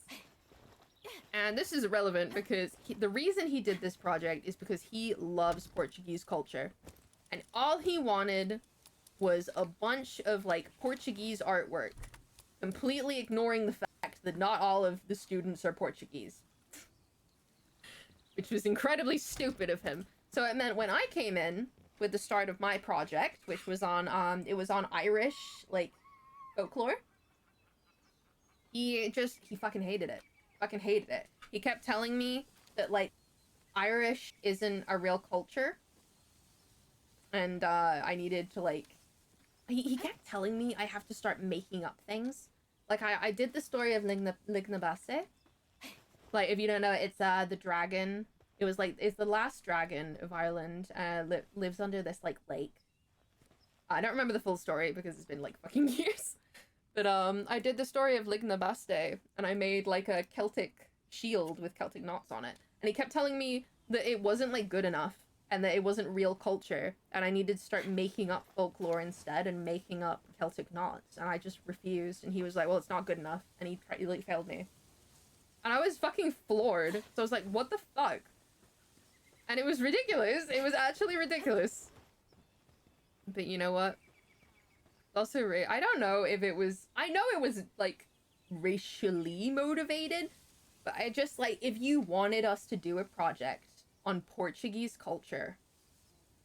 And this is relevant because the reason he did this project is because he loves Portuguese culture. And all he wanted was a bunch of, like, Portuguese artwork, completely ignoring the fact that not all of the students are Portuguese. Which was incredibly stupid of him. So it meant when I came in with the start of my project, which was on, it was on Irish, like, folklore, he fucking hated it. Fucking hated it. He kept telling me that, like, Irish isn't a real culture. And, I needed to, like, he kept telling me I have to start making up things. Like, I did the story of Lignabasse. Like, if you don't know, it's, the dragon. It was, like, it's the last dragon of Ireland, lives under this, like, lake. I don't remember the full story because it's been, like, fucking years. But, I did the story of Lignabaste, and I made, like, a Celtic shield with Celtic knots on it. And he kept telling me that it wasn't, like, good enough, and that it wasn't real culture, and I needed to start making up folklore instead, and making up Celtic knots, and I just refused, and he was like, well, it's not good enough, and he like, failed me. And I was fucking floored, so I was like, what the fuck? And it was ridiculous. It was actually ridiculous. But you know what? Also, I don't know if it was... I know it was, like, racially motivated, but I just, like, if you wanted us to do a project on Portuguese culture,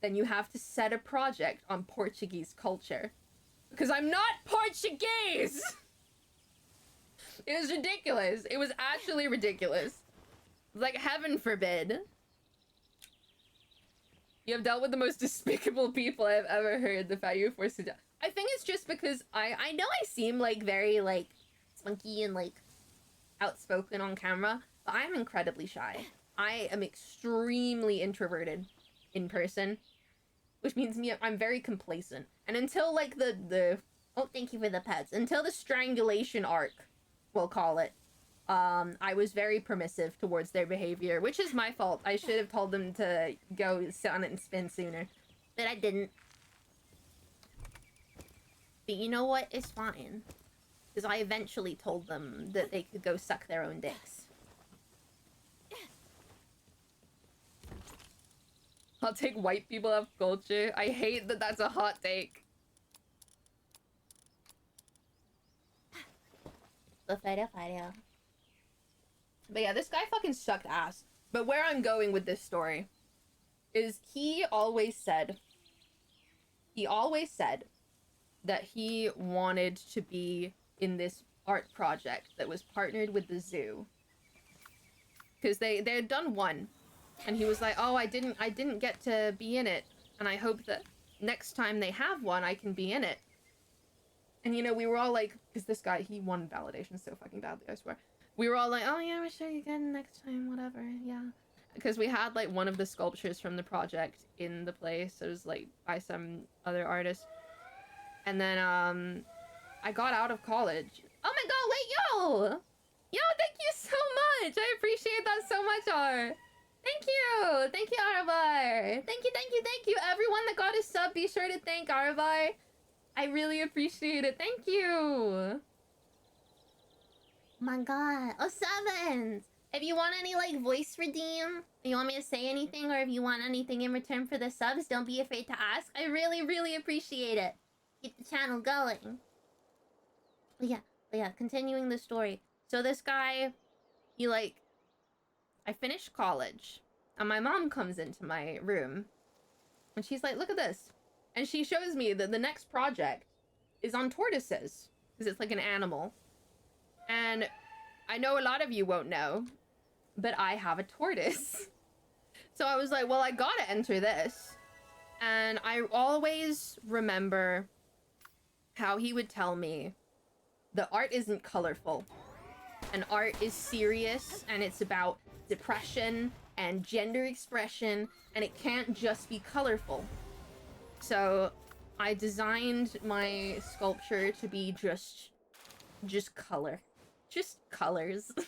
then you have to set a project on Portuguese culture. Because I'm not Portuguese! It was ridiculous. It was actually ridiculous. Like, heaven forbid. You have dealt with the most despicable people I've ever heard. The fact you were forced to do. I think it's just because I know I seem, like, very, like, spunky and, like, outspoken on camera, but I'm incredibly shy. I am extremely introverted in person, which means I'm very complacent. And until, like, oh, thank you for the pets. Until the strangulation arc, we'll call it, I was very permissive towards their behavior, which is my fault. I should have told them to go sit on it and spin sooner, but I didn't. But you know what? It's fine. Because I eventually told them that they could go suck their own dicks. I'll take white people have culture. I hate that that's a hot take. But yeah, this guy fucking sucked ass. But where I'm going with this story is he always said that he wanted to be in this art project that was partnered with the zoo. Because they had done one, and he was like, oh, I didn't get to be in it, and I hope that next time they have one, I can be in it. And you know, we were all like, because this guy, he won validation so fucking badly, I swear. We were all like, oh yeah, we'll show you again next time, whatever, yeah. Because we had like one of the sculptures from the project in the place. It was like by some other artist. And then I got out of college.
Oh my god, wait, yo! Yo, thank you so much! I appreciate that so much, R. Thank you! Thank you, Aravar! Thank you, thank you, thank you! Everyone that got a sub, be sure to thank Aravar. I really appreciate it. Thank you! My god. Oh, sevens! If you want any, like, voice redeem, you want me to say anything, or if you want anything in return for the subs, don't be afraid to ask. I really, really appreciate it. Keep the channel going. But yeah, continuing the story. So this guy, he, like... I finished college, and my mom comes into my room, and she's like, look at this. And she shows me that the next project is on tortoises, because it's like an animal. And I know a lot of you won't know, but I have a tortoise. So I was like, well, I gotta enter this. And I always remember how he would tell me the art isn't colorful. And art is serious, and it's about depression and gender expression, and it can't just be colorful. So I designed my sculpture to be just color. Just colors. And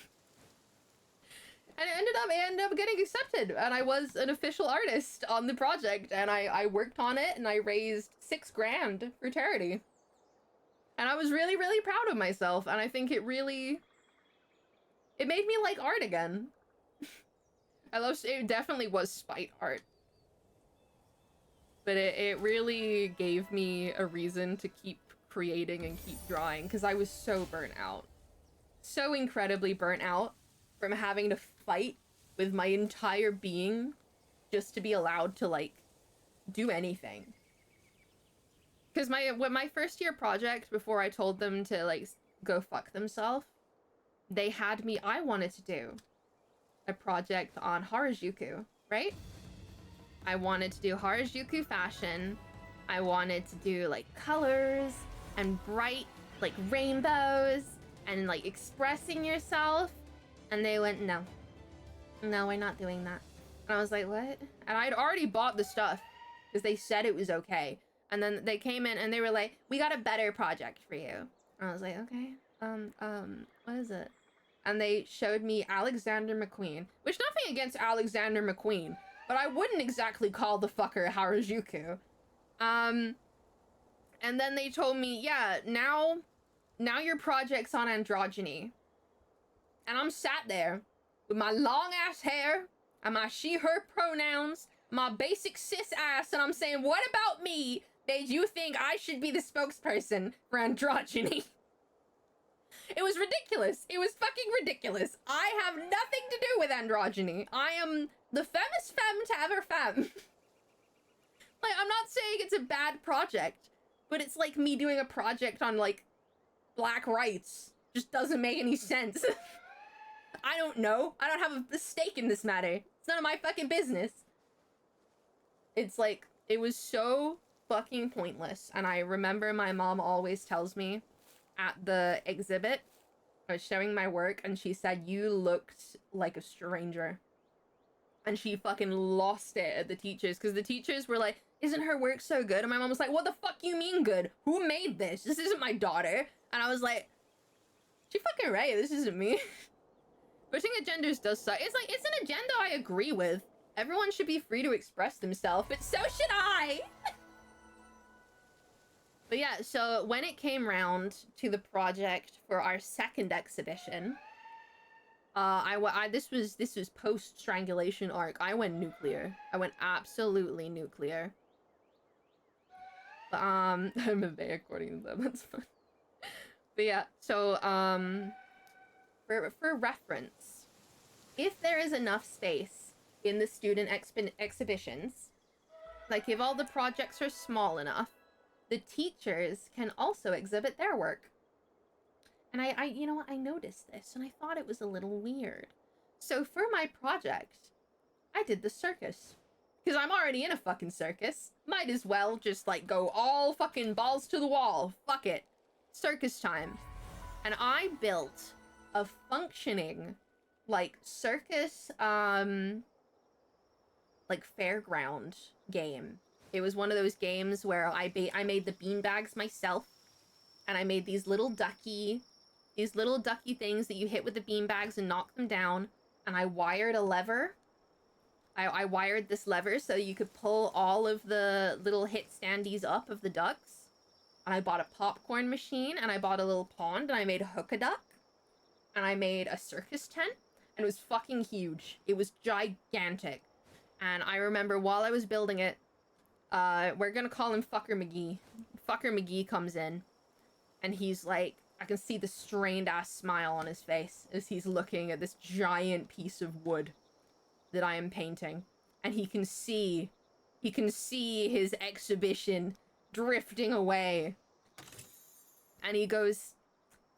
it ended up getting accepted, and I was an official artist on the project, and I worked on it, and I raised $6,000 for charity. And I was really, really proud of myself, and I think it made me like art again. It definitely was spite art. But it really gave me a reason to keep creating and keep drawing, because I was so burnt out. So incredibly burnt out from having to fight with my entire being just to be allowed to, like, do anything. Because my first year project, before I told them to, like, go fuck themselves, I wanted to do a project on Harajuku, right? I wanted to do Harajuku fashion. I wanted to do, like, colors and bright, like, rainbows and, like, expressing yourself. And they went, no, we're not doing that. And I was like, what? And I'd already bought the stuff because they said it was okay. And then they came in and they were like, we got a better project for you. And I was like, okay, what is it? And they showed me Alexander McQueen, which nothing against Alexander McQueen, but I wouldn't exactly call the fucker Harajuku. And then they told me, yeah, now your project's on androgyny. And I'm sat there with my long ass hair and my she, her pronouns, my basic cis ass, and I'm saying, what about me made you think I should be the spokesperson for androgyny? It was ridiculous. It was fucking ridiculous. I have nothing to do with androgyny. I am the femmes femme to ever femme. Like, I'm not saying it's a bad project, but it's like me doing a project on, like, black rights. Just doesn't make any sense. I don't know. I don't have a stake in this matter. It's none of my fucking business. It's like, it was so fucking pointless. And I remember my mom always tells me at the exhibit, I was showing my work, and she said, you looked like a stranger. And she fucking lost it at the teachers, because the teachers were like, isn't her work so good? And my mom was like, what the fuck you mean good? Who made this? This isn't my daughter. And I was like, she fucking right, this isn't me. Pushing agendas does suck. It's like, it's an agenda I agree with. Everyone should be free to express themselves, but so should I! But yeah, so when it came round to the project for our second exhibition, this was post strangulation arc. I went nuclear. I went absolutely nuclear. But I'm a bay according to them. That's fun. But yeah, so for reference, if there is enough space in the student exhibitions, like if all the projects are small enough, the teachers can also exhibit their work. And I you know what, I noticed this and I thought it was a little weird. So for my project, I did the circus. Because I'm already in a fucking circus. Might as well just like go all fucking balls to the wall. Fuck it. Circus time. And I built a functioning like circus like fairground game. It was one of those games where I made the beanbags myself, and I made these little ducky things that you hit with the beanbags and knock them down, and I wired a lever. I wired this lever so you could pull all of the little hit standees up of the ducks. And I bought a popcorn machine, and I bought a little pond, and I made a hook-a-duck. And I made a circus tent, and it was fucking huge. It was gigantic. And I remember while I was building it, we're gonna call him Fucker McGee. Fucker McGee comes in, and he's like, I can see the strained-ass smile on his face as he's looking at this giant piece of wood that I am painting. And he can see his exhibition drifting away. And he goes,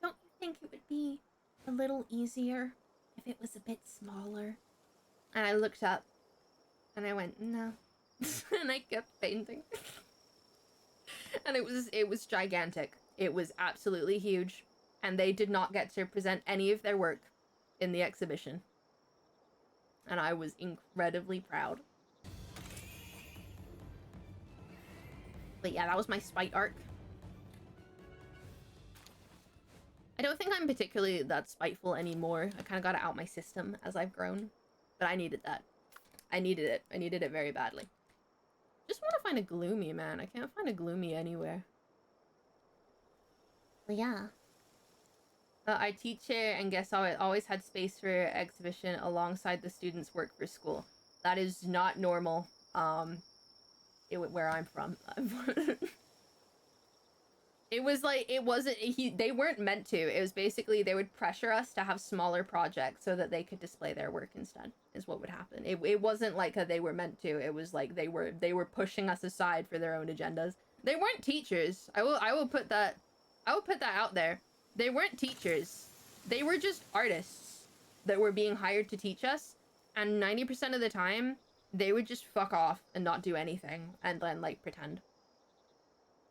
don't you think it would be a little easier if it was a bit smaller? And I looked up and I went, no. And I kept painting. And it was gigantic. It was absolutely huge. And they did not get to present any of their work in the exhibition. And I was incredibly proud. But yeah, that was my spite arc. I don't think I'm particularly that spiteful anymore. I kind of got it out my system as I've grown. But I needed that. I needed it. I needed it very badly. Just want to find a gloomy, man. I can't find a gloomy anywhere. But yeah. I teach here, and guess how I always had space for exhibition alongside the students' work for school. That is not normal. Where I'm from. It was like, it wasn't, they weren't meant to. It was basically, they would pressure us to have smaller projects so that they could display their work instead, is what would happen. It wasn't like they were meant to. It was like they were pushing us aside for their own agendas. They weren't teachers. I will put that out there. They weren't teachers. They were just artists that were being hired to teach us, and 90% of the time, they would just fuck off and not do anything, and then, like, pretend.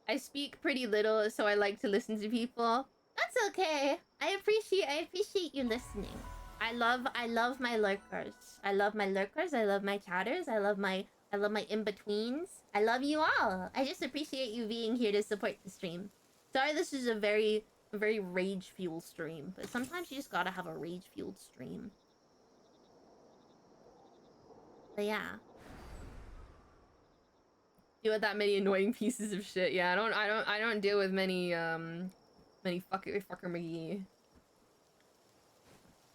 I speak pretty little, so I like to listen to people. That's okay. I appreciate you listening. I love my lurkers. I love my lurkers. I love my chatters. I love my in-betweens. I love you all. I just appreciate you being here to support the stream. Sorry, this is a very rage-fueled stream, but sometimes you just gotta have a rage-fueled stream. But yeah. Deal with that many annoying pieces of shit. Yeah, I don't deal with many fucker McGee.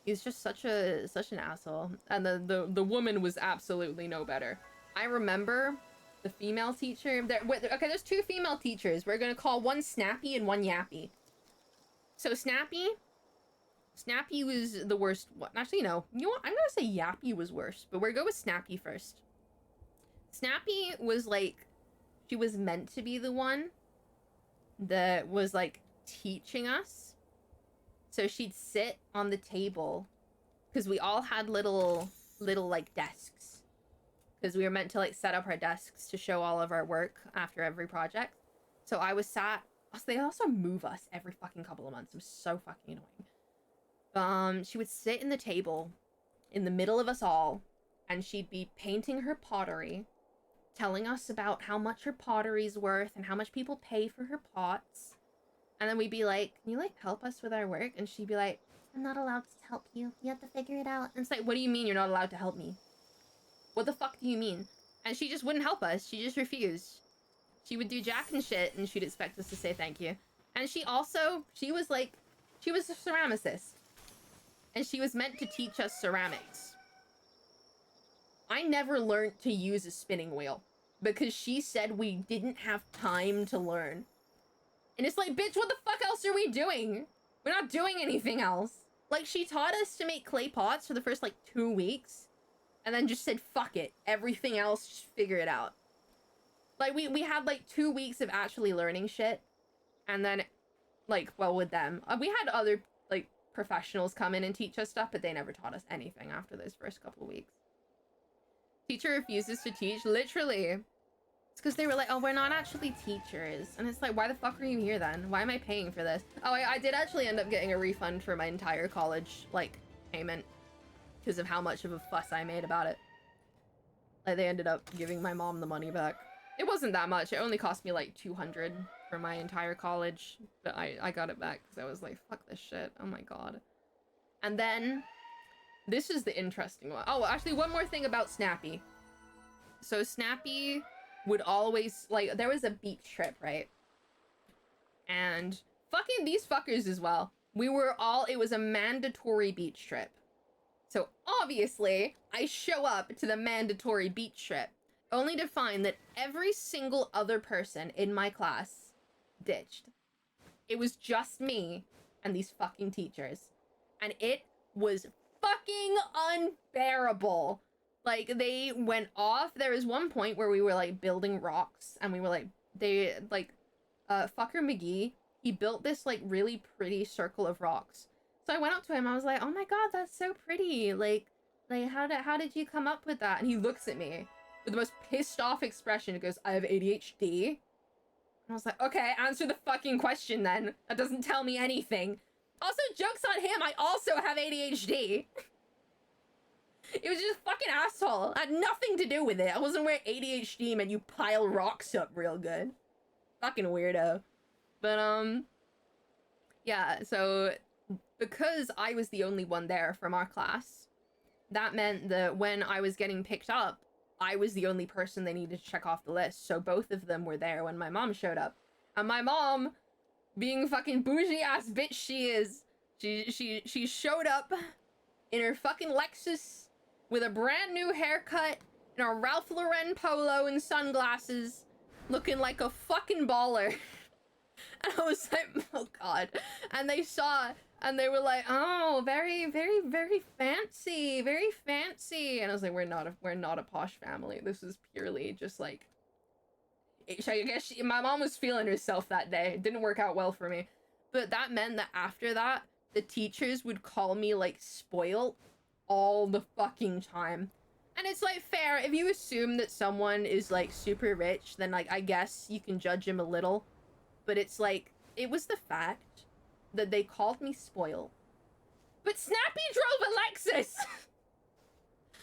He's just such an asshole. And the woman was absolutely no better. I remember the female teacher. Okay, there's two female teachers. We're gonna call one Snappy and one Yappy. So Snappy was the worst one. Actually, no. You know what? I'm gonna say Yappy was worse, but we're going with Snappy first. Snappy was like, she was meant to be the one that was like teaching us. So she'd sit on the table, because we all had little like desks, because we were meant to like set up our desks to show all of our work after every project. So I was sat. They also move us every fucking couple of months. It was so fucking annoying. She would sit in the table in the middle of us all, and she'd be painting her pottery, telling us about how much her pottery's worth and how much people pay for her pots. And then we'd be like, can you like help us with our work? And she'd be like, I'm not allowed to help you. You have to figure it out. And it's like, what do you mean you're not allowed to help me? What the fuck do you mean? And she just wouldn't help us. She just refused. She would do jack and shit, and she'd expect us to say thank you. And she was a ceramicist. And she was meant to teach us ceramics. I never learned to use a spinning wheel, because she said we didn't have time to learn. And it's like, bitch, what the fuck else are we doing? We're not doing anything else. Like, she taught us to make clay pots for the first, like, 2 weeks. And then just said, fuck it. Everything else, just figure it out. Like, we had, like, 2 weeks of actually learning shit. And then, like, well, with them. We had other, like, professionals come in and teach us stuff, but they never taught us anything after those first couple of weeks. Teacher refuses to teach, literally. It's because they were like, oh, we're not actually teachers. And it's like, why the fuck are you here then? Why am I paying for this? Oh, I did actually end up getting a refund for my entire college, like, payment. Because of how much of a fuss I made about it. Like, they ended up giving my mom the money back. It wasn't that much. It only cost me like 200 for my entire college, but I got it back because I was like, fuck this shit. Oh my god. And then, this is the interesting one. Oh, actually, one more thing about Snappy. So Snappy would always, like, there was a beach trip, right? And fucking these fuckers as well. It was a mandatory beach trip. So obviously, I show up to the mandatory beach trip, only to find that every single other person in my class ditched. It was just me and these fucking teachers. And it was fucking unbearable. Like, they went off. There was one point where we were, like, building rocks, and we were, like, fucker McGee, he built this, like, really pretty circle of rocks. So I went up to him, I was like, oh my god, that's so pretty. Like, how did you come up with that? And he looks at me with the most pissed off expression. He goes, I have ADHD. And I was like, okay, answer the fucking question then. That doesn't tell me anything. Also, joke's on him, I also have ADHD. It was just fucking asshole. I had nothing to do with it. I wasn't where ADHD meant you pile rocks up real good. Fucking weirdo. But, yeah, so because I was the only one there from our class, that meant that when I was getting picked up, I was the only person they needed to check off the list. So both of them were there when my mom showed up. And my mom, being fucking bougie ass bitch she is, she showed up in her fucking Lexus with a brand new haircut and a Ralph Lauren polo and sunglasses, looking like a fucking baller. And I was like, oh god. And they saw, and they were like, oh, very, very, very fancy, very fancy. And I was like, we're not a posh family. This is purely just like, I guess my mom was feeling herself that day. It didn't work out well for me. But that meant that after that, the teachers would call me like spoiled all the fucking time. And it's like fair, if you assume that someone is like super rich, then like I guess you can judge him a little. But it's like, it was the fact that they called me spoiled. But Snappy drove a Lexus!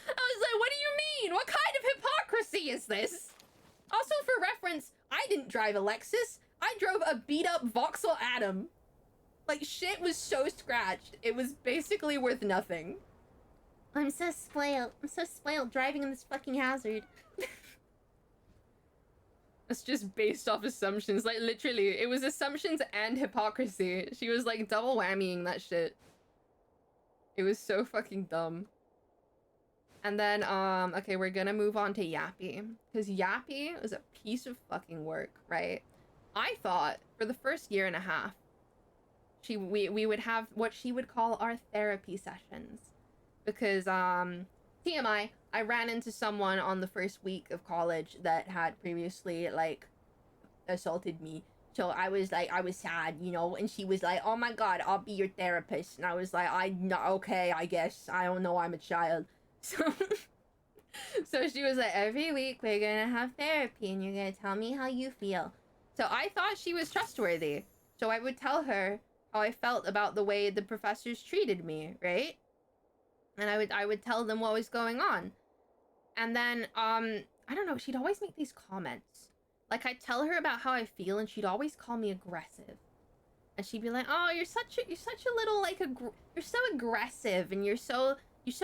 I was like, what do you mean? What kind of hypocrisy is this? Also, for reference, I didn't drive a Lexus. I drove a beat-up Vauxhall Atom. Like, shit was so scratched. It was basically worth nothing. I'm so spoiled. I'm so spoiled driving in this fucking hazard. That's just based off assumptions. Like, literally, it was assumptions and hypocrisy. She was, like, double whammying that shit. It was so fucking dumb. And then, okay, we're gonna move on to Yappy. Because Yappy was a piece of fucking work, right? I thought, for the first year and a half, we would have what she would call our therapy sessions. Because, TMI, I ran into someone on the first week of college that had previously, like, assaulted me. So I was like, I was sad, you know, and she was like, oh my god, I'll be your therapist. And I was like, okay, I guess. I don't know, I'm a child. So she was like, every week we're gonna have therapy and you're gonna tell me how you feel. So I thought she was trustworthy. So I would tell her how I felt about the way the professors treated me, right? And I would tell them what was going on. And then, I don't know, she'd always make these comments. Like, I'd tell her about how I feel, and she'd always call me aggressive. And she'd be like, oh, you're such a little, like, you're so aggressive, and you're so,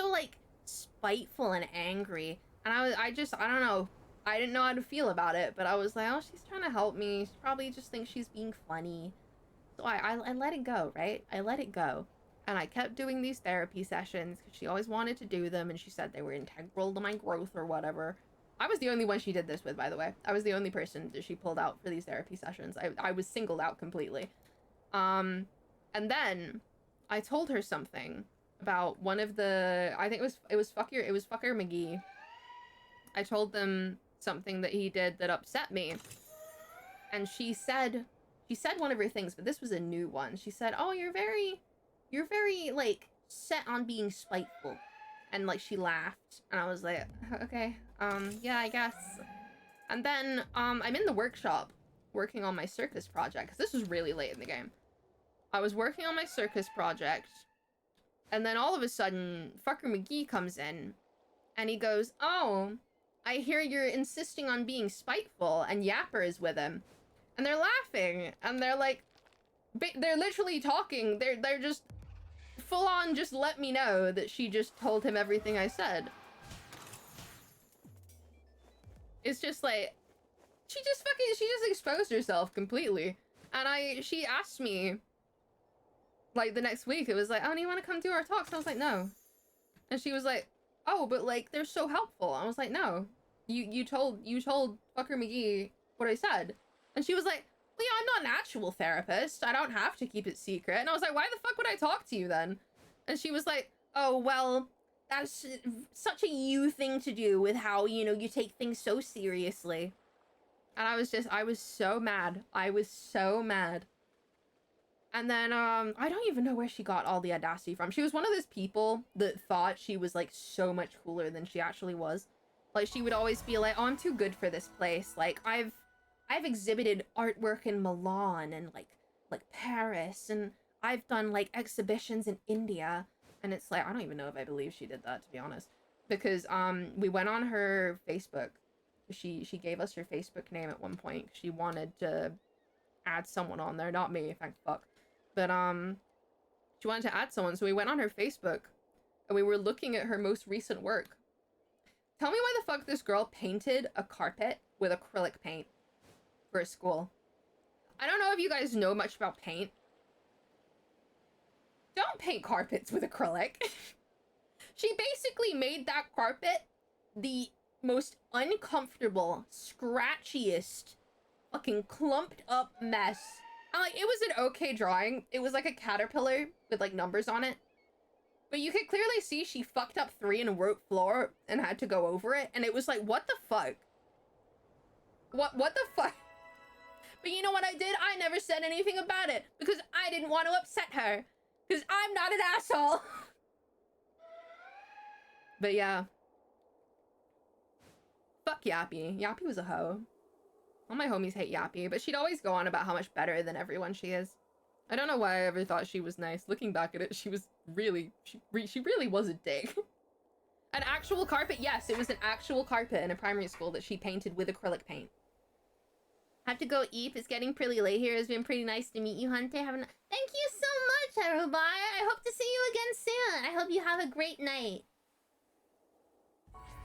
like, spiteful and angry. And I don't know, I didn't know how to feel about it, but I was like, oh, she's trying to help me. She probably just thinks she's being funny. So I let it go, right? I let it go. And I kept doing these therapy sessions because she always wanted to do them, and she said they were integral to my growth or whatever. I was the only one she did this with, by the way. I was the only person that she pulled out for these therapy sessions. I was singled out completely. And then I told her something about one of the, I think it was Fucker McGee. I told them
something that he did that upset me. And she said one of her things, but this was a new one. She said, "Oh, you're very like set on being spiteful." And like she laughed, and I was like, "Okay, yeah, I guess." And then I'm in the workshop working on my circus project, because this was really late in the game. I was working on my circus project, and then all of a sudden, fucker McGee comes in, and he goes, "Oh, I hear you're insisting on being spiteful," and Yapper is with him. And they're laughing, and they're like, they're literally talking, they're just full on just let me know that she just told him everything I said. It's just like, she just exposed herself completely. And she asked me, like, the next week, it was like, "Oh, do you want to come do our talks?" And I was like, "No." And she was like, "Oh, but like, they're so helpful." I was like, "No. You told fucker McGee what I said." And she was like, "Well, yeah, I'm not an actual therapist. I don't have to keep it secret." And I was like, "Why the fuck would I talk to you then?" And she was like, "Oh, well, that's such a you thing to do with how, you know, you take things so seriously." And I was so mad. I was so mad. And then, I don't even know where she got all the audacity from. She was one of those people that thought she was, like, so much cooler than she actually was. Like, she would always be like, "Oh, I'm too good for this place. Like, I've exhibited artwork in Milan and like Paris, and I've done like exhibitions in India." And it's like, I don't even know if I believe she did that, to be honest, because we went on her Facebook. She gave us her Facebook name at one point. She wanted to add someone on there, not me, thank fuck. But she wanted to add someone, so we went on her Facebook and we were looking at her most recent work. Tell me why the fuck this girl painted a carpet with acrylic paint for a school. I don't know if you guys know much about paint. Don't paint carpets with acrylic. She basically made that carpet the most uncomfortable, scratchiest, fucking clumped up mess. And like, it was an okay drawing. It was like a caterpillar with like numbers on it. But you could clearly see she fucked up 3 and wrote floor and had to go over it. And it was like, what the fuck? What the fuck? But you know what I did? I never said anything about it because I didn't want to upset her. Because I'm not an asshole. But yeah. Fuck Yappy. Yappy was a hoe. All my homies hate Yappy, but she'd always go on about how much better than everyone she is. I don't know why I ever thought she was nice. Looking back at it, she was really, she really was a dick. An actual carpet? Yes, it was an actual carpet in a primary school that she painted with acrylic paint. Have to go eat. It's getting pretty late here. It's been pretty nice to meet you, Hunter. Thank you so much, Arubai. I hope to see you again soon. I hope you have a great night.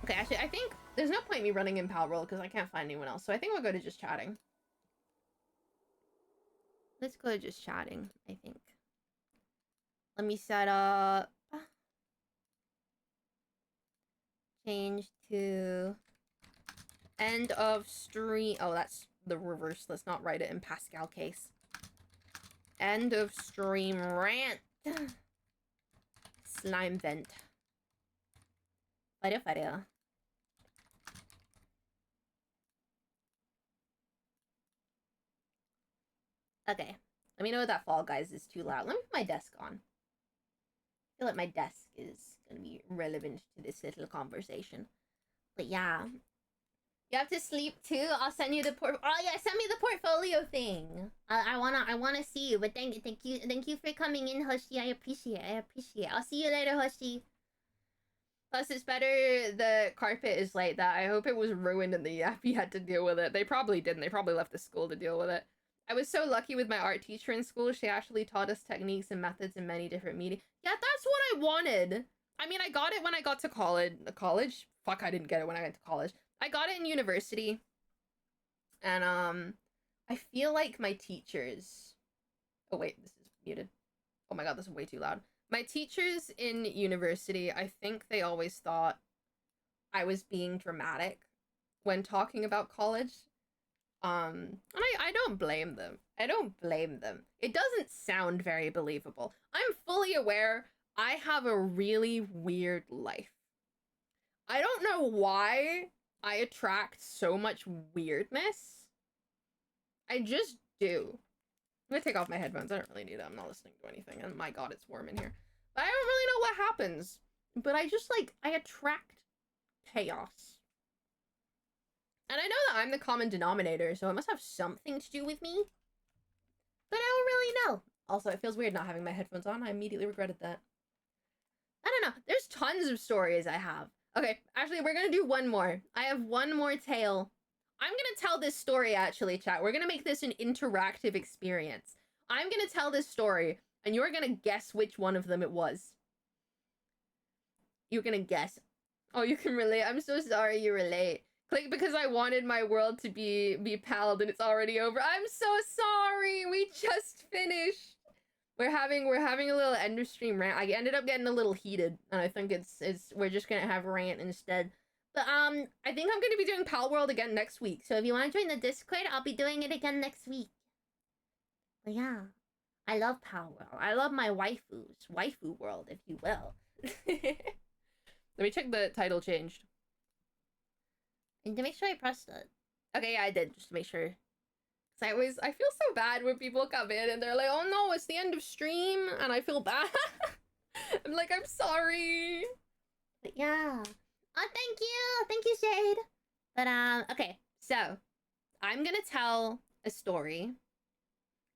Okay, actually, I think there's no point in me running in Pal Roll because I can't find anyone else. So I think we'll go to just chatting. Let's go to just chatting, I think. Let me set up. Change to end of stream. Oh, that's the reverse. Let's not write it in Pascal case. End of stream rant. Slime vent. Fire. Okay. Let me know if that Fall Guys is too loud. Let me put my desk on. I feel like my desk is going to be relevant to this little conversation. But yeah. You have to sleep too? I'll send you the oh yeah, send me the portfolio thing. I wanna see you, but thank you for coming in, Hoshi. I appreciate it. I'll see you later, Hoshi. Plus, it's better the carpet is like that. I hope it was ruined and the Yappy had to deal with it. They probably didn't. They probably left the school to deal with it. I was so lucky with my art teacher in school. She actually taught us techniques and methods in many different media. Yeah, that's what I wanted. I mean, I got it when I got to college. Fuck, I didn't get it when I went to college. I got it in university. And, I feel like my teachers... Oh, wait, this is muted. Oh my god, this is way too loud. My teachers in university, I think they always thought I was being dramatic when talking about college. And I don't blame them. I don't blame them. It doesn't sound very believable. I'm fully aware I have a really weird life. I don't know why I attract so much weirdness. I just do. I'm gonna take off my headphones. I don't really need them. I'm not listening to anything. And my god, it's warm in here. But I don't really know what happens. But I just, like, I attract chaos. And I know that I'm the common denominator, so it must have something to do with me. But I don't really know. Also, it feels weird not having my headphones on. I immediately regretted that. I don't know. There's tons of stories I have. Okay, actually, we're gonna do one more. I have one more tale. I'm gonna tell this story, actually, chat. We're gonna make this an interactive experience. I'm gonna tell this story, and you're gonna guess which one of them it was. You're gonna guess. Oh, you can relate. I'm so sorry you relate. Click because I wanted my world to be palled and it's already over. I'm so sorry. We just finished. We're having a little end of stream rant. I ended up getting a little heated, and I think it's we're just gonna have rant instead. But I think I'm gonna be doing Pal World again next week. So if you want to join the Discord, I'll be doing it again next week. But yeah, I love Pal World. I love my waifus, waifu world, if you will. Let me check the title changed.
And to make sure I pressed it.
Okay, yeah, I did, just to make sure. Cause I feel so bad when people come in and they're like, oh no, it's the end of stream, and I feel bad. I'm like, I'm sorry.
But yeah. Oh, thank you, Shade. But okay,
so I'm gonna tell a story,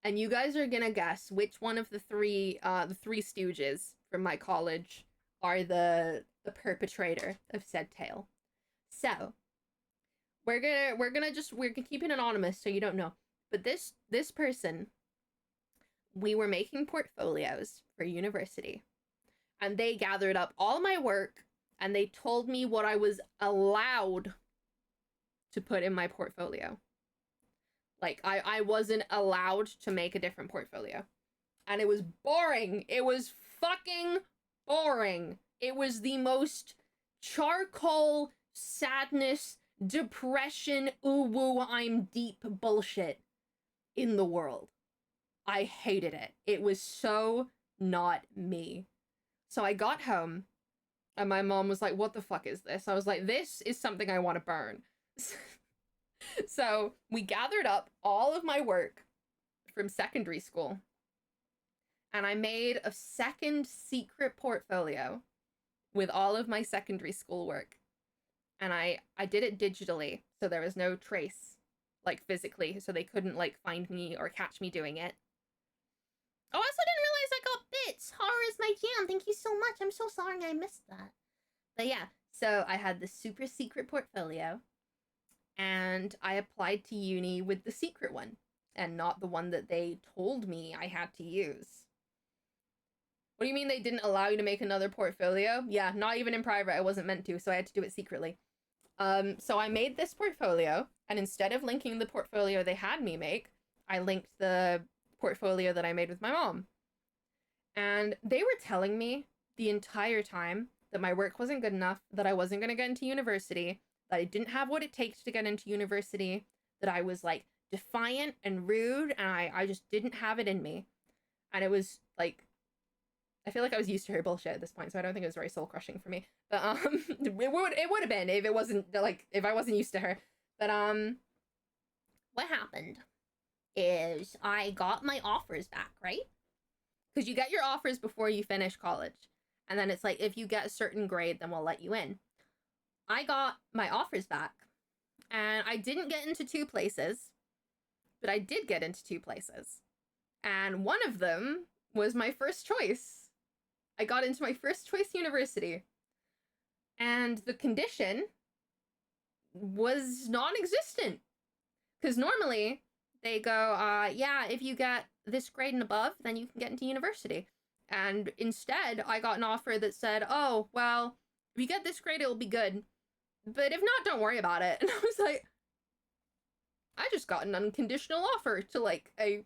and you guys are gonna guess which one of the three stooges from my college are the perpetrator of said tale. So we're gonna keep it anonymous so you don't know. But this person, we were making portfolios for university, and they gathered up all my work and they told me what I was allowed to put in my portfolio. Like, I wasn't allowed to make a different portfolio. And it was boring. It was fucking boring. It was the most charcoal, sadness, depression, ooh woo, I'm deep bullshit in the world. I hated it. It was so not me. So I got home, and my mom was like, what the fuck is this? I was like, this is something I want to burn. So we gathered up all of my work from secondary school, and I made a second secret portfolio with all of my secondary school work. And I did it digitally, so there was no trace, like, physically, so they couldn't, like, find me or catch me doing it.
Oh, I also didn't realize I got bits. Horror is my jam. Thank you so much. I'm so sorry I missed that.
But yeah, so I had the super secret portfolio, and I applied to uni with the secret one, and not the one that they told me I had to use. What do you mean they didn't allow you to make another portfolio? Yeah, not even in private. I wasn't meant to, so I had to do it secretly. So I made this portfolio, and instead of linking the portfolio they had me make, I linked the portfolio that I made with my mom. And they were telling me the entire time that my work wasn't good enough, that I wasn't going to get into university, that I didn't have what it takes to get into university, that I was, like, defiant and rude, and I just didn't have it in me. And it was, like, I feel like I was used to her bullshit at this point, so I don't think it was very soul-crushing for me. But, it would have been if it wasn't, like, if I wasn't used to her. But,
what happened is I got my offers back, right?
Because you get your offers before you finish college. And then it's like, if you get a certain grade, then we'll let you in. I got my offers back, and I didn't get into 2 places, but I did get into 2 places. And one of them was my first choice. I got into my first choice university. And the condition was non-existent. Because normally they go, yeah, if you get this grade and above, then you can get into university. And instead, I got an offer that said, oh, well, if you get this grade, it'll be good. But if not, don't worry about it. And I was like, I just got an unconditional offer to, like, I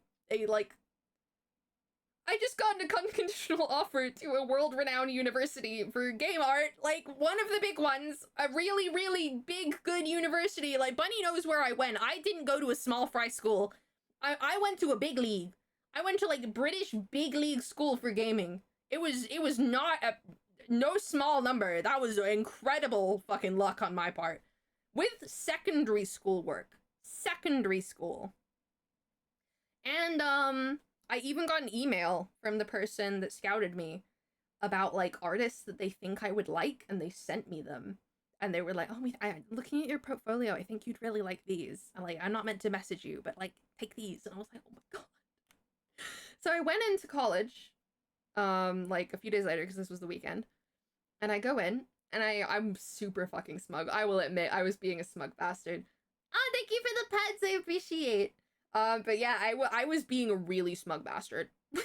just got an unconditional offer to a world-renowned university for game art, like, one of the big ones, a really, really big, good university. Like, Bunny knows where I went. I didn't go to a small fry school. I went to a big league. I went to, like, British big league school for gaming. It was not no small number. That was incredible fucking luck on my part.
with secondary school work. Secondary school. And I even got an email from the person that scouted me about like artists that they think I would like, and they sent me them. And they were like, "Oh, looking at your portfolio, I think you'd really like these." I'm not meant to message you, but like, take these. And I was like, "Oh my god." So I went into college, like a few days later, because this was the weekend. And I go in, and I'm super fucking smug. I will admit, I was being a smug bastard. Oh, thank you for the pets, I appreciate. But yeah, I was being a really smug bastard. And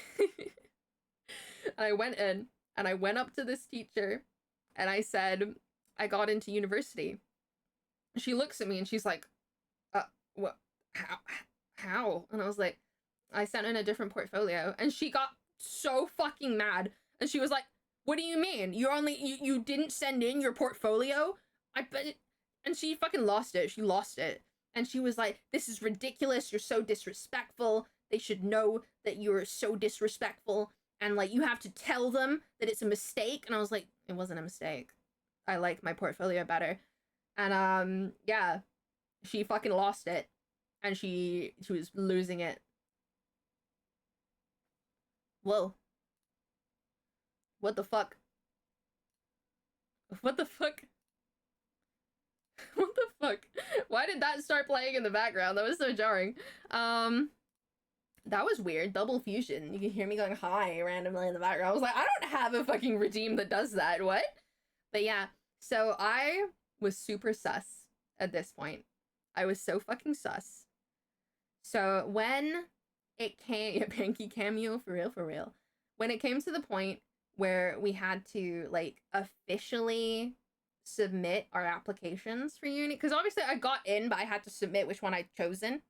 I went in, and I went up to this teacher, and I said, I got into university. She looks at me, and she's like, what? How? And I was like, I sent in a different portfolio. And she got so fucking mad. And she was like, what do you mean? You didn't send in your portfolio? And she fucking lost it. She lost it. And she was like, this is ridiculous. You're so disrespectful. They should know that you're so disrespectful. And like, you have to tell them that it's a mistake. And I was like, it wasn't a mistake. I like my portfolio better. And yeah, she fucking lost it. And she was losing it. Whoa. What the fuck? What the fuck? What the fuck? Why did that start playing in the background? That was so jarring. That was weird. Double fusion. You can hear me going hi randomly in the background. I was like, I don't have a fucking regime that does that. What? But yeah, so I was super sus at this point. I was so fucking sus. So when it came, Panky cameo, for real. When it came to the point where we had to like officially submit our applications for uni, because obviously I got in, but I had to submit which one I'd chosen.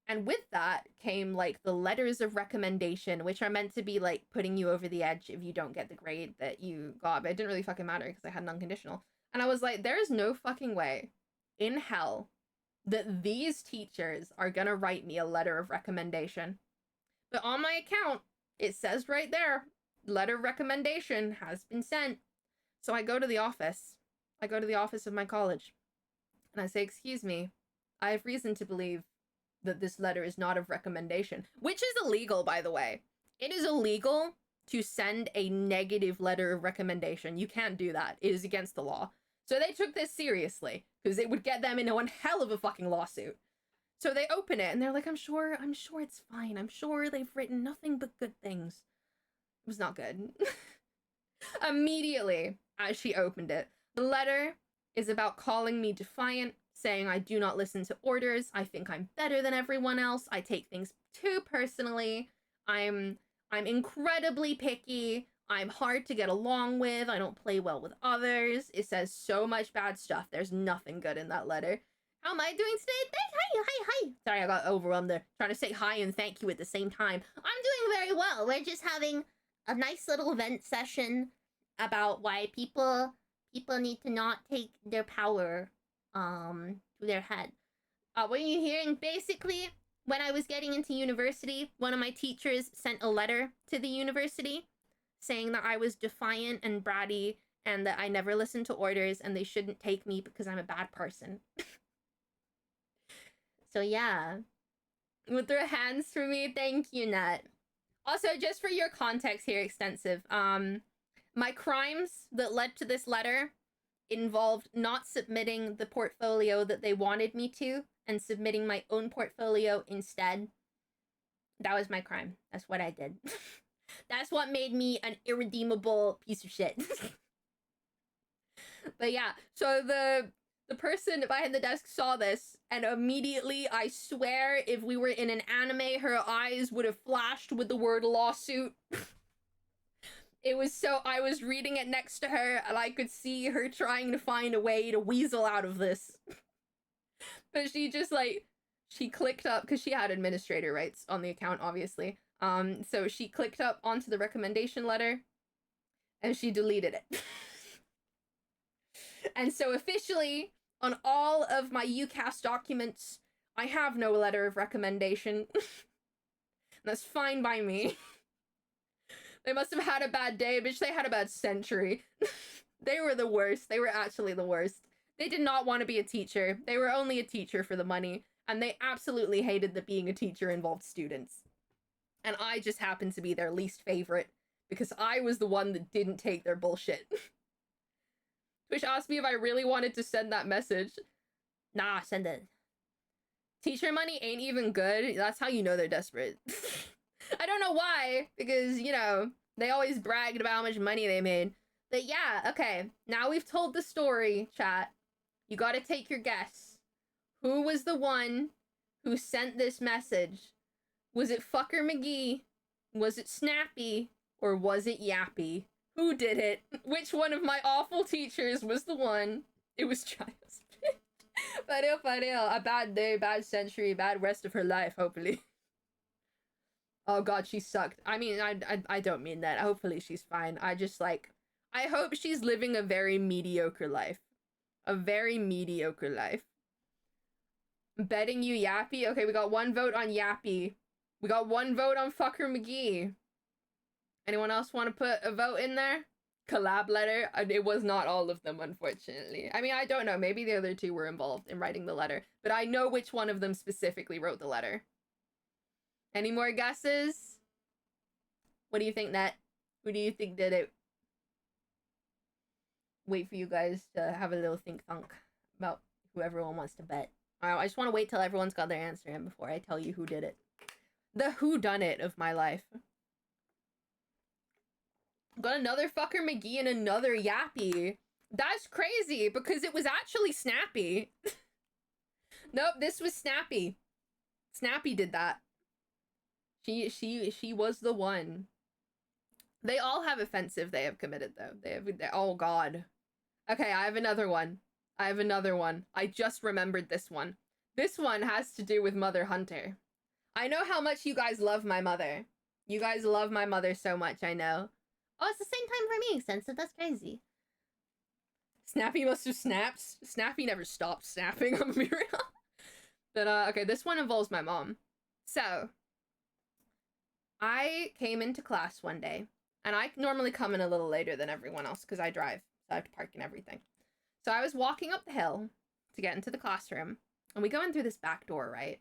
And with that came like the letters of recommendation, which are meant to be like putting you over the edge if you don't get the grade that you got. But it didn't really fucking matter because I had an unconditional. And I was like, there is no fucking way in hell that these teachers are gonna write me a letter of recommendation. But on my account, it says right there, letter of recommendation has been sent. So I go to the office. I go to the office of my college. And I say, excuse me, I have reason to believe that this letter is not of recommendation. Which is illegal, by the way. It is illegal to send a negative letter of recommendation. You can't do that. It is against the law. So they took this seriously, because it would get them into one hell of a fucking lawsuit. So they open it, and they're like, I'm sure it's fine. I'm sure they've written nothing but good things. It was not good. Immediately, as she opened it, the letter is about calling me defiant, saying I do not listen to orders, I think I'm better than everyone else, I take things too personally, I'm incredibly picky, I'm hard to get along with, I don't play well with others. It says so much bad stuff. There's nothing good in that letter. How am I doing today? Hi. Sorry, I got overwhelmed there. Trying to say hi and thank you at the same time. I'm doing very well. We're just having a nice little vent session about why people need to not take their power to their head. What are you hearing? Basically, when I was getting into university, one of my teachers sent a letter to the university saying that I was defiant and bratty and that I never listened to orders and they shouldn't take me because I'm a bad person. So yeah. With their hands for me, thank you, Nat. Also, just for your context here, extensive, my crimes that led to this letter involved not submitting the portfolio that they wanted me to and submitting my own portfolio instead. That was my crime. That's what I did. That's what made me an irredeemable piece of shit. But yeah, so the person behind the desk saw this, and immediately, I swear, if we were in an anime, her eyes would have flashed with the word lawsuit. It was so, I was reading it next to her, and I could see her trying to find a way to weasel out of this. But she just, like, she clicked up, because she had administrator rights on the account, obviously. So she clicked up onto the recommendation letter, and she deleted it. And so officially, on all of my UCAS documents, I have no letter of recommendation. That's fine by me. They must have had a bad day, bitch. They had a bad century. They were the worst. They were actually the worst. They did not want to be a teacher. They were only a teacher for the money, and they absolutely hated that being a teacher involved students. And I just happened to be their least favorite because I was the one that didn't take their bullshit. Twitch asked me if I really wanted to send that message. Nah, send it. Teacher money ain't even good. That's how you know they're desperate. I don't know why, because, you know, they always bragged about how much money they made. But yeah, okay. Now we've told the story, chat. You gotta take your guess. Who was the one who sent this message? Was it Fucker McGee? Was it Snappy? Or was it Yappy? Who did it? Which one of my awful teachers was the one? It was Giles. A bad day, bad century, bad rest of her life, hopefully. Oh god, she sucked. I mean, I don't mean that. Hopefully she's fine. I just, like, I hope she's living a very mediocre life. A very mediocre life. I'm betting you Yappy. Okay, we got 1 vote on Yappy. We got 1 vote on Fucker McGee. Anyone else want to put a vote in there? Collab letter? It was not all of them, unfortunately. I mean, I don't know. Maybe the other 2 were involved in writing the letter. But I know which one of them specifically wrote the letter. Any more guesses? What do you think, Nat? Who do you think did it? Wait for you guys to have a little think-thunk about who everyone wants to bet. I just want to wait till everyone's got their answer in before I tell you who did it. The whodunit of my life. Got another Fucker McGee and another Yappy. That's crazy, because it was actually Snappy. Nope, this was Snappy. Snappy did that. She was the one. They all have offensive they have committed, though. Oh god. Okay, I have another one. I just remembered this one. This one has to do with Mother Hunter. I know how much you guys love my mother. You guys love my mother so much, I know.
Oh, it's the same time for me, Sensitive. That's crazy.
Snappy must have snapped. Snappy never stopped snapping, I'm gonna be real. But, okay, this one involves my mom. So, I came into class one day, and I normally come in a little later than everyone else because I drive, so I have to park and everything. So I was walking up the hill to get into the classroom, and we go in through this back door, right?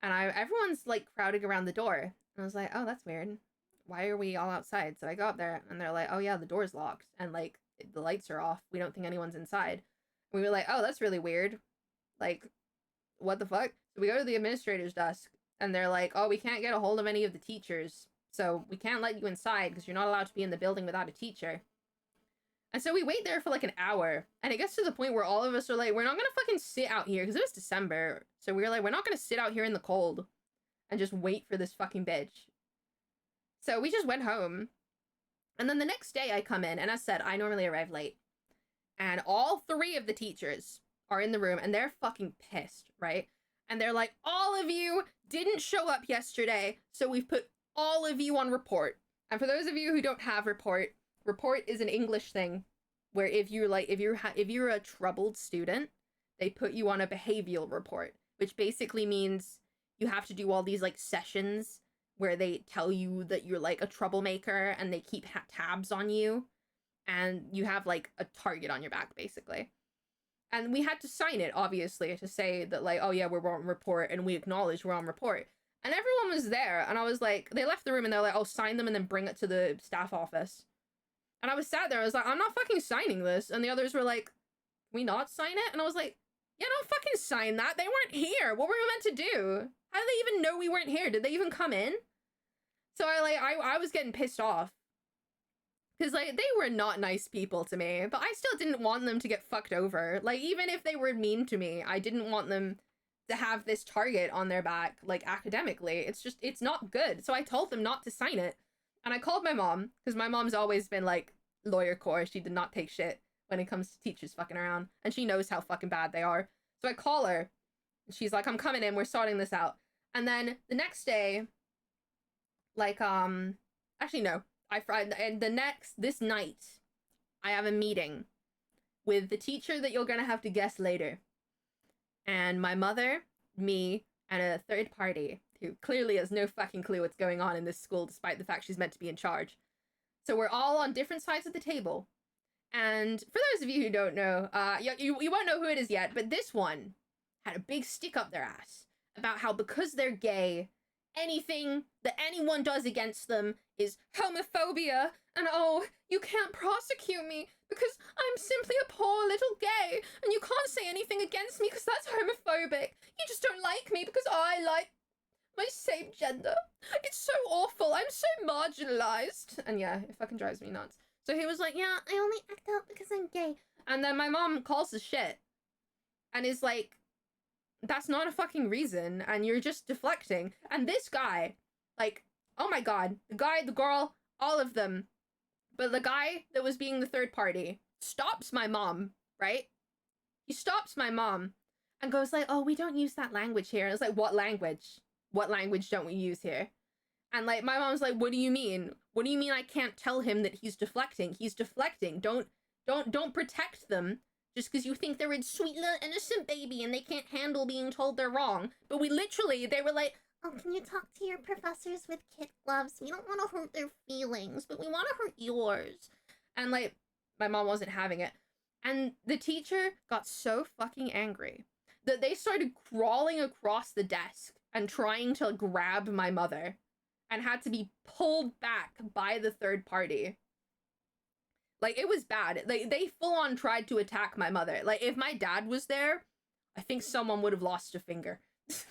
And everyone's, like, crowding around the door. And I was like, oh, that's weird. Why are we all outside? So I go up there, and they're like, oh, yeah, the door's locked, and, like, the lights are off. We don't think anyone's inside. And we were like, oh, that's really weird. Like, what the fuck? So we go to the administrator's desk, and they're like, oh, we can't get a hold of any of the teachers, so we can't let you inside because you're not allowed to be in the building without a teacher. And so we wait there for like an hour, and it gets to the point where all of us are like, we're not gonna fucking sit out here, because it was December, so we were like, we're not gonna sit out here in the cold and just wait for this fucking bitch. So we just went home, and then the next day I come in, and as said, I normally arrive late, and all 3 of the teachers are in the room, and they're fucking pissed, right? And they're like, all of you didn't show up yesterday, so we've put all of you on report. And for those of you who don't have report is an English thing where if you're a troubled student, they put you on a behavioral report, which basically means you have to do all these like sessions where they tell you that you're like a troublemaker and they keep tabs on you, and you have like a target on your back basically. And we had to sign it, obviously, to say that, like, oh yeah, we're on report, and we acknowledge we're on report. And everyone was there, and I was like, they left the room, and they're like, oh, sign them and then bring it to the staff office. And I was sat there, I was like, I'm not fucking signing this. And the others were like, can we not sign it? And I was like, yeah, don't fucking sign that. They weren't here. What were we meant to do? How did they even know we weren't here? Did they even come in? So I was getting pissed off. Because, like, they were not nice people to me, but I still didn't want them to get fucked over. Like, even if they were mean to me, I didn't want them to have this target on their back, like, academically. It's not good. So I told them not to sign it. And I called my mom, because my mom's always been, like, lawyer core. She did not take shit when it comes to teachers fucking around. And she knows how fucking bad they are. So I call her, and she's like, I'm coming in, we're sorting this out. And then the next day, like, actually, no. This night, I have a meeting with the teacher that you're gonna have to guess later. And my mother, me, and a third party who clearly has no fucking clue what's going on in this school despite the fact she's meant to be in charge. So we're all on different sides of the table. And for those of you who don't know, you won't know who it is yet, but this one had a big stick up their ass about how because they're gay, anything that anyone does against them is homophobia, and oh, you can't prosecute me because I'm simply a poor little gay, and you can't say anything against me because that's homophobic. You just don't like me because I like my same gender. It's so awful. I'm so marginalized. And yeah, it fucking drives me nuts. So he was like, yeah, I only act out because I'm gay. And then my mom calls the shit and is like, that's not a fucking reason, and you're just deflecting. And this guy, like, oh my god, the guy, the girl, all of them, but the guy that was being the third party stops my mom, right? He stops my mom and goes like, oh, we don't use that language here. And it's like, what language? What language don't we use here? And like, my mom's like, what do you mean? What do you mean I can't tell him that he's deflecting? He's deflecting. Don't protect them just because you think they're a sweet little innocent baby and they can't handle being told they're wrong. But they were like, oh, can you talk to your professors with kid gloves? We don't want to hurt their feelings, but we want to hurt yours. And like, my mom wasn't having it. And the teacher got so fucking angry that they started crawling across the desk and trying to grab my mother and had to be pulled back by the third party. Like, it was bad. They full on tried to attack my mother. Like, if my dad was there, I think someone would have lost a finger. It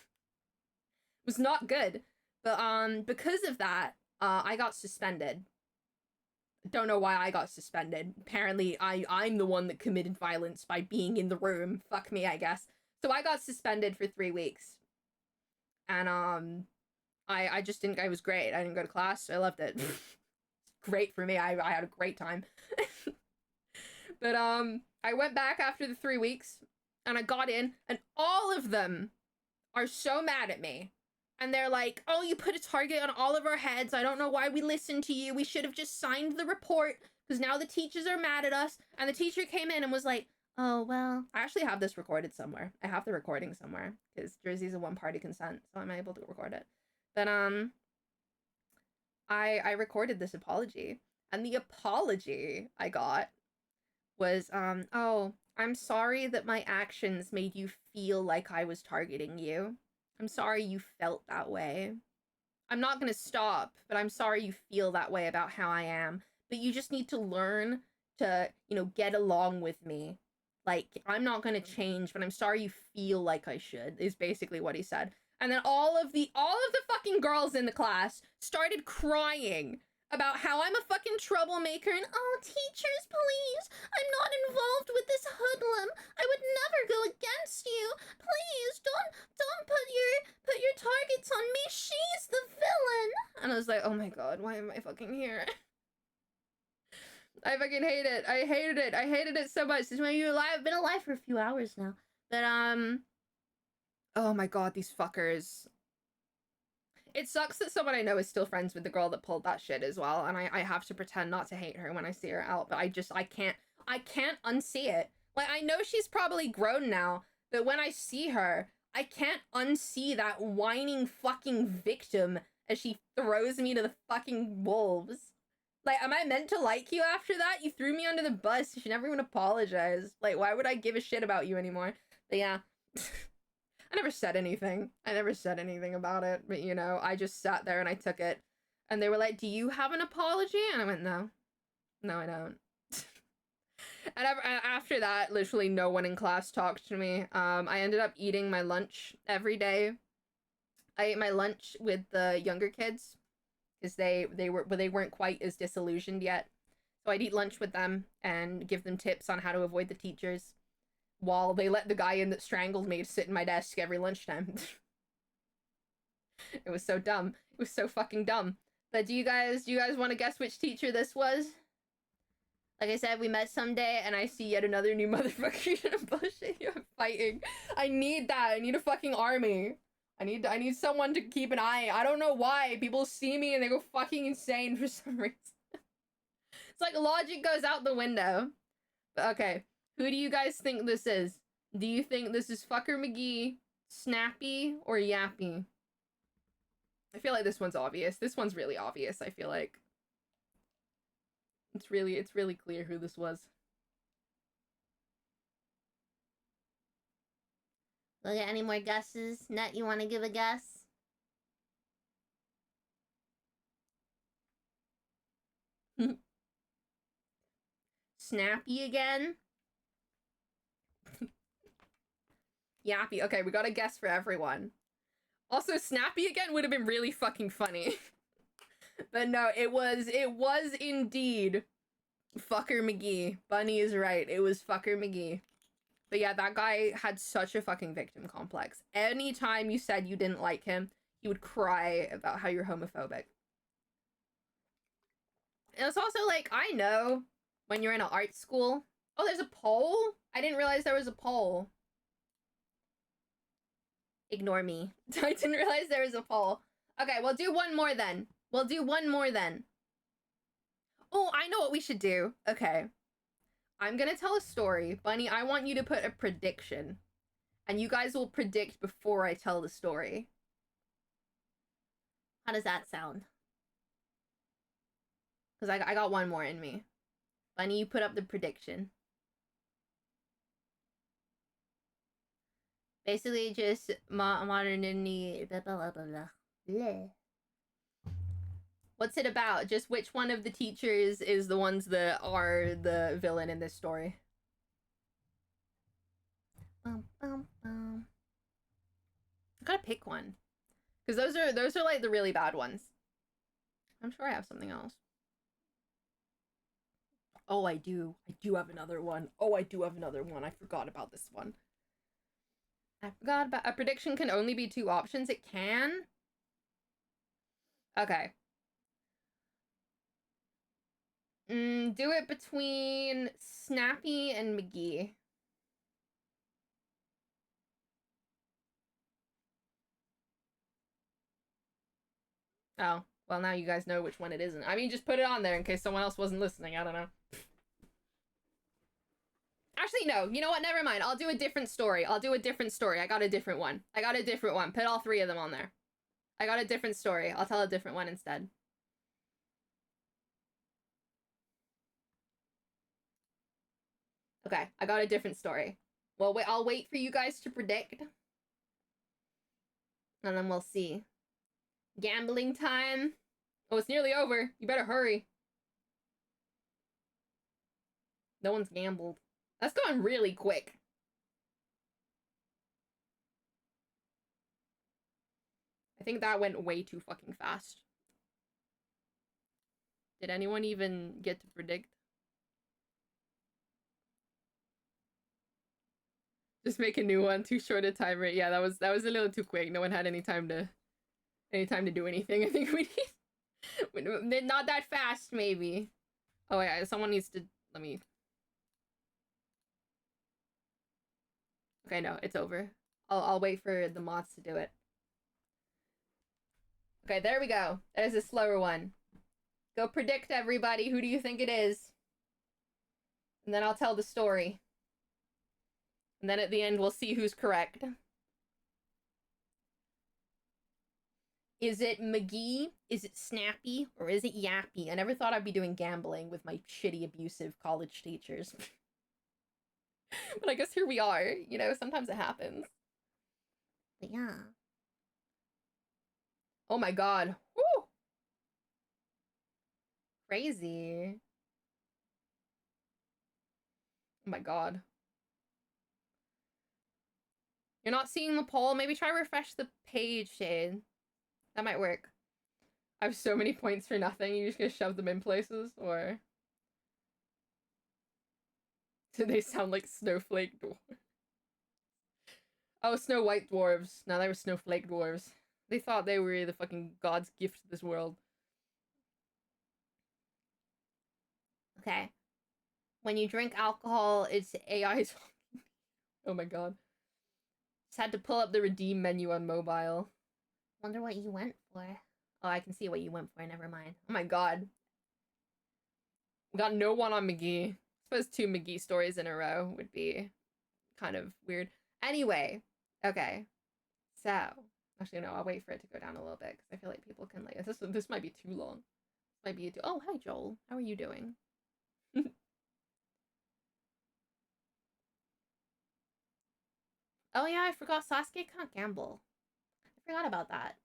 was not good. But because of that, I got suspended. Don't know why I got suspended. Apparently, I'm the one that committed violence by being in the room. Fuck me, I guess. So I got suspended for 3 weeks. And I just didn't. It was great. I didn't go to class. So I loved it. Great for me. I had a great time. But I went back after the 3 weeks and I got in, and all of them are so mad at me. And they're like, oh, you put a target on all of our heads. I don't know why we listened to you. We should have just signed the report because now the teachers are mad at us. And the teacher came in and was like, oh, well, I actually have this recorded somewhere. I have the recording somewhere because Jersey's a one-party consent, so I'm able to record it. But I recorded this apology, and the apology I got was, oh, I'm sorry that my actions made you feel like I was targeting you. I'm sorry you felt that way. I'm not gonna stop, but I'm sorry you feel that way about how I am. But you just need to learn to, get along with me. Like, I'm not gonna change, but I'm sorry you feel like I should, is basically what he said. And then all of the fucking girls in the class started crying about how I'm a fucking troublemaker and, oh, teachers, please, I'm not involved with this hoodlum. I would never go against you. Please, don't put your targets on me. She's the villain. And I was like, oh my god, why am I fucking here? I fucking hate it. I hated it. I hated it so much. Since when you're alive, I've been alive for a few hours now. But oh my god, these fuckers. It sucks that someone I know is still friends with the girl that pulled that shit as well, and I have to pretend not to hate her when I see her out, but I can't unsee it. Like, I know she's probably grown now, but when I see her, I can't unsee that whining fucking victim as she throws me to the fucking wolves. Like, am I meant to like you after that? You threw me under the bus. You should never even apologize. Like, why would I give a shit about you anymore? But yeah. I never said anything. I never said anything about it. But, I just sat there and I took it. And they were like, do you have an apology? And I went, no. No, I don't. And after that, literally no one in class talked to me. I ended up eating my lunch every day. I ate my lunch with the younger kids because they weren't quite as disillusioned yet. So I'd eat lunch with them and give them tips on how to avoid the teachers, while they let the guy in that strangled me sit in my desk every lunchtime. It was so dumb. It was so fucking dumb. But do you guys want to guess which teacher this was? Like I said, we met someday, and I see yet another new motherfucker in a bullshit. I'm fighting. I need that. I need a fucking army. I need someone to keep an eye. I don't know why. People see me and they go fucking insane for some reason. It's like logic goes out the window. But okay. Who do you guys think this is? Do you think this is Fucker McGee, Snappy, or Yappy? I feel like this one's obvious. This one's really obvious, I feel like. It's really clear who this was.
Look at any more guesses? Nut, you want to give a guess?
Snappy again? Yappy. Okay, we got a guess for everyone. Also, Snappy again would have been really fucking funny. But no, it was indeed Fucker McGee. Bunny is right. It was Fucker McGee. But yeah, that guy had such a fucking victim complex. Anytime you said you didn't like him, he would cry about how you're homophobic. And it's also like, I know when you're in an art school. Oh, there's a poll? I didn't realize there was a poll. Ignore me. I didn't realize there was a poll. Okay, we'll do one more then. We'll do one more then. Oh, I know what we should do. Okay. I'm gonna tell a story. Bunny, I want you to put a prediction. And you guys will predict before I tell the story.
How does that sound?
Because I got one more in me. Bunny, you put up the prediction. Basically, just modernity. Blah, blah, blah, blah, blah. What's it about? Just which one of the teachers is the ones that are the villain in this story? I gotta pick one. Because those are like the really bad ones. I'm sure I have something else. Oh, I do. I do have another one. Oh, I do have another one. I forgot about this one. I forgot about... A prediction can only be 2 options. It can? Okay. Do it between Snappy and McGee. Oh, well, now you guys know which one it isn't. I mean, just put it on there in case someone else wasn't listening. I don't know. Actually, no. You know what? Never mind. I'll do a different story. I got a different one. Put all 3 of them on there. I got a different story. I'll tell a different one instead. Okay, I got a different story. Well, wait, I'll wait for you guys to predict. And then we'll see. Gambling time. Oh, it's nearly over. You better hurry. No one's gambled. That's going really quick. I think that went way too fucking fast. Did anyone even get to predict? Just make a new one. Too short a timer. Yeah, that was a little too quick. No one had any time to do anything. I think we need not that fast, maybe. Oh yeah, someone needs to let me. Okay, no, it's over. I'll wait for the mods to do it. Okay, there we go. There's a slower one. Go predict, everybody. Who do you think it is? And then I'll tell the story. And then at the end, we'll see who's correct. Is it McGee? Is it Snappy? Or is it Yappy? I never thought I'd be doing gambling with my shitty, abusive college teachers. But I guess here we are. You know, sometimes it happens.
But yeah.
Oh my god. Woo! Crazy. Oh my god. You're not seeing the poll? Maybe try refresh the page, Shade. That might work. I have so many points for nothing. You just gonna shove them in places, or... Do they sound like snowflake dwarves? Oh, Snow White dwarves. No, they were snowflake dwarves. They thought they were the fucking god's gift to this world. Okay. When you drink alcohol, it's AI's... Oh my god. Just had to pull up the redeem menu on mobile.
Wonder what you went for.
Oh, I can see what you went for. Never mind. Oh my god. We got no one on McGee. I suppose 2 McGee stories in a row would be kind of weird. Anyway. Okay. So. Actually, no. I'll wait for it to go down a little bit. Because I feel like people can like... This might be too long. This might be... Oh, hi, Joel. How are you doing? Oh yeah, I forgot Sasuke can't gamble. I forgot about that.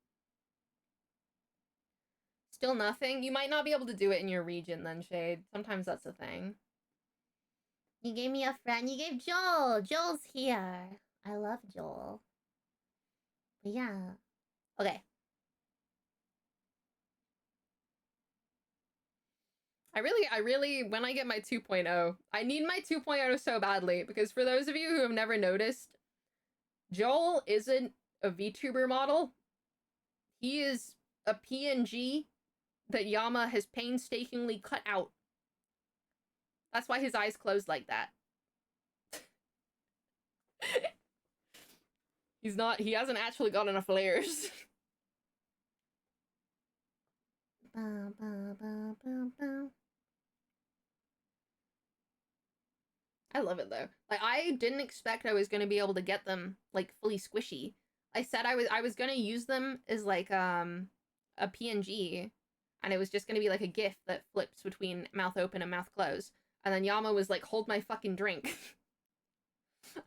Still nothing? You might not be able to do it in your region then, Shade. Sometimes that's a thing.
You gave me a friend. You gave Joel. Joel's here. I love Joel. But yeah. Okay.
I really, when I get my 2.0, I need my 2.0 so badly, because for those of you who have never noticed, Joel isn't a VTuber model. He is a PNG that Yama has painstakingly cut out. That's why his eyes closed like that. He hasn't actually got enough layers. I love it though. Like, I didn't expect I was gonna be able to get them like fully squishy. I said I was gonna use them as like a PNG, and it was just gonna be like a GIF that flips between mouth open and mouth closed. And then Yama was like, "Hold my fucking drink."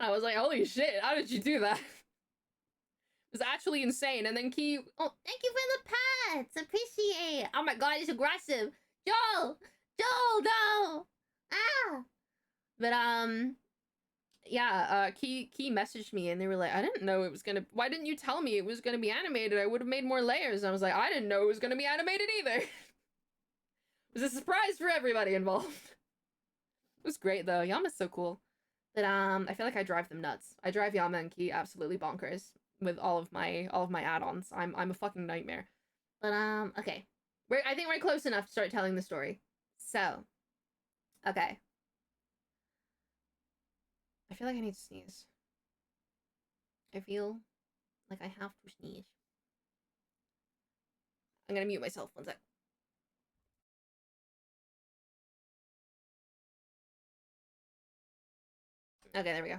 I was like, "Holy shit! How did you do that?" It was actually insane. And then Key,
Oh, thank you for the pets. Appreciate it. Oh my god, he's aggressive. Joel! Joel, no! Ah!
but yeah, Key messaged me and they were like, "I didn't know it was gonna. Why didn't you tell me it was gonna be animated? I would have made more layers." And I was like, "I didn't know it was gonna be animated either." It was a surprise for everybody involved. It was great though. Yama's so cool. But I feel like I drive them nuts. I drive Yama and Key absolutely bonkers with all of my add-ons. I'm a fucking nightmare. But okay. I think we're close enough to start telling the story. So, okay. I feel like I need to sneeze. I feel like I have to sneeze. I'm gonna mute myself 1 sec. Okay, there we go.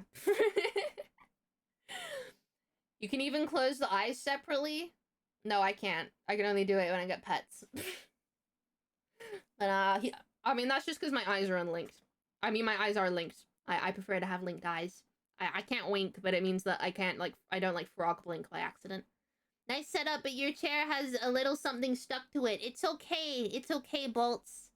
You can even close the eyes separately. No, I can't. I can only do it when I get pets. But I mean, that's just because my eyes are unlinked. I mean, my eyes are linked. I prefer to have linked eyes. I can't wink, but it means that I can't, like, I don't, like, frog blink by accident.
Nice setup, but your chair has a little something stuck to it. It's okay. It's okay, Bolts.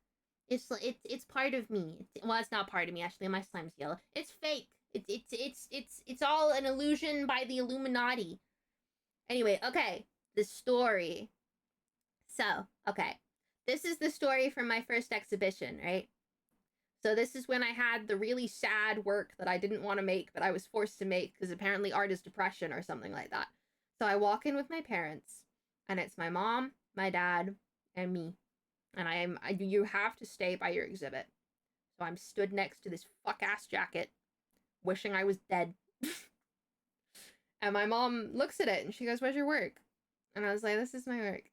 It's part of me. Well, it's not part of me, actually. My slime's yellow. It's fake. It's all an illusion by the Illuminati. Anyway, okay. The story. So, okay. This is the story from my first exhibition, right? So this is when I had the really sad work that I didn't want to make, but I was forced to make because apparently art is depression or something like that. So I walk in with my parents, and it's my mom, my dad, and me. And you have to stay by your exhibit. So I'm stood next to this fuck-ass jacket, wishing I was dead. And my mom looks at it, and she goes, "Where's your work?" And I was like, "This is my work."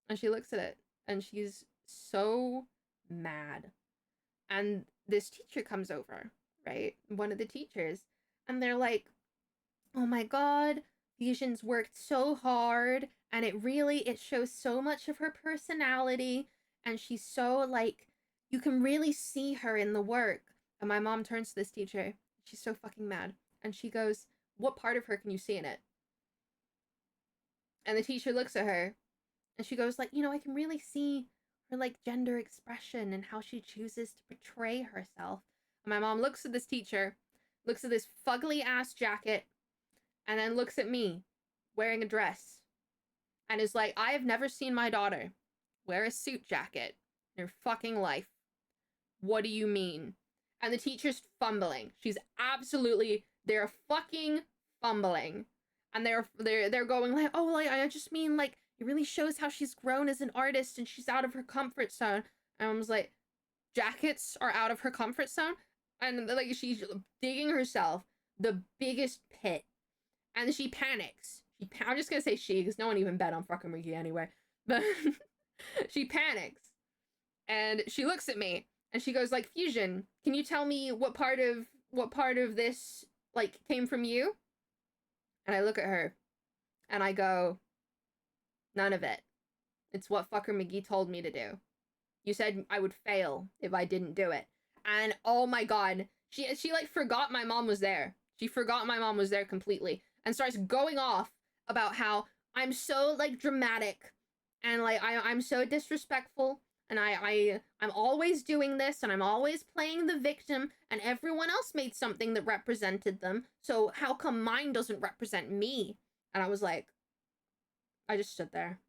And she looks at it, and she's so mad. And this teacher comes over, right? One of the teachers. And they're like, "Oh my god, Fusion's worked so hard, and it shows so much of her personality, and she's so, like, you can really see her in the work." And my mom turns to this teacher. She's so fucking mad. And she goes, "What part of her can you see in it?" And the teacher looks at her, and she goes, like, "I can really see her, like, gender expression and how she chooses to portray herself." And my mom looks at this teacher, looks at this fugly ass jacket, and then looks at me wearing a dress and is like, "I have never seen my daughter wear a suit jacket in her fucking life. What do you mean?" And the teacher's fumbling. They're fucking fumbling. And they're going like, "Oh, like, I just mean, like, it really shows how she's grown as an artist and she's out of her comfort zone." And I was like, jackets are out of her comfort zone? And, like, she's digging herself the biggest pit. And she panics. I'm just gonna say she, because no one even bet on fucking Ricky anyway. But she panics. And she looks at me, and she goes like, "Fusion, can you tell me what part of this, like, came from you?" And I look at her, and I go, "None of it. It's what fucker McGee told me to do. You said I would fail if I didn't do it." And oh my god, she like forgot my mom was there.
She forgot my mom was there completely and starts going off about how I'm so like dramatic and like I'm so disrespectful and I'm always doing this and I'm always playing the victim and everyone else made something that represented them. So how come mine doesn't represent me? And I was like, I just stood there.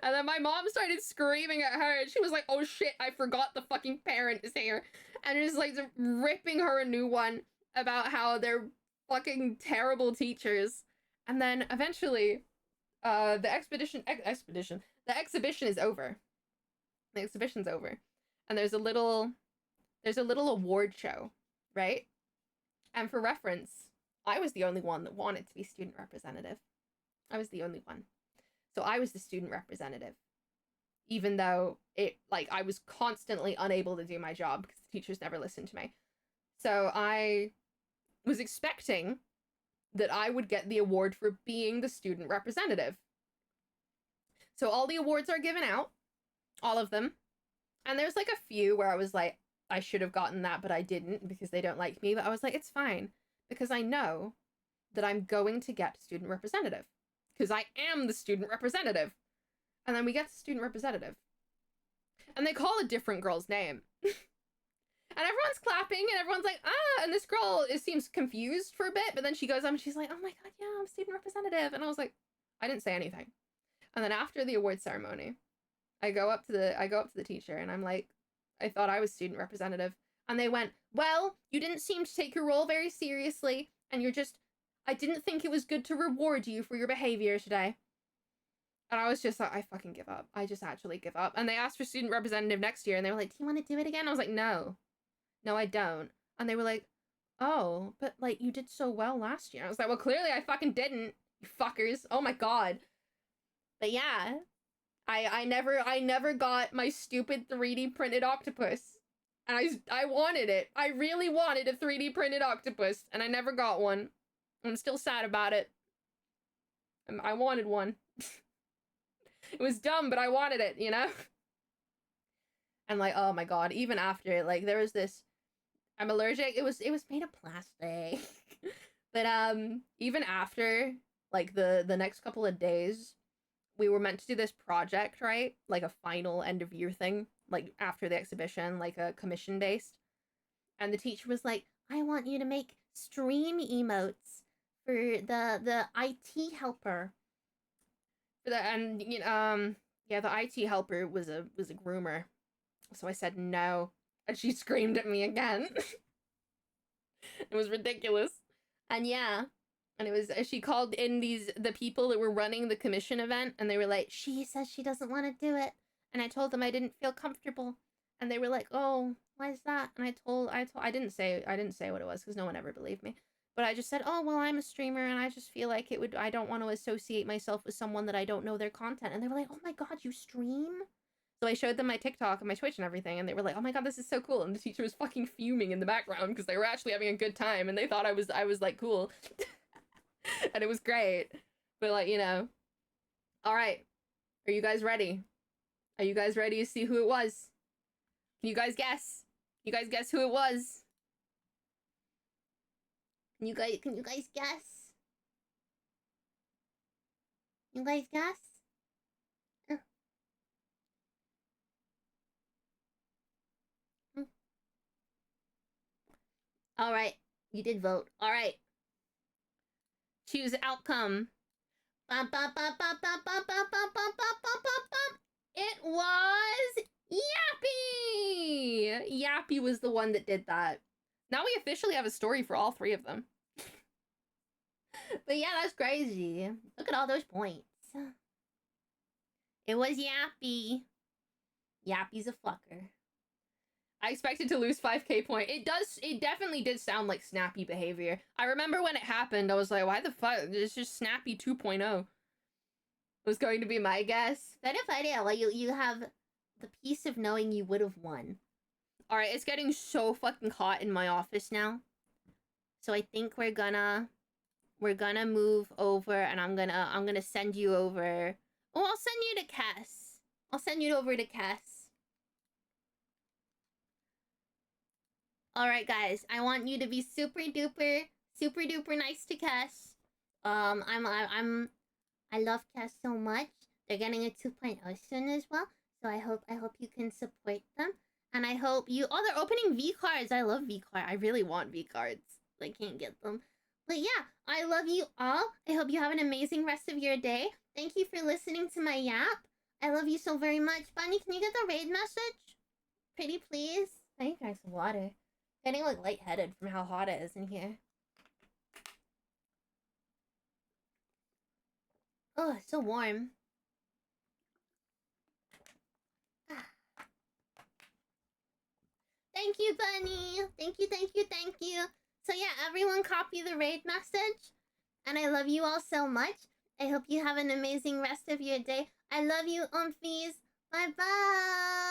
And then my mom started screaming at her and she was like, oh shit, I forgot the fucking parent is here. And just like ripping her a new one about how they're fucking terrible teachers. And then eventually, the exhibition is over. The exhibition's over. And there's a little award show, right? And for reference, I was the only one that wanted to be student representative. I was the only one. So I was the student representative. Even though I was constantly unable to do my job because the teachers never listened to me. So I was expecting that I would get the award for being the student representative. So all the awards are given out, all of them. And there's like a few where I was like, I should have gotten that, but I didn't because they don't like me. But I was like, it's fine because I know that I'm going to get student representative because I am the student representative. And then we get to student representative. And they call a different girl's name. And everyone's clapping and everyone's like, ah, and this girl seems confused for a bit, but then she goes up and she's like, oh my god, yeah, I'm student representative. And I was like, I didn't say anything. And then after the award ceremony, I go up to the teacher and I'm like, I thought I was student representative. And they went, well, you didn't seem to take your role very seriously, and I didn't think it was good to reward you for your behavior today. And I was just like, I fucking give up. I just actually give up. And they asked for student representative next year, and they were like, do you want to do it again? I was like, no, I don't. And they were like, oh, but like you did so well last year. I was like, well, clearly I fucking didn't, you fuckers. Oh my god. But yeah, I never got my stupid 3D printed octopus. And I wanted it. I really wanted a 3D printed octopus, and I never got one. I'm still sad about it. I wanted one. It was dumb, but I wanted it, you know? And like, oh my god, even after, like, there was this, I'm allergic, it was made of plastic. But even after, like, the next couple of days, we were meant to do this project, right? Like a final end of year thing, like after the exhibition, like a commission based. And the teacher was like, I want you to make stream emotes for the IT helper. And you know, yeah, the IT helper was a groomer. So I said no, and she screamed at me again. It was ridiculous. And yeah, and it was, she called in the people that were running the commission event, and they were like, she says she doesn't want to do it. And I told them I didn't feel comfortable, and they were like, oh, why is that? And I didn't say what it was because no one ever believed me. But I just said, oh, well, I'm a streamer, and I just feel like I don't want to associate myself with someone that I don't know their content. And they were like, oh my god, you stream? So I showed them my TikTok and my Twitch and everything, and they were like, oh my god, this is so cool. And the teacher was fucking fuming in the background because they were actually having a good time, and they thought I was like, cool. And it was great. But like, you know. Alright. Are you guys ready? Are you guys ready to see who it was? Can you guys guess? Can you guys guess who it was? Can you guys guess? You guys guess? Alright. You did vote. Alright. Choose outcome. It was Yappy! Yappy was the one that did that. Now we officially have a story for all three of them. But yeah, that's crazy. Look at all those points. It was Yappy. Yappy's a fucker. I expected to lose 5k point. It definitely did sound like snappy behavior. I remember when it happened, I was like, why the fuck? It's just snappy 2.0. Was going to be my guess. But if I did, well, you have the peace of knowing you would have won. Alright, it's getting so fucking hot in my office now. So I think we're gonna move over, and I'm gonna send you over. Oh, I'll send you to Cass. I'll send you over to Cass.
Alright, guys. I want you to be super duper nice to Cass. I love Cass so much. They're getting a 2.0 soon as well. So I hope you can support them. And I hope you... Oh, they're opening V cards. I love V cards. I really want V cards. I can't get them. But yeah, I love you all. I hope you have an amazing rest of your day. Thank you for listening to my yap. I love you so very much. Bunny, can you get the raid message? Pretty please?
I need to drink some water. Getting like lightheaded from how hot it is in here.
Oh, it's so warm. Thank you, Bunny. Thank you. So yeah, everyone copy the raid message. And I love you all so much. I hope you have an amazing rest of your day. I love you, umfies. Bye-bye.